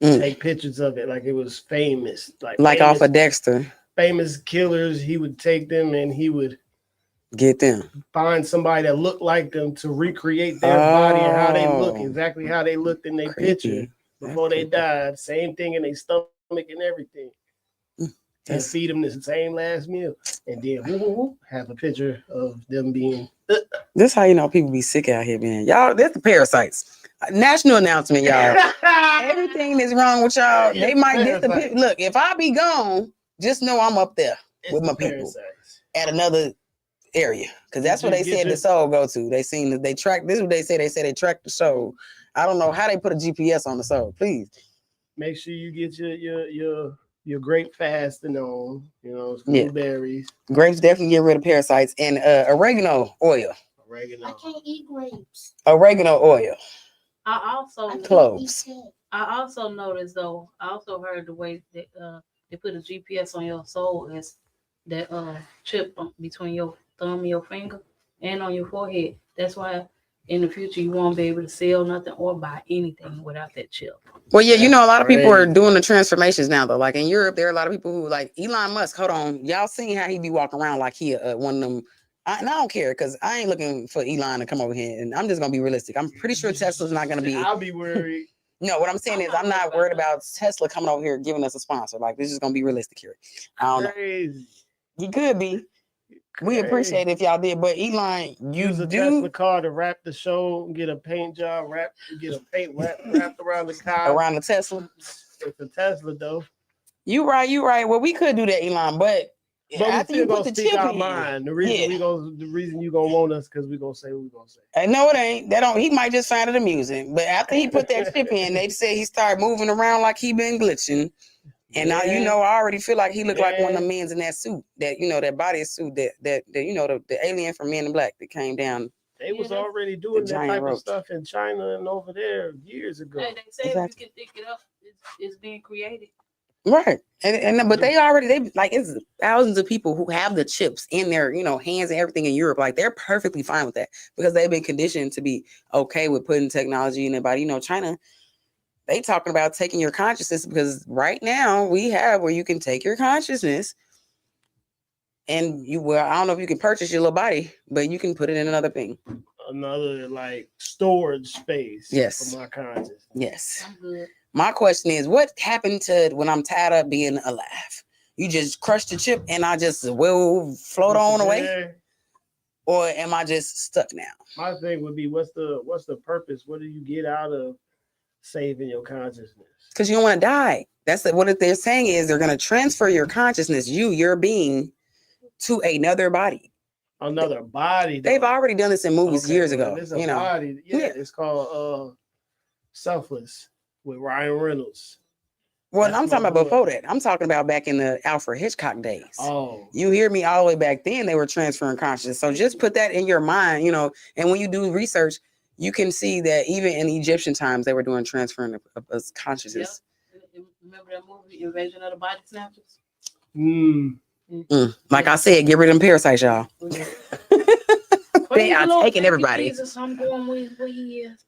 Take pictures of it like it was famous. Like famous, off of Dexter. Famous killers, he would take them and he would get them. Find somebody that looked like them to recreate their body and how they look, exactly how they looked in their picture before they died. Same thing in their stomach and everything. And feed them the same last meal. And then have a picture of them being. This how you know people be sick out here, man. Y'all, that's the parasites. National announcement, y'all. Everything that's wrong with y'all, they might get the look. If I be gone, just know I'm up there with my people at another area, because that's what they said the soul go to. They seen that they track. This is what they say. They say they track the soul. I don't know how they put a GPS on the soul. Please make sure you get your grape fasting on. You know, blueberries. Grapes definitely get rid of parasites, and oregano oil. I can't eat grapes. Oregano oil. I also cloves. I also noticed though. I also heard the way that they put a GPS on your soul is that chip between your thumb and your finger and on your forehead. That's why in the future you won't be able to sell nothing or buy anything without that chip. Well, yeah, you know, a lot of people are doing the transformations now, though. Like in Europe, there are a lot of people who, like Elon Musk. Hold on, y'all seen how he be walking around like he one of them? And I don't care because I ain't looking for Elon to come over here, and I'm just gonna be realistic. I'm pretty sure Tesla's not gonna be. I'll be worried. No, what I'm saying is I'm not worried about Tesla coming over here giving us a sponsor. Like this is gonna be realistic here. I don't know. You could be. We appreciate it if y'all did, but Elon, you use a Tesla car to wrap the show, get a paint job, get a paint wrapped around the car. Around the Tesla. It's a Tesla though. You right. Well, we could do that, Elon, but after you put the speak chip our in, mind. The reason you gonna want us because we gonna say what we gonna say. No, it ain't. That don't. He might just find it amusing, but after he put that chip in, they say he started moving around like he been glitching. And now, you know, I already feel like he looked like one of the men's in that suit, that, you know, that body suit that you know, the alien from Men in Black that came down. They was already doing that type of stuff in China and over there years ago. Hey, they say if you can pick it up, it's being created. Right. And but they like, it's thousands of people who have the chips in their, you know, hands and everything in Europe. Like they're perfectly fine with that because they've been conditioned to be okay with putting technology in their body. You know, China, they talking about taking your consciousness because right now we have where you can take your consciousness and I don't know if you can purchase your little body, but you can put it in another thing. Another like storage space. Yes. For my consciousness. Yes. I'm good. My question is, what happened to when I'm tired of being alive? You just crush the chip and I just will float on away? Or am I just stuck now? My thing would be, what's the purpose? What do you get out of saving your consciousness? Because you don't want to die. That's what they're saying is they're going to transfer your consciousness, your being, to another body. Another body. They've already done this in movies years ago. It's a body. Yeah, it's called Selfless with Ryan Reynolds. Well, I'm talking about before that. I'm talking about back in the Alfred Hitchcock days. Oh. You hear me? All the way back then, they were transferring consciousness. So just put that in your mind, you know, and when you do research, you can see that even in Egyptian times, they were doing transferring of consciousness. Yep. Remember that movie, Invasion of the Body Snatchers? Like I said, get rid of them parasites, y'all. They are taking everybody. Jesus, I'm going with what he is.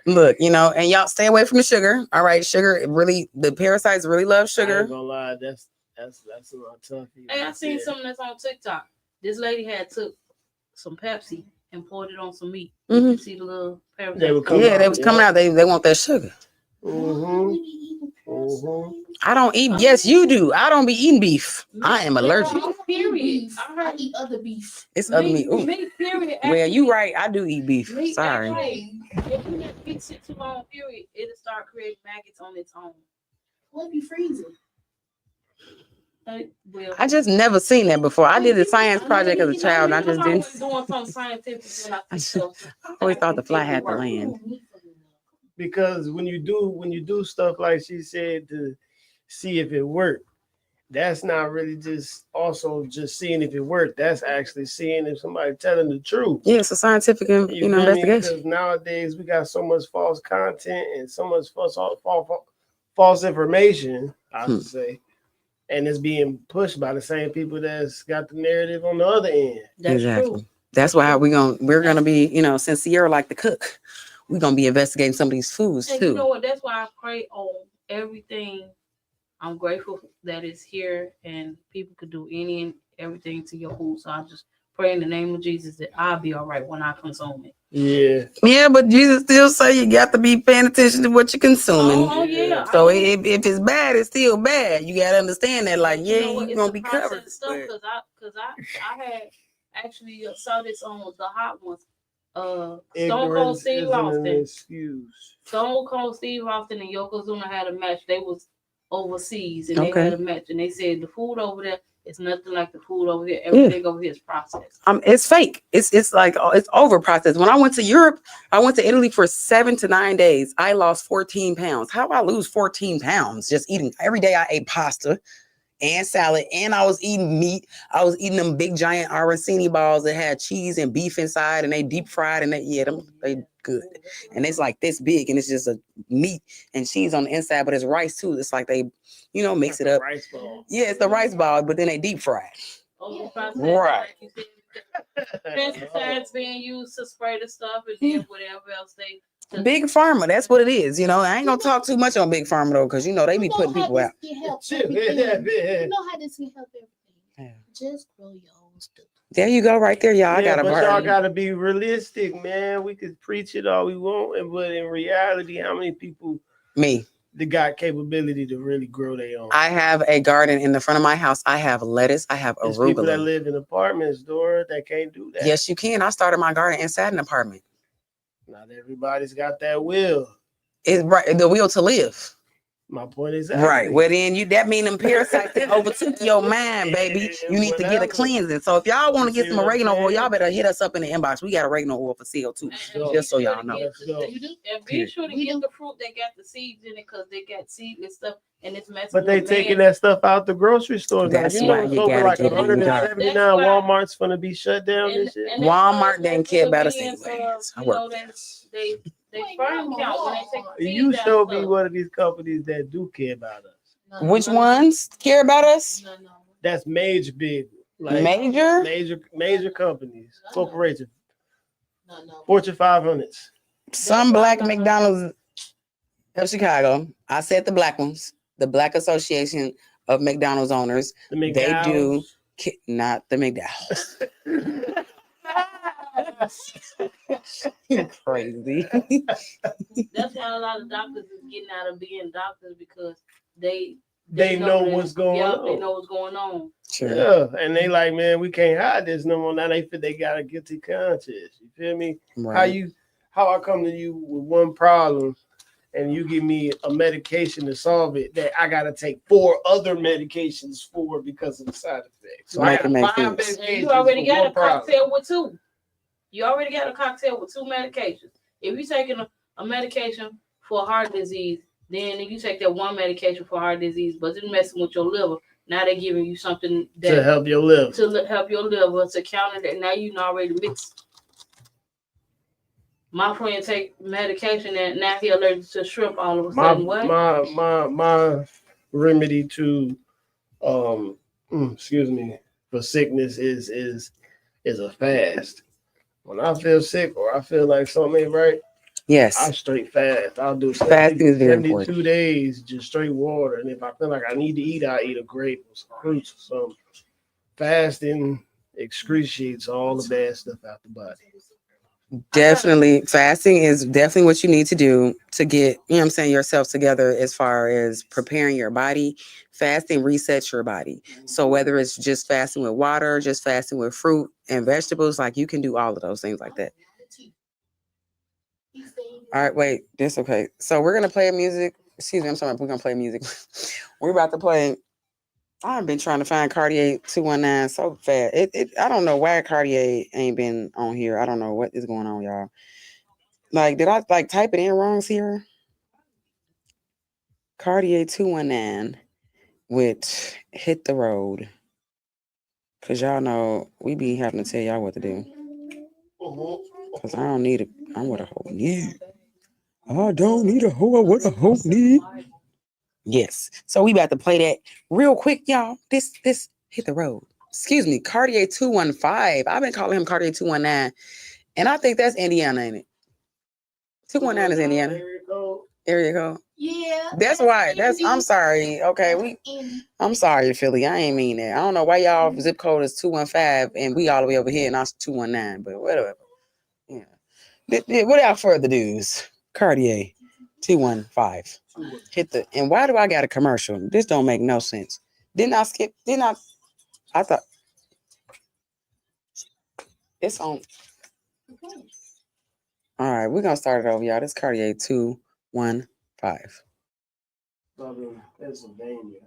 Look, you know, and y'all stay away from the sugar. All right, sugar really, the parasites really love I sugar. ain't gonna lie, that's a lot tough. Hey, I seen something that's on TikTok. This lady had took some Pepsi and poured it on some meat. You can see the little parasites. They was coming out. They want that sugar. I don't eat. Yes, you do. I don't be eating beef. I am allergic. Period. I eat other beef. It's other meat. Ooh. Meat, period. Well, you right. I do eat beef. Meat, Sorry. if you let meat sit too long, period, it'll start creating maggots on its own. What if you freeze it? Well, I just never seen that before. I did a science project as a child, and I just didn't. Doing something scientific. I always thought the fly had to land. Because when you do stuff like she said to see if it worked, that's not really just also just seeing if it worked. That's actually seeing if somebody telling the truth. Yeah, it's a scientific, investigation. Because nowadays we got so much false content and so much false information, I would say, and it's being pushed by the same people that's got the narrative on the other end. That's true. That's why we're gonna be, since Sierra like to cook, we're gonna be investigating some of these foods And too. you know what? That's why I pray on everything. I'm grateful that it's here and people could do any and everything to your food. So I just pray in the name of Jesus that I'll be all right when I consume it. Yeah, but Jesus still say you got to be paying attention to what you're consuming. Oh yeah. So if it's bad, it's still bad. You gotta understand that. Like, you're gonna be covered. Because I had actually saw this on the hot ones. Stone Cold Steve Austin. Stone Cold Steve Austin and Yokozuna had a match. They was overseas and they had a match, and they said the food over there is nothing like the food over here. Everything over here is processed. It's fake. It's like it's over processed. When I went to Europe, I went to Italy for 7 to 9 days. I lost 14 pounds. How do I lose 14 pounds? Just eating every day. I ate pasta and salad, and I was eating meat. I was eating them big giant arancini balls that had cheese and beef inside, and they deep fried, and they good. And it's like this big, and it's just a meat and cheese on the inside, but it's rice too. It's like they, mix it up. Rice ball. Yeah, it's the rice ball, but then they deep fried. Right. Pesticides being used to spray the stuff, and then whatever else they. Big Pharma, that's what it is. I ain't gonna talk too much on Big Pharma though, because they be putting people out. You know how this can help everything. Just grow your own stuff. There you go, right there, y'all. Y'all gotta be realistic, man. We could preach it all we want, but in reality, how many people that got capability to really grow their own? I have a garden in the front of my house. I have lettuce. I have There's arugula. people that live in apartments, Dora, that can't do that. Yes, you can. I started my garden inside an apartment. Not everybody's got that will. It's right, the will to live. My point is right. Well, then that mean them parasites that overtook your mind, baby. You need to get a cleansing. So if y'all want to get some oregano oil, y'all better hit us up in the inbox. We got oregano oil for sale too, just so y'all know. And be sure to get the fruit that got the seeds in it, because they got seedless stuff, and it's messing. But they taking that stuff out the grocery store. That's you why know, you over gotta like get it. 179 Walmart's gonna be shut down this year. Walmart didn't care about us anyways. I work. They sperm count when they take the seeds You out show of me stuff. one of these companies that do care about us. Which ones care about us? That's major big. Major companies, corporations. Fortune 500s. Some black McDonald's of Chicago. I said the black ones. The Black Association of McDonald's Owners. They do not the McDonald's. You're crazy. That's why a lot of doctors is getting out of being doctors, because they know what's going on. They know what's going on. Sure. Yeah, and they like, man, we can't hide this no more. Now they feel they got a guilty conscience. You feel me? Right. How I come to you with one problem, and you give me a medication to solve it that I gotta take 4 other medications for because of the side effects. So I got 5 medications. You already got a cocktail with 2. You already got a cocktail with 2 medications. If you're taking a medication for heart disease, then if you take that one medication for heart disease, but it's messing with your liver, now they're giving you something that to help your liver. To help your liver, to counter that. Now you already mixed. My friend take medication and now he allergic to shrimp all of a sudden. My remedy to excuse me, for sickness is a fast. When I feel sick or I feel like something ain't right, Yes. I straight fast. I'll do Fasting is very 72 important. days, just straight water. And if I feel like I need to eat, I eat a grape or some fruits or something. Fasting excretes all the bad stuff out the body. Definitely. Fasting is definitely what you need to do to get, you know what I'm saying, yourself together as far as preparing your body. Fasting resets your body. So whether it's just fasting with water, just fasting with fruit and vegetables, like you can do all of those things like that. All right, wait, this okay. So we're gonna play music. Excuse me, I'm sorry, we're gonna play music. We're about to play. I've been trying to find Cartier 219 so fast. I don't know why Cartier ain't been on here. I don't know what is going on, y'all. Like, did I like type it in wrongs here? Cartier 219 with Hit the Road. Cause y'all know we be having to tell y'all what to do. Cause I don't need it. I'm what a hoe need. I don't need a hoe. What a hoe need. Yes. So we about to play that real quick, y'all. This Hit the Road. Excuse me, Cartier 215. I've been calling him Cartier 219. And I think that's Indiana, ain't it? 219 is Indiana. Area code. Yeah. That's why. I'm sorry. Okay, I'm sorry, Philly. I ain't mean that. I don't know why y'all zip code is 215 and we all the way over here and I 219, but whatever. Yeah. Without further ado, Cartier 215. Hit the and why do I got a commercial? This don't make no sense. Didn't I skip? I thought it's on. All right, we're gonna start it over, y'all. This Cartier 215. Southern Pennsylvania,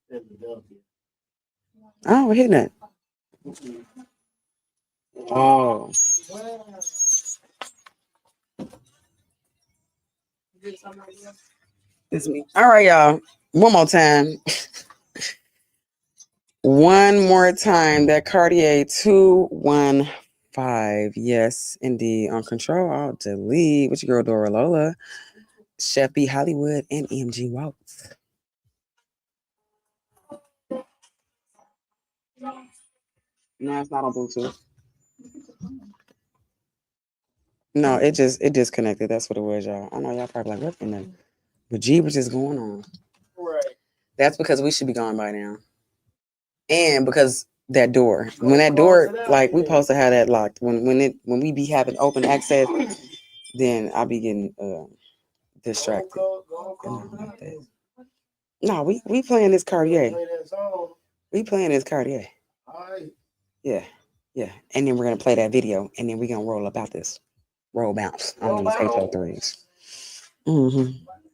Philadelphia. Oh, we're hitting that. Oh. It's me. All right, y'all. One more time. One more time. That Cartier 215. Yes, indeed. On control, I'll delete. With your girl Dora Lola, Chef B Hollywood, and MG Waltz. No, it's not on Bluetooth. No, it disconnected. That's what it was, y'all. I know y'all probably like, what in the bejeebers is going on? Right. That's because we should be gone by now. And because that door, when that door, like we supposed to have that locked. When we be having open access, then I'll be getting distracted. No, we playing this Cartier. We playing this Cartier. Yeah. And then we're gonna play that video, and then we're gonna roll about this. Roll bounce on these HO3s.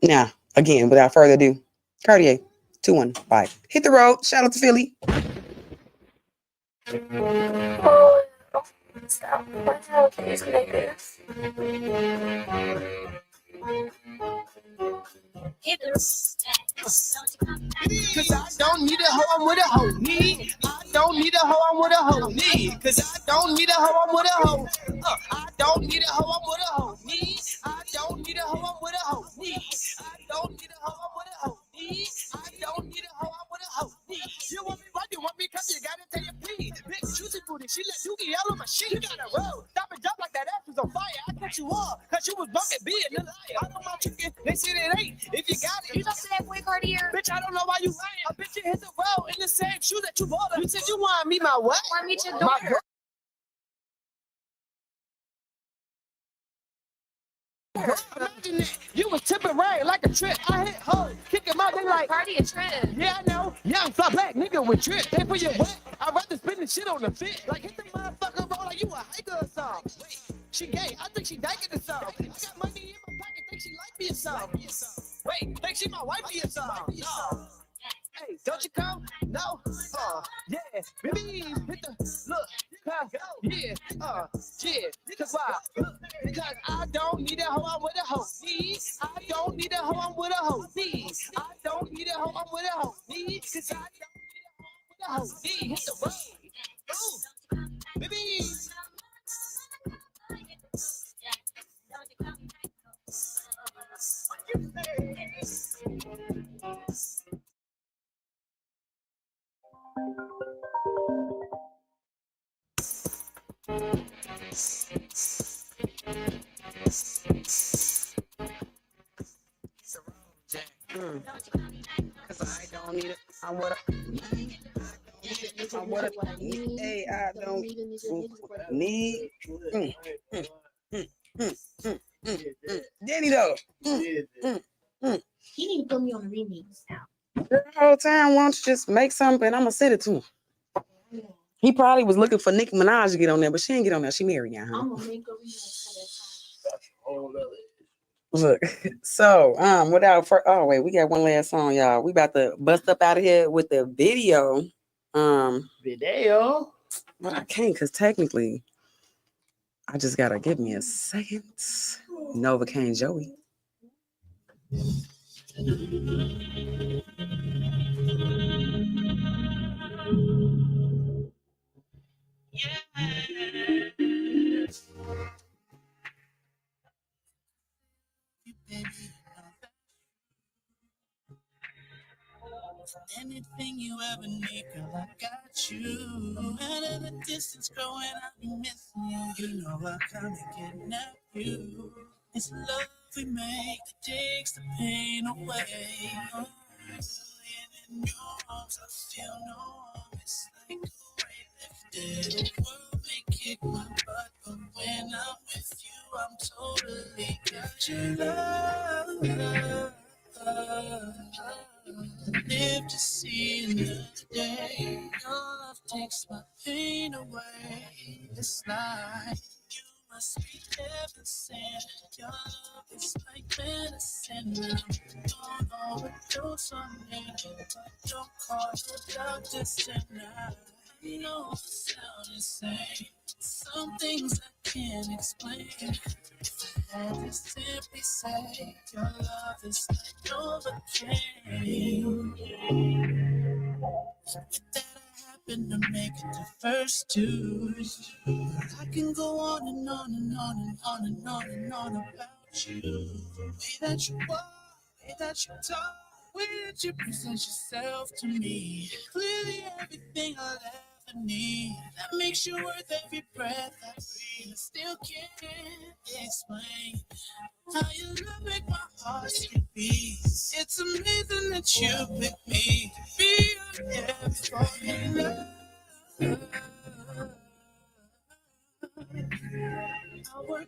Now, again, without further ado, Cartier 215. Hit the road. Shout out to Philly. Stop. Why the hell can you disconnect this? Cause I don't need a hoe, I'm with a hoe. Need. I don't need a hoe, I'm with a hoe. Need. Cause I don't need a hoe, I'm with a hoe. I don't need a hoe, I'm with a hoe. Need. I don't need a hoe, I'm with a hoe. Need. I don't need a hoe, I'm with a hoe. Need. I don't need a hoe, I'm with a hoe. Need. You want me right, you want me cause you gotta tell your P. Big juicy booty, she let you get all on my sheet. You gotta roll, stop and jump like that ass was on fire. I cut you off, cause you was bumping being a liar. I don't want chicken, they said it ain't. If you got it, you don't say that boy Cartier. Bitch, I don't know why you lying. I bet you hit the road in the same shoe that you bought her. You said you want to meet my what? Want to meet your daughter. My girl. Imagine that. You was tipping rain like a trip. I hit hoes, kick him out, they like party a trip. Yeah, I know. Young fly black nigga with trip. Pay for your what? I'd rather spend the shit on the fit. Like hit the motherfucker roll like you a hiker or something. Wait, she gay. I think she dyking or something. I got money in my pocket, think she like me or something. Wait, think she my wifey or something. No. Hey, don't you come? No. Yeah. Baby, hit the look. Yeah. Yeah. Cause why? Because I don't need a hoe, I'm with a hoe. I don't need a hoe, I'm with a hoe. I don't need a hoe, I'm with a hoe. Cause I don't need a hoe, I'm with a hoe. Hit the road. Ooh. Baby. Cause I don't need it. I wanna. I wanna. Hey, I don't need. Danny though. He need to put me on the remix. The whole time, why don't you just make something and I'm gonna send it to him? He probably was looking for Nicki Minaj to get on there, but she ain't get on there. She married now. I'm gonna make a remix for that song. Look, so without oh wait, we got one last song, y'all. We about to bust up out of here with the video. Video, but I can't because technically, I just gotta give me a second. Novocaine Joey. Anything you ever need, girl, I got you. No matter the distance growing, I'll be missing you. You know I'll come and kidnap you. It's love we make that takes the pain away. Oh, laying in your arms, I feel no harm. It's like a weight lifted. The world may kick my butt, but when I'm with you, I'm totally got your love. Live to see another day. Your love takes my pain away. It's like you must be heaven sent. Your love is like medicine. Don't overdose on it, but don't call the doctors tonight. You know the sound is saying some things I can't explain. I had to simply say your love is like Novocaine. That I happen to make it the first two. I can go on and on and on and on and on and on about you. The way that you walk, the way that you talk, the way that you present yourself to me. Clearly everything I'll ever need. That makes you worth every breath I breathe. I still can't explain how your love make my heart skip beats. It's amazing that you picked me to be your every love. I work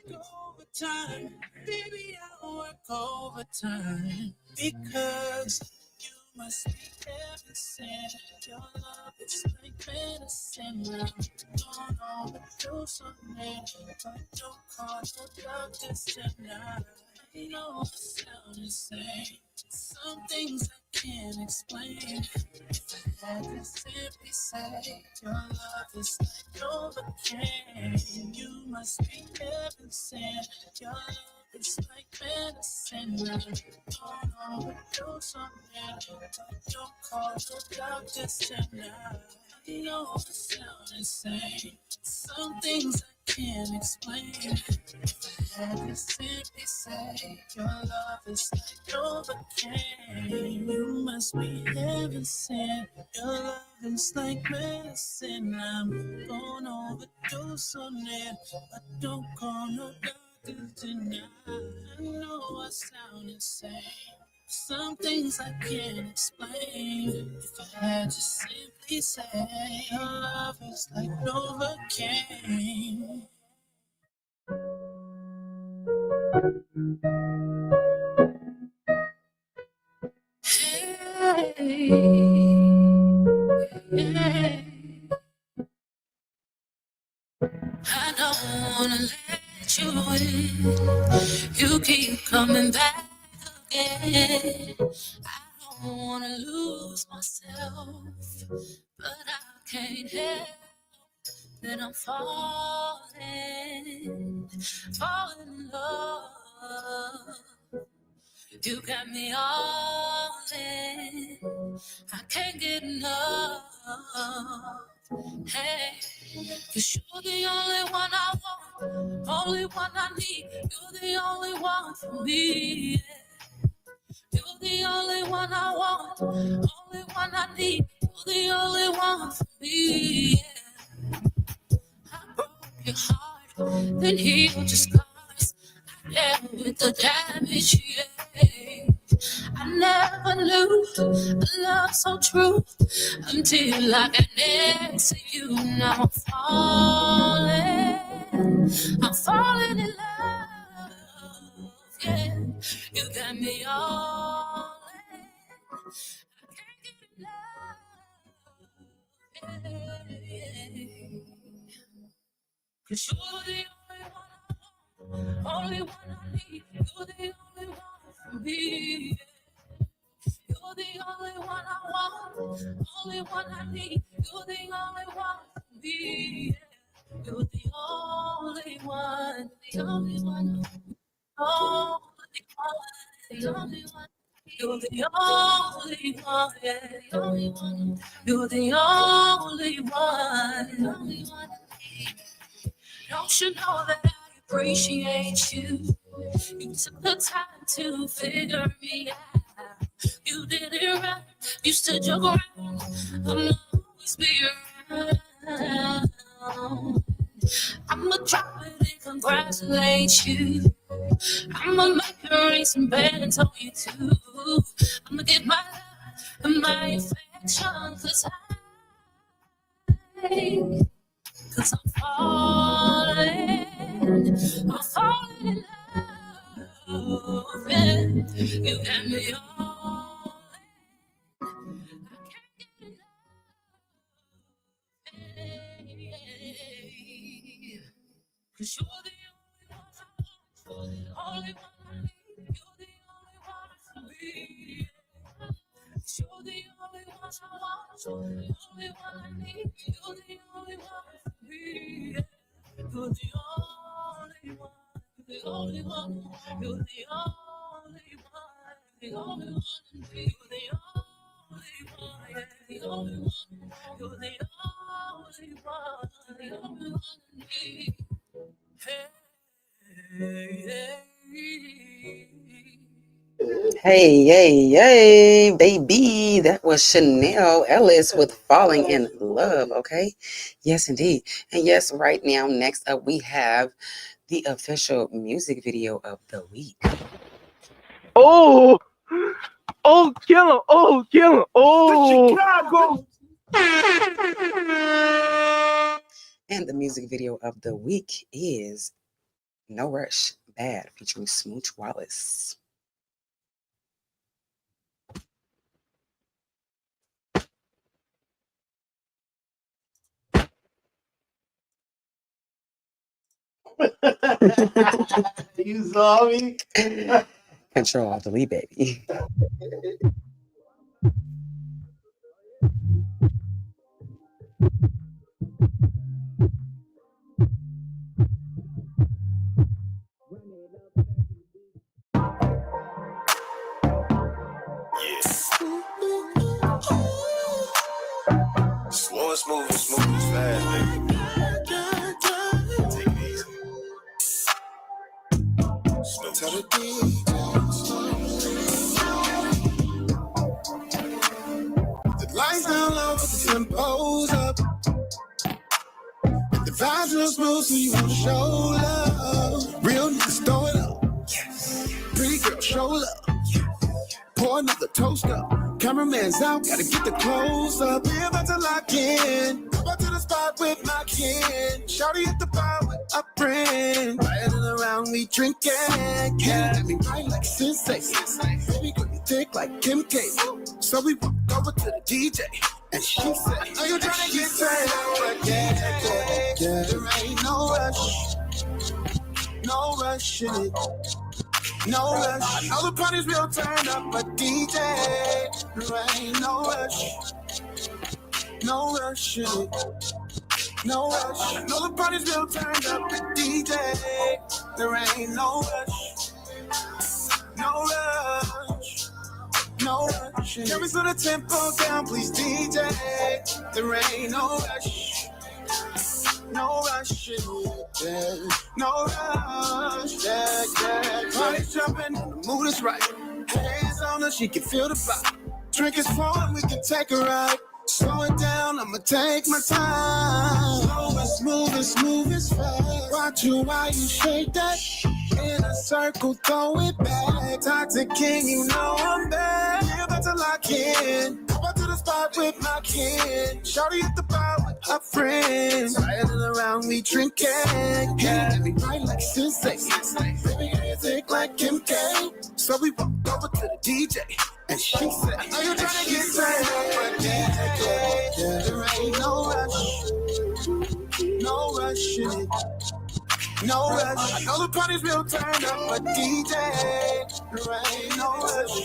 overtime, baby, I work overtime because you must be heaven sent. Your love is like medicine. Don't overdose on it, but don't call the doctors tonight. I know the sound is saying some things I can't explain. I had to simply say your love is like Novocaine. You must be heaven sent. Your love is like medicine. Don't overdose on it, but don't call the doctors tonight. I know the sound is saying some things I can't explain. I had to simply say your love is like Novocaine. You must be heaven sent. Your love is like medicine. I'm gonna overdose on it, but don't call no doctors tonight. I know I sound insane. Some things I can't explain. If I had to simply say your love is like Novocaine. I don't wanna let you in. You keep coming back again. I don't wanna lose myself, but I can't help that I'm falling in love. You got me all in. I can't get enough. Hey, 'cause you're the only one I want, only one I need. You're the only one for me. Yeah. You're the only one I want, only one I need. You're the only one for me. Yeah. I broke your heart, then healed your scars. I with the damage, yeah. I never knew a love so true until I got next to you. Now I'm falling in love, yeah. You got me all in. I can't get enough, yeah. 'Cause you're the only one I need. You're the only one for me. You're the only one I want, only one I need. You're the only one for me. You're the only one, the only one, only one, the only one. You're the only one, yeah, the only one. You're the only one, the only one. Don't you know that I appreciate you? You took the time to figure me out. You did it right. You stood your ground. I'll always be around. I'ma drop it and congratulate you. I'ma make her rain some bands on you too. I'ma get my love and my affection, cause I'm falling in love, yeah. You got me all in. I can't get enough, 'cause you're the only one I want, only one I need. You're the only one for me. You're the only one I want, only one I need. You're the only one for me. You're the only one, the only one. You're the only one, the only one. You're the only one, yeah, the only one. You're the only one, the only one I need. Hey, Hey, yay, baby. That was Chanel Ellis with Falling in Love, okay? Yes, indeed. And yes, right now, next up, we have the official music video of the week. Oh, kill him. Oh, kill him. Oh, Chicago. And the music video of the week is No Rush, Bad, featuring Smooch Wallace. You saw me? Control Alt Delete, baby. Slow and smooth and smooth and fast, baby. Take it easy. Smooth. Tell the the lights down low, but the tempo's up. The vibes real smooth, so you wanna show love. Real niggas throw it up. Pretty girl, show love. Pour another toast up. Cameraman's out, gotta get the close up. We're about to lock in. Go back to the spot with my kin. Shawty at the bar with a friend. Riding around, we drinking. Yeah, let me right like Sensei. Baby girl, you thick like Kim K. So we walked over to the DJ. And she said, are you trying to get turned on? Yeah. There ain't no rush. No rush in it. No rush. I know the party's real turned up, but DJ, there ain't no rush. No rush in it. No rush. I know the party's real turned up, but DJ, there ain't no rush. No rush. No rush. Can we slow the tempo down, please, DJ? There ain't no rush. No rush, yeah. No rush, yeah. Party's jumping, the mood is right. Hands on her, she can feel the vibe. Drink is flowing, we can take a ride. Slow it down, I'ma take my time. Slow and smooth as fast. Watch you while you shake that in a circle, throw it back. Toxic king, you know I'm bad. You about to lock in. Go back to the spot with my kin. Shawty at the bar with her friends. Riding around me drinking. Yeah, me right like Sensei. Baby, music like Kim K. So we walked over to the DJ. And she said, are you trying to get turned up? But yeah, there ain't no rush. No rush in it. No rush. I know the party's real turned up, but DJ, there ain't no rush.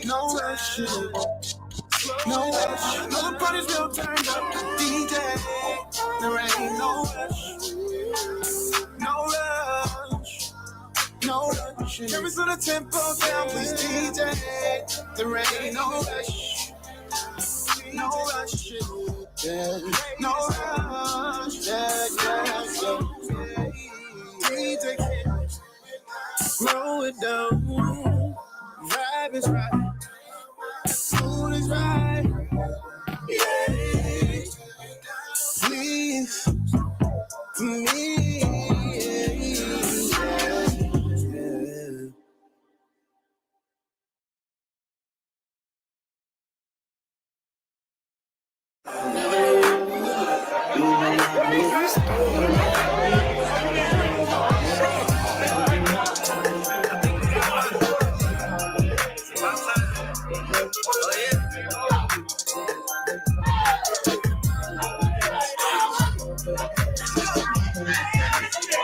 No rush in it. No rush. I know the party's real turned up, but DJ, there ain't no rush. No rush. No rush. Can we slow the tempo down, please, DJ? There ain't no rush. No rush. Yeah. No rush. Yeah. DJ, roll it down. Vibe is right. Mood is right. Yeah. Please, for me.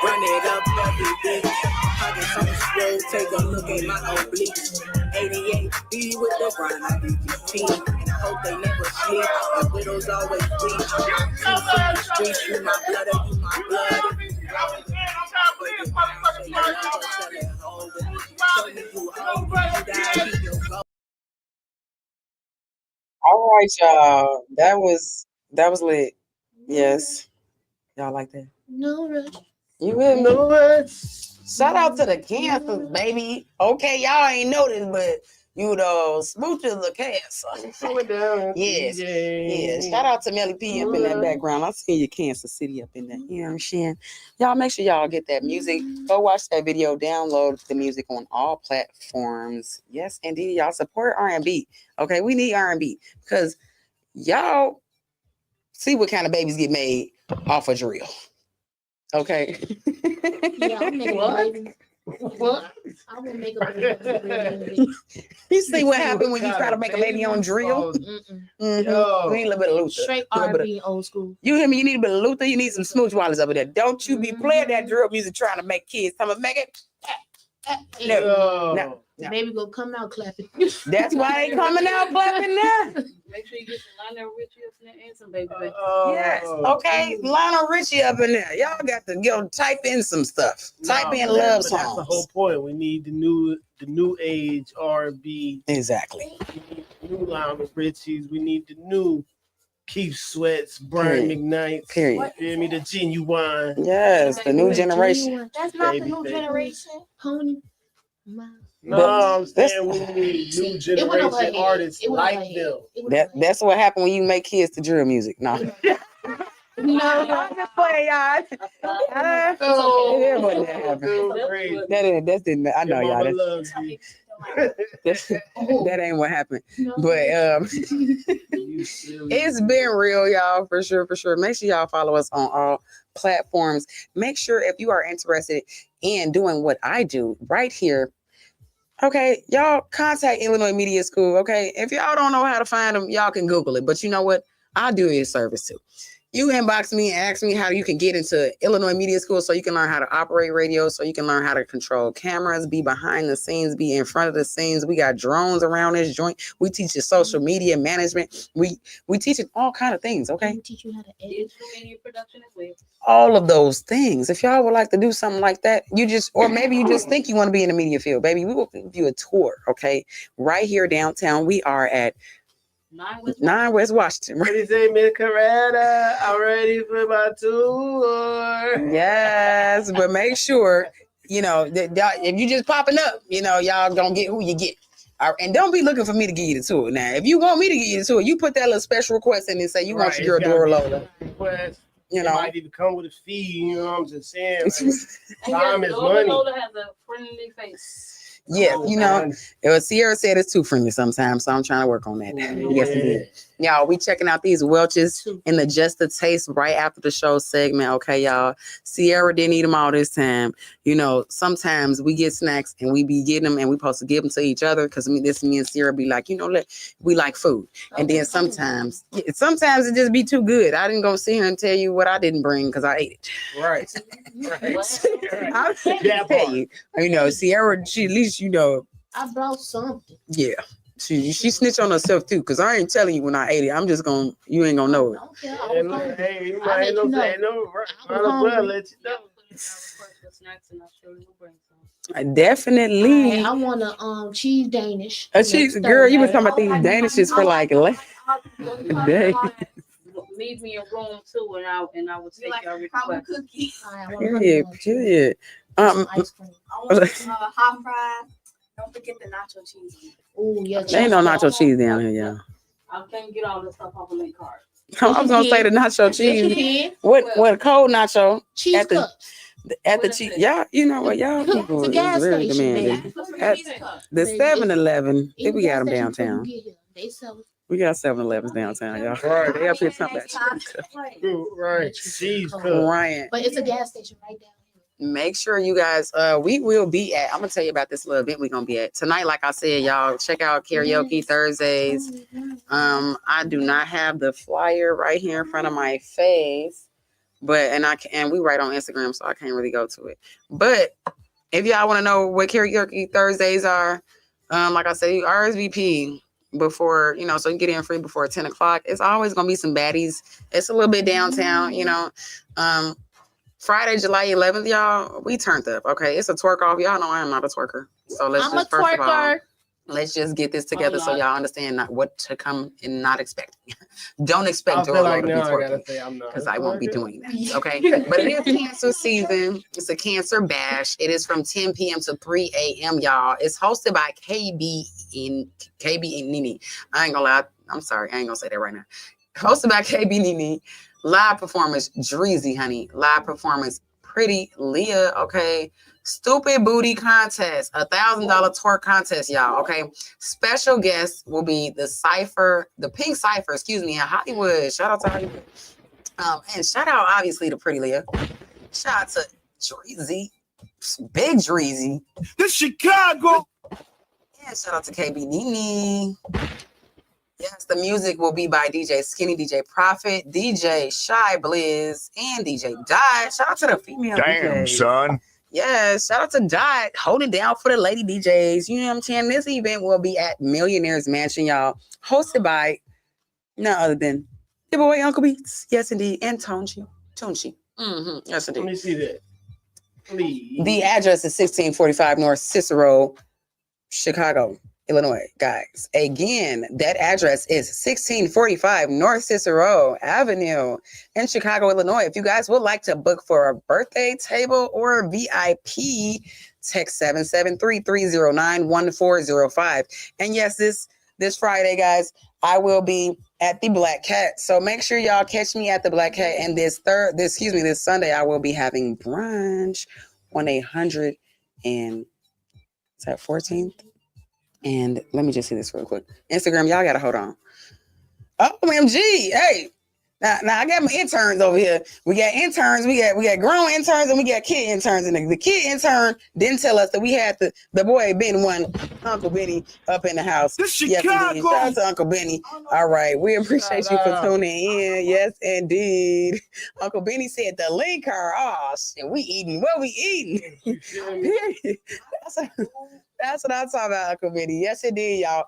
Run it up every day. Pockets on the slow, take a look at my obliques. 88 B with the grind, I beat this team. And I hope they never sleep. The widows always bleed. You from the streets, you my blood, you my blood. All right, y'all. That was lit. Yes. Y'all like that? No rush. You with me? No rush. Shout out to the cancers, baby. Okay, y'all ain't noticed, but you know, Smooch is a cancer. Yes. Yeah. Shout out to Melly P up in that background. I see your Kansas City up in there. You know what I'm saying? Y'all make sure y'all get that music. Go watch that video. Download the music on all platforms. Yes, indeed. Y'all support R&B. Okay, we need R&B because y'all see what kind of babies get made off of drill. Okay. Yeah, I'm making what? I will make a baby. You see what happened when you try to make a baby on drill? You need a little bit of Luther. Straight R&B old school. You hear me? You need a bit of Luther. You need some Smooch Wallace over there. Don't you be playing that drill music trying to make kids. Come and make it. No. Baby go come out clapping. That's why they coming out clapping now. Make sure you get some Lionel Richie up in there and some Baby. Yes. Okay. Lionel Richie up in there. Y'all got to go type in some stuff. Type in love songs. That's the whole point. We need the new age R&B. Exactly. New Lionel Richies. We need the new Keith Sweats, Brian McKnight. Period. You hear me? The Genuine. Yes, the new generation. That's not the new generation. Honey. No, I'm saying we need new generation artists like them. That's what happened when you make kids to drill music. No. No, I'm just playing, y'all. That didn't. I know y'all. That ain't what happened. But it's been real, y'all, for sure. Make sure y'all follow us on all platforms. Make sure if you are interested in doing what I do right here. Okay, y'all contact Illinois Media School. Okay, if y'all don't know how to find them, y'all can Google it. But you know what? I'll do you a service too. You inbox me and ask me how you can get into Illinois Media School so you can learn how to operate radio, so you can learn how to control cameras, be behind the scenes, be in front of the scenes. We got drones around this joint. We teach you social media management. We teach you all kind of things, okay? We teach you how to edit. Media production as well. All of those things. If y'all would like to do something like that, or maybe you just think you want to be in the media field, baby, we will give you a tour, okay? Right here downtown. We are at 9 West Washington. Ready to say, Miss Coretta, I'm ready for my tour. Yes, but make sure, that if you just popping up, y'all gonna get who you get. And don't be looking for me to give you the tour. Now, if you want me to give you the tour, you put that little special request in and say you want your girl Dora Lola. You it know, might even come with a fee. You know what I'm just saying? Like, And time is Dora money. Lola has a friendly face. yeah, you know, it was Sierra said it's too friendly sometimes, so I'm trying to work on that. Yes, indeed. Y'all, we checking out these Welches in the Just the Taste right after the show segment. Okay, y'all. Sierra didn't eat them all this time. You know, sometimes we get snacks and we be getting them and we supposed to give them to each other because me and Sierra be like, you know, we like food. And then sometimes it just be too good. I didn't go sit here and tell you what I didn't bring because I ate it. Right. I'll tell you. You know, Sierra, she at least, you know. I brought something. Yeah. She snitched on herself too, because I ain't telling you when I ate it. I'm just gonna, you ain't gonna know it. Hey, you might ain't no say no. Might as well let you know. Definitely. I want a cheese Danish. A cheese, girl, you been talking about these Danishes for like days. Leave me a room too, and I will take like your request. Cookie. Period. I want hot fries. Don't forget the nacho cheese. Oh yeah. There ain't no nacho cheese down here, y'all. I can't get all this stuff off of my card. I was gonna say the nacho cheese. What cold nacho? Cheese cups. At the cheese, y'all, you know what, y'all people is very demanding. At the 7-Eleven, I think we got them downtown. They sell it. We got 7-Elevens downtown, y'all. Right. They up here talking about Right. Cheese cup. Right. But it's a gas station right down here. Make sure you guys, we will be at, I'm gonna tell you about this little event we're gonna be at tonight. Like I said, y'all check out Karaoke Thursdays. I do not have the flyer right here in front of my face, but and we write on Instagram, so I can't really go to it. But if y'all want to know what Karaoke Thursdays are, like I said, you RSVP before, you know, so you get in free before 10 o'clock. It's always gonna be some baddies. It's a little bit downtown, you know. Friday, July 11th, y'all, we turned up. Okay, it's a twerk off. Y'all know I am not a twerker, so let's first of all, let's just get this together so y'all understand not what to come and not expecting. Don't expect Dora Lola to be twerking because I won't be doing that. Okay, but it is cancer season. It's a cancer bash. It is from 10 p.m. to 3 a.m. Y'all. It's hosted by KB and Nini. I ain't gonna lie. I'm sorry. I ain't gonna say that right now. Hosted by KB Nini. Live performance, Dreezy, honey. Live performance, Pretty Leah, okay? Stupid booty contest, $1,000 twerk contest, y'all, okay? Special guests will be the Pink Cypher, in Hollywood. Shout out to Hollywood. And shout out, obviously, to Pretty Leah. Shout out to Dreezy, Big Dreezy. The Chicago. Yeah, shout out to KB Nini. Yes, the music will be by DJ Skinny, DJ Prophet, DJ Shy Blizz, and DJ Dot. Shout out to the female Damn, DJs. son. Yes, shout out to Dot, holding down for the lady DJs. You know what I'm saying? This event will be at Millionaires Mansion, y'all, hosted by none other than your boy Uncle Beats. Yes, indeed, and Tunchi. Yes, indeed. Let me see that. Please. The address is 1645 North Cicero, Chicago, Illinois, guys. Again, that address is 1645 North Cicero Avenue in Chicago, Illinois. If you guys would like to book for a birthday table or a VIP, text 773-309-1405. And yes, this Friday, guys, I will be at the Black Cat. So make sure y'all catch me at the Black Cat. And this Sunday, I will be having brunch on 100 and is that 14th? And let me just see this real quick. Instagram, y'all gotta hold on. OMG, hey. Now I got my interns over here. We got interns, we got grown interns, and we got kid interns. And the kid intern didn't tell us that we had the boy Ben one, Uncle Benny, up in the house. Yes, indeed. Shout out to Uncle Benny. All right, we appreciate you for tuning in. Yes, indeed. Uncle Benny said the link her. Oh shit, we eating. What we eating? That's what I'm talking about, Uncle Benny. Yes, indeed, y'all.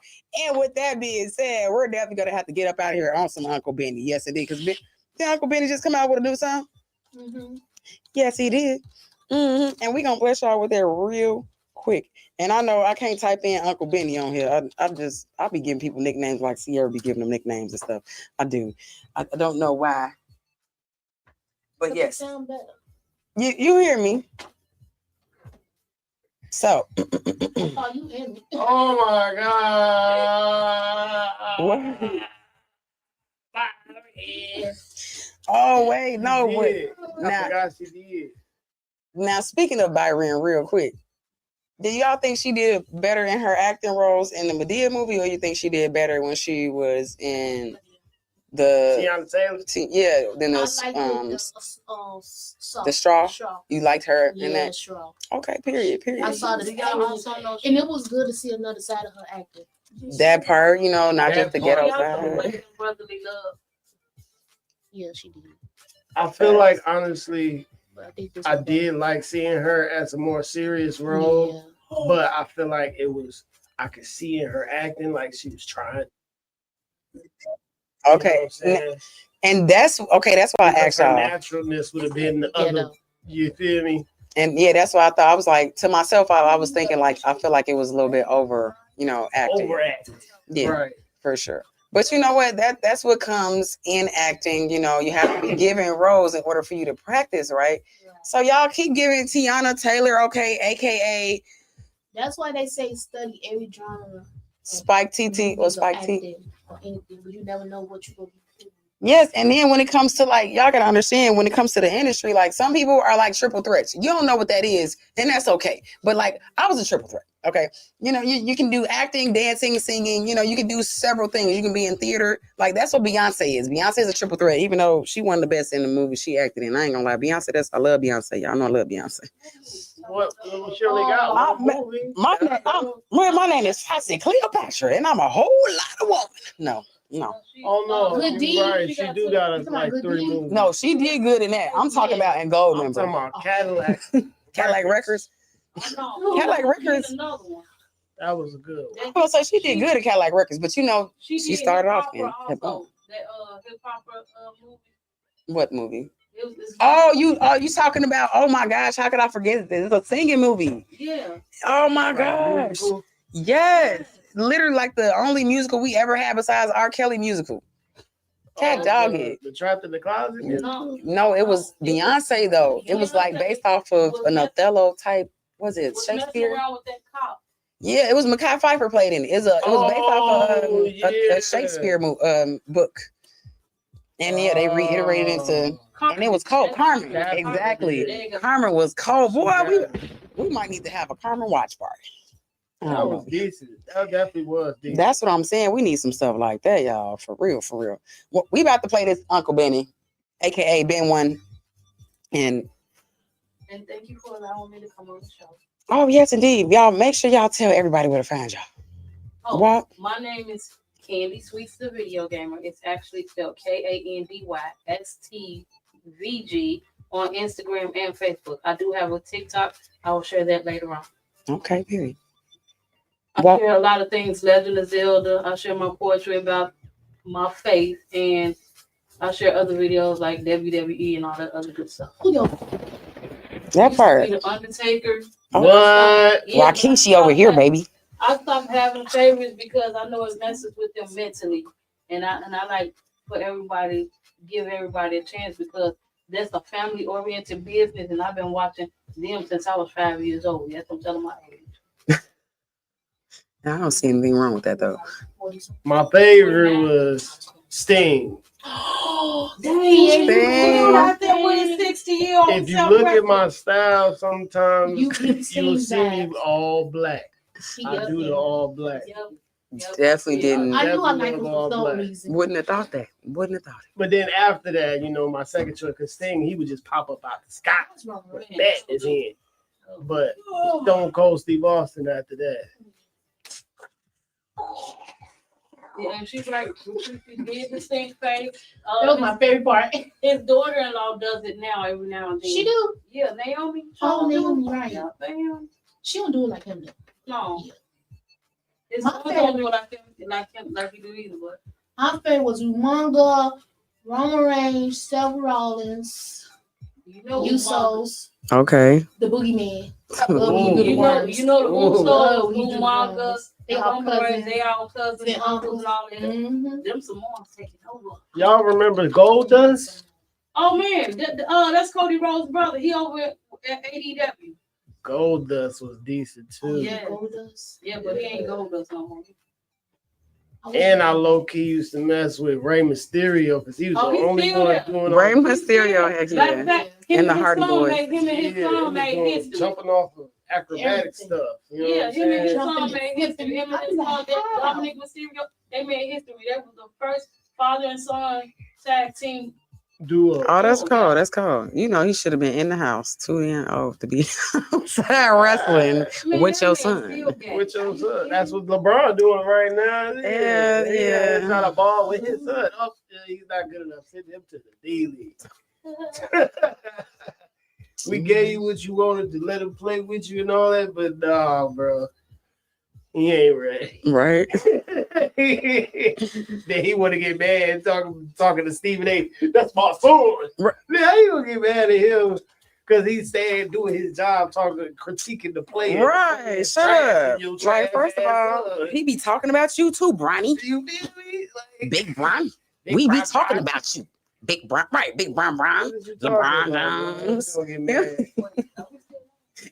And with that being said, we're definitely gonna have to get up out of here on some Uncle Benny. Yes, indeed. Because did Uncle Benny just come out with a new song? Mm-hmm. Yes, he did. Mm-hmm. And we're gonna bless y'all with that real quick. And I know I can't type in Uncle Benny on here. I'll be giving people nicknames like Sierra be giving them nicknames and stuff. I do. I don't know why. But yes. Sound better. You hear me. So, oh my God! What? Oh wait, no, She but did. I now, forgot she did. now speaking of Byron, real quick, do y'all think she did better in her acting roles in the Medea movie, or you think she did better when she was in the Tiana Taylor? yeah, than I the like the straw? straw. You liked her in Yeah, the that? straw. Okay, period, I period. saw the and it was good to see another side of her acting. That part, you know, not just That the part. ghetto She also side. played in Brotherly Love. Yeah, she did. I feel like honestly, But I think this I was did like seeing her as a more serious role, Yeah. but I feel like I could see in her acting like she was trying. Okay, and that's okay. That's why I Because asked her y'all. naturalness would have been the other. You feel me? And yeah, that's why I thought. I was like to myself. I was thinking like I feel like it was a little bit over, you know, acting. Overacting. Yeah, Right. for sure. But you know what? That's what comes in acting. You know, you have to be given roles in order for you to practice, right? So y'all keep giving Tiana Taylor, okay, aka That's why they say study every genre. Spike TT or Spike T. Acting or anything, but you never know what you're gonna be doing. Yes, and then when it comes to like y'all gotta understand when it comes to the industry, like some people are like triple threats. You don't know what that is, and that's okay. But like I was a triple threat. Okay. You know, you can do acting, dancing, singing, you know, you can do several things. You can be in theater. Like that's what Beyonce is. Beyonce is a triple threat, even though she one of the best in the movie she acted in. I ain't gonna lie. Beyonce, I love Beyonce. Y'all know I love Beyonce. What surely got My name is Foxy Cleopatra, and I'm a whole lot of woman. No. Oh no, Good you're right. deed. She do got us like 3 movies. No, she did good in that. I'm talking about in Gold I'm Member. talking about Cadillac. Cadillac Records. Cadillac Records. That was a good one. I'm gonna say she did good at Cadillac Records, but you know, she did started Hip off Hopper in hip hop. also. That hip hopper movie. What movie? It's Oh, you talking about? Oh my gosh, how could I forget this? It's a singing movie. Yeah. Oh my gosh. Yes, literally like the only musical we ever had besides R. Kelly musical. Cat Dog It. The Trapped in the Closet? No, it was Beyonce though. It was like based off of an Othello type. Was it Shakespeare? Around with that cop. Yeah, it was Mekhi Phifer played in it. It was based off of a Shakespeare book. And yeah, they reiterated into, and it was called Carmen. Exactly. Carmen was cold. Boy, we might need to have a Carmen watch party. That was decent. That definitely was decent. That's what I'm saying. We need some stuff like that, y'all. For real, for real. Well, we about to play this Uncle Benny, aka Ben One. And thank you for allowing me to come on the show. Oh, yes, indeed. Y'all make sure y'all tell everybody where to find y'all. Oh, what? My name is Candy Sweets, the video gamer. It's actually spelled KandyStvG on Instagram and Facebook. I do have a TikTok. I will share that later on. Okay, period. I share a lot of things, Legend of Zelda. I share my poetry about my faith, and I share other videos like WWE and all that other good stuff. That part. The Undertaker. What? Yeah, Rakishi over here, baby. I stopped having favorites because I know it messes with them mentally, and I like for everybody, give everybody a chance because that's a family oriented business, and I've been watching them since I was 5 years old. Yes, I'm telling my age. I don't see anything wrong with that though. My favorite was Sting. If you look at my style, sometimes you'll see me all black. I do the all black. Definitely didn't. I knew I liked him for some reason. Wouldn't have thought that. Wouldn't have thought it. But then after that, you know, my second choice, because Sting, he would just pop up out the sky. That is it. But Stone Cold Steve Austin after that. Yeah, and she's like, she did the Sting face. That was my favorite part. His daughter-in-law does it now every now and then. She do? Yeah, Naomi. Oh, Naomi, right. Yeah, damn. She don't do it like him though. No. Yeah. His My daughter don't do it like he do either, but. My favorite was Umonga, Roman Reigns, Seth Rollins, Usos, Okay. the Boogeyman. You know the Usos, Umonga, they all cousins. They all cousins and uncles and all that. Mm-hmm. Them Samoans taking over. Y'all remember Goldust? Oh man, that's Cody Rhodes' brother. He over at AEW. Goldust was decent too. Yeah, Goldust. Yeah, but he ain't Goldust no more. And I low key used to mess with Rey Mysterio because he was the only one doing all Rey Mysterio, heck yeah. And the Hardy Boys. Him and his song made history. Jumping off of acrobatic stuff. You know what I'm him and his saying? song made history. Him and his song, Dominic Mysterio, they made history. That was the first father and son tag team duo. Oh, that's cool. That's cool. You know, he should have been in the house too young old to be outside wrestling with your son. With your son. That's what LeBron doing right now. Yeah. He's not a ball with his son. Oh, he's not good enough. Send him to the D-League. We gave you what you wanted to let him play with you and all that, but nah, bro. He ain't ready. Right. Then he want to get mad talking to Stephen A. That's my son. Right. Man, how you gonna get mad at him because he's staying doing his job, critiquing the player. Right. Shut up. Right. First of all, he be talking about you too, Bronny. You feel me? Like, Big Bron. We be talking about you. Big Bron. Right. Big Bron. LeBron James.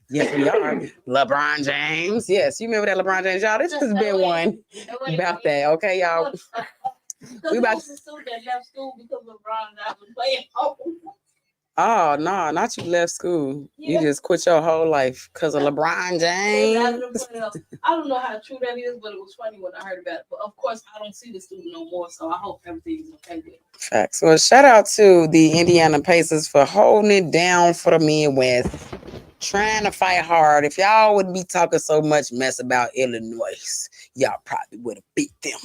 Yes, we are. LeBron James. Yes, you remember that LeBron James, y'all? This has been one about that. Okay, y'all. We about to... that left school because LeBron was playing home. Oh no, not you left school. You just quit your whole life because of LeBron James. I don't know how true that is, but it was funny when I heard about it. But of course, I don't see the student no more, so I hope everything's okay with it. Facts. Well, shout out to the Indiana Pacers for holding it down for the Midwest, trying to fight hard. If y'all wouldn't be talking so much mess about Illinois, y'all probably would have beat them.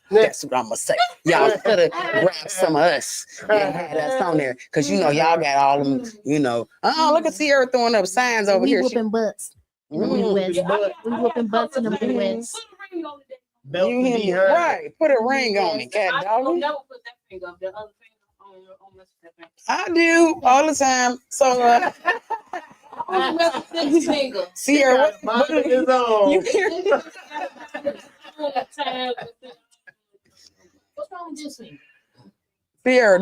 That's what I'm gonna say. Y'all could have grabbed some of us and had us on there, cause you know y'all got all them. You know, oh look at Sierra throwing up signs over here. We whooping butts in the Midwest. We whooping butts in the Midwest. You hear me? Right? Put a ring on it, cat dog. Never put that finger up. The other finger on that finger. I do all the time. So. Sierra, what is on? What's wrong with this thing? Sierra,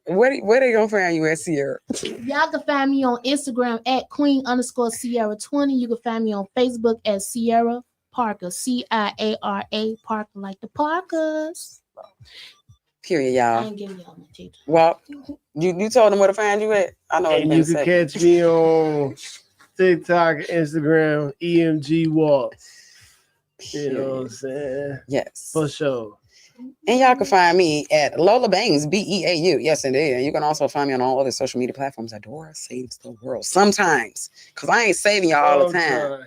where they gonna find you at, Sierra? Y'all can find me on Instagram at Queen_Sierra20. You can find me on Facebook at Sierra Parker, CIARA Parker, like the Parkers. Period, I y'all. ain't giving y'all my teeth. Well, you told them where to find you at. I know. And you can catch me on TikTok, Instagram, EMG Walk. You know what I'm saying? Yes. For sure. And y'all can find me at Lola Bangs, BEAU. Yes, indeed. And you can also find me on all other social media platforms at Dora Saves the World. Sometimes. Because I ain't saving y'all all the time.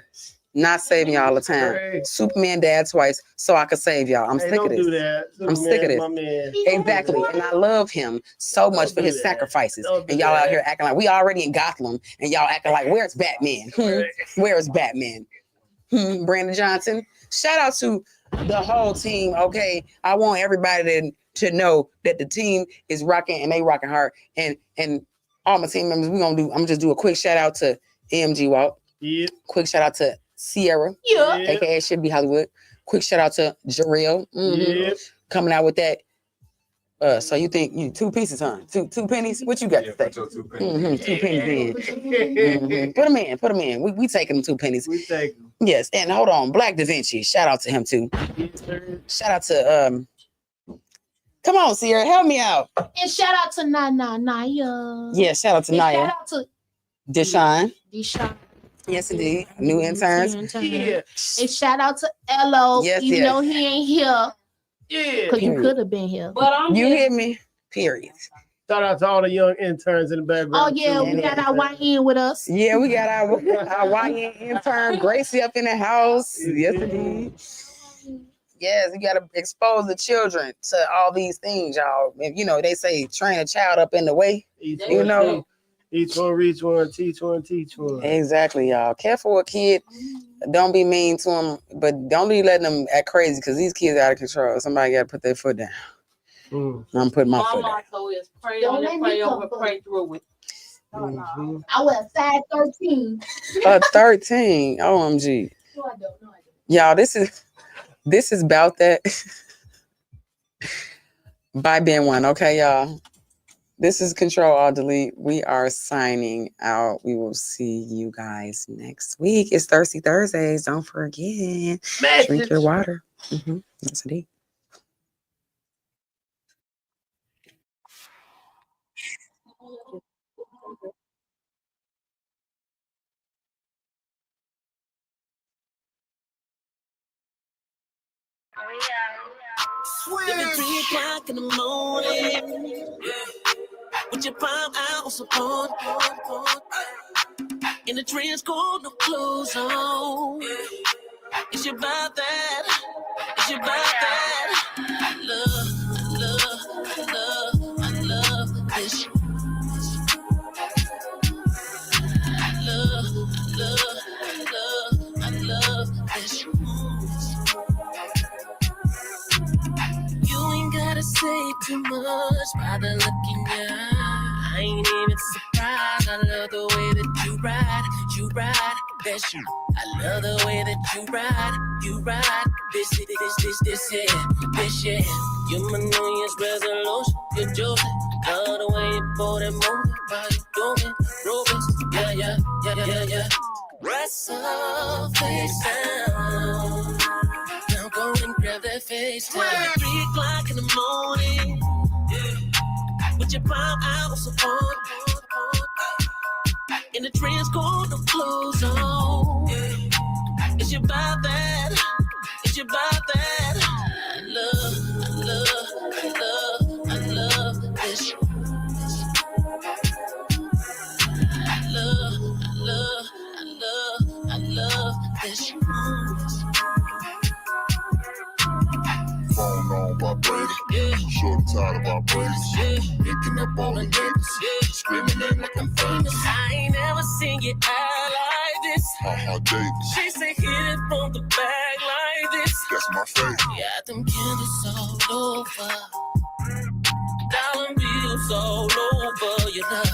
Not saving y'all all the time. Great. Superman dad twice so I could save y'all. I'm sick of this. Do that. I'm sick of this. Exactly. And I love him so much for his sacrifices. And y'all out here acting like we already in Gotham. And y'all acting like, where's Batman? Where's Batman? Brandon Johnson. Shout out to the whole team. Okay. I want everybody to know that the team is rocking and they rocking hard. And all my team members, I'm just do a quick shout out to AMG Walk. Yeah. Quick shout out to Sierra, aka Should Be Hollywood. Quick shout out to Jarrell, coming out with that. So you think you 2 pieces, huh? Two pennies? What you got to say? 2 pennies. 2 pennies in. Put them in. We taking them 2 pennies. We take them. Yes, and hold on, Black Da Vinci. Shout out to him too. Shout out to Come on, Sierra, help me out. And shout out to Naya. Yeah, shout out to Naya. Shout out to Deshaun. Yes, indeed. New interns. Yeah. And shout out to Elo, even though he ain't here. Yeah. Because you could have been here. But I'm you hear me? Period. Shout out to all the young interns in the background. Oh, yeah, we got our YN with us. Yeah, we got our YN intern, Gracie, up in the house. Yes, indeed. Yes, you got to expose the children to all these things, y'all. You know, they say train a child up in the way. Each one reach one, teach one, teach one. Exactly, y'all. Careful with kid. Don't be mean to them, but don't be letting them act crazy because these kids are out of control. Somebody got to put their foot down. I'm putting my foot down. My motto is pray on it, pray over, pray through it. I was size 13. 13. OMG. No, I don't. Y'all, this is about that by Ben One. Okay, y'all. This is Control Alt Delete. We are signing out. We will see you guys next week. It's Thirsty Thursdays. Don't forget. Drink your water. Yes, indeed. If it's 3 o'clock in the morning, with your palm out on support, in the trends cold, no clothes on. It's about that, it's about that. Love, love, love, I love this. Love, love, love, I love this. You ain't gotta say too much by the look in your eye. I ain't even surprised. I love the way that you ride, that's you. I love the way that you ride, this, yeah. You're my New Year's resolution, you're Joseph. Love the way you pull that move, while you doing Rubens, yeah. Rest off face down. Now go and grab that face down. 3 o'clock in the morning, with your palm out on support, in the trends cold, no clothes on. It's about that, it's about that. Love, love, love, I love this. Love, love, I love this. Phone on vibrator, short tired of vibrators. Picking up all the niggas, screaming name like I'm famous. I ain't never seen you out like this. Davis, She say hit it from the back like this. that's my favorite. Yeah, them candles all over, dollar bills all over your love.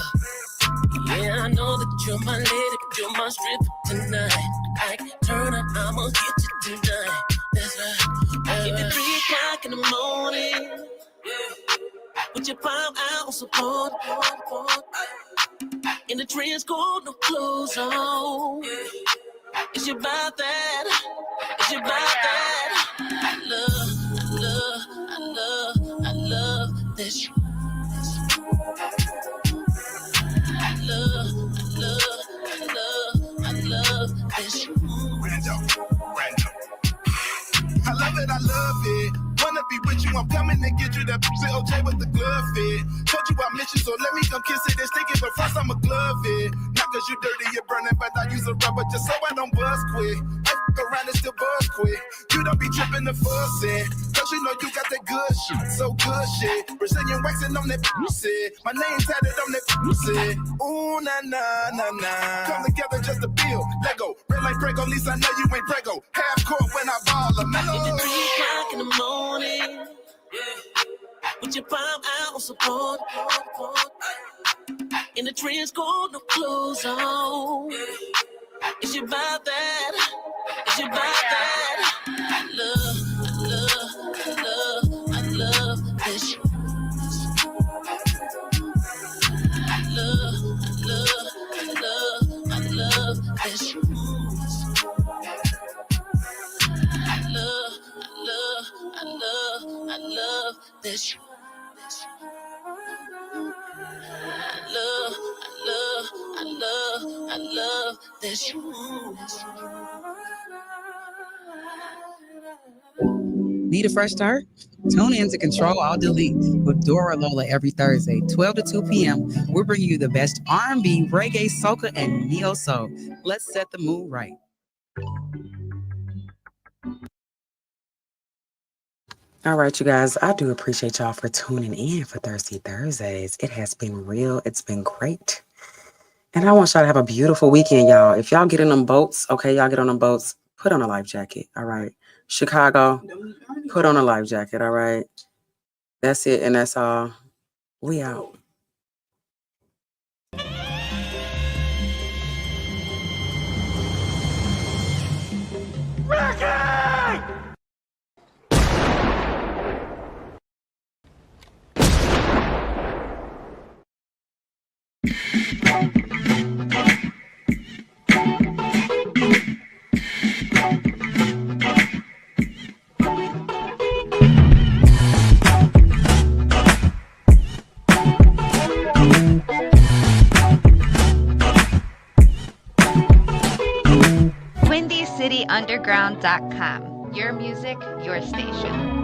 Yeah, I know that you're my lady, but you're my stripper tonight. I can turn up, I'ma get you tonight. That's right. If it's 3 o'clock in the morning, with your palm out on support, in the trends cold, no clothes on. It's about that, it's about that. Love, love, I love this. Love, love, I love this. Random. I love it. Wanna be with you, I'm coming to get you that pussy OJ with the glove fit. Told you I miss you, so let me come kiss it. It's sticking, but first I'ma glove it. Not cause you dirty, you're burning, but I use a rubber just so I don't buzz quick. I f around and still buzz quick. You don't be tripping the fussing, cause you know you got that good shit, so good shit. Brazilian waxing on that pussy, my name tatted on that pussy. Ooh, na na na na. Come together just to build Lego. Red like Prego, at least I know you ain't Prego. Half court when I ball a mellow. It's 3 o'clock in the morning, with your palm out on support, in the trends cold, no clothes on. It's about that, it's about that. Love, love, love, I love this. Love, love, love, I love this. Love, love, I love this. Love, I love this. Need a fresh start? Tune in to Control Alt Delete with Dora Lola every Thursday, 12 to 2 p.m. We're bringing you the best R&B, reggae, soca, and neo-soul. Let's set the mood right. All right, you guys, I do appreciate y'all for tuning in for Thirsty Thursdays. It has been real. It's been great. And I want y'all to have a beautiful weekend, y'all. If y'all get in them boats, okay, y'all get on them boats, put on a life jacket, all right? Chicago, put on a life jacket, all right? That's it, and that's all. We out. WindyCityUnderground.com. Your music, your station.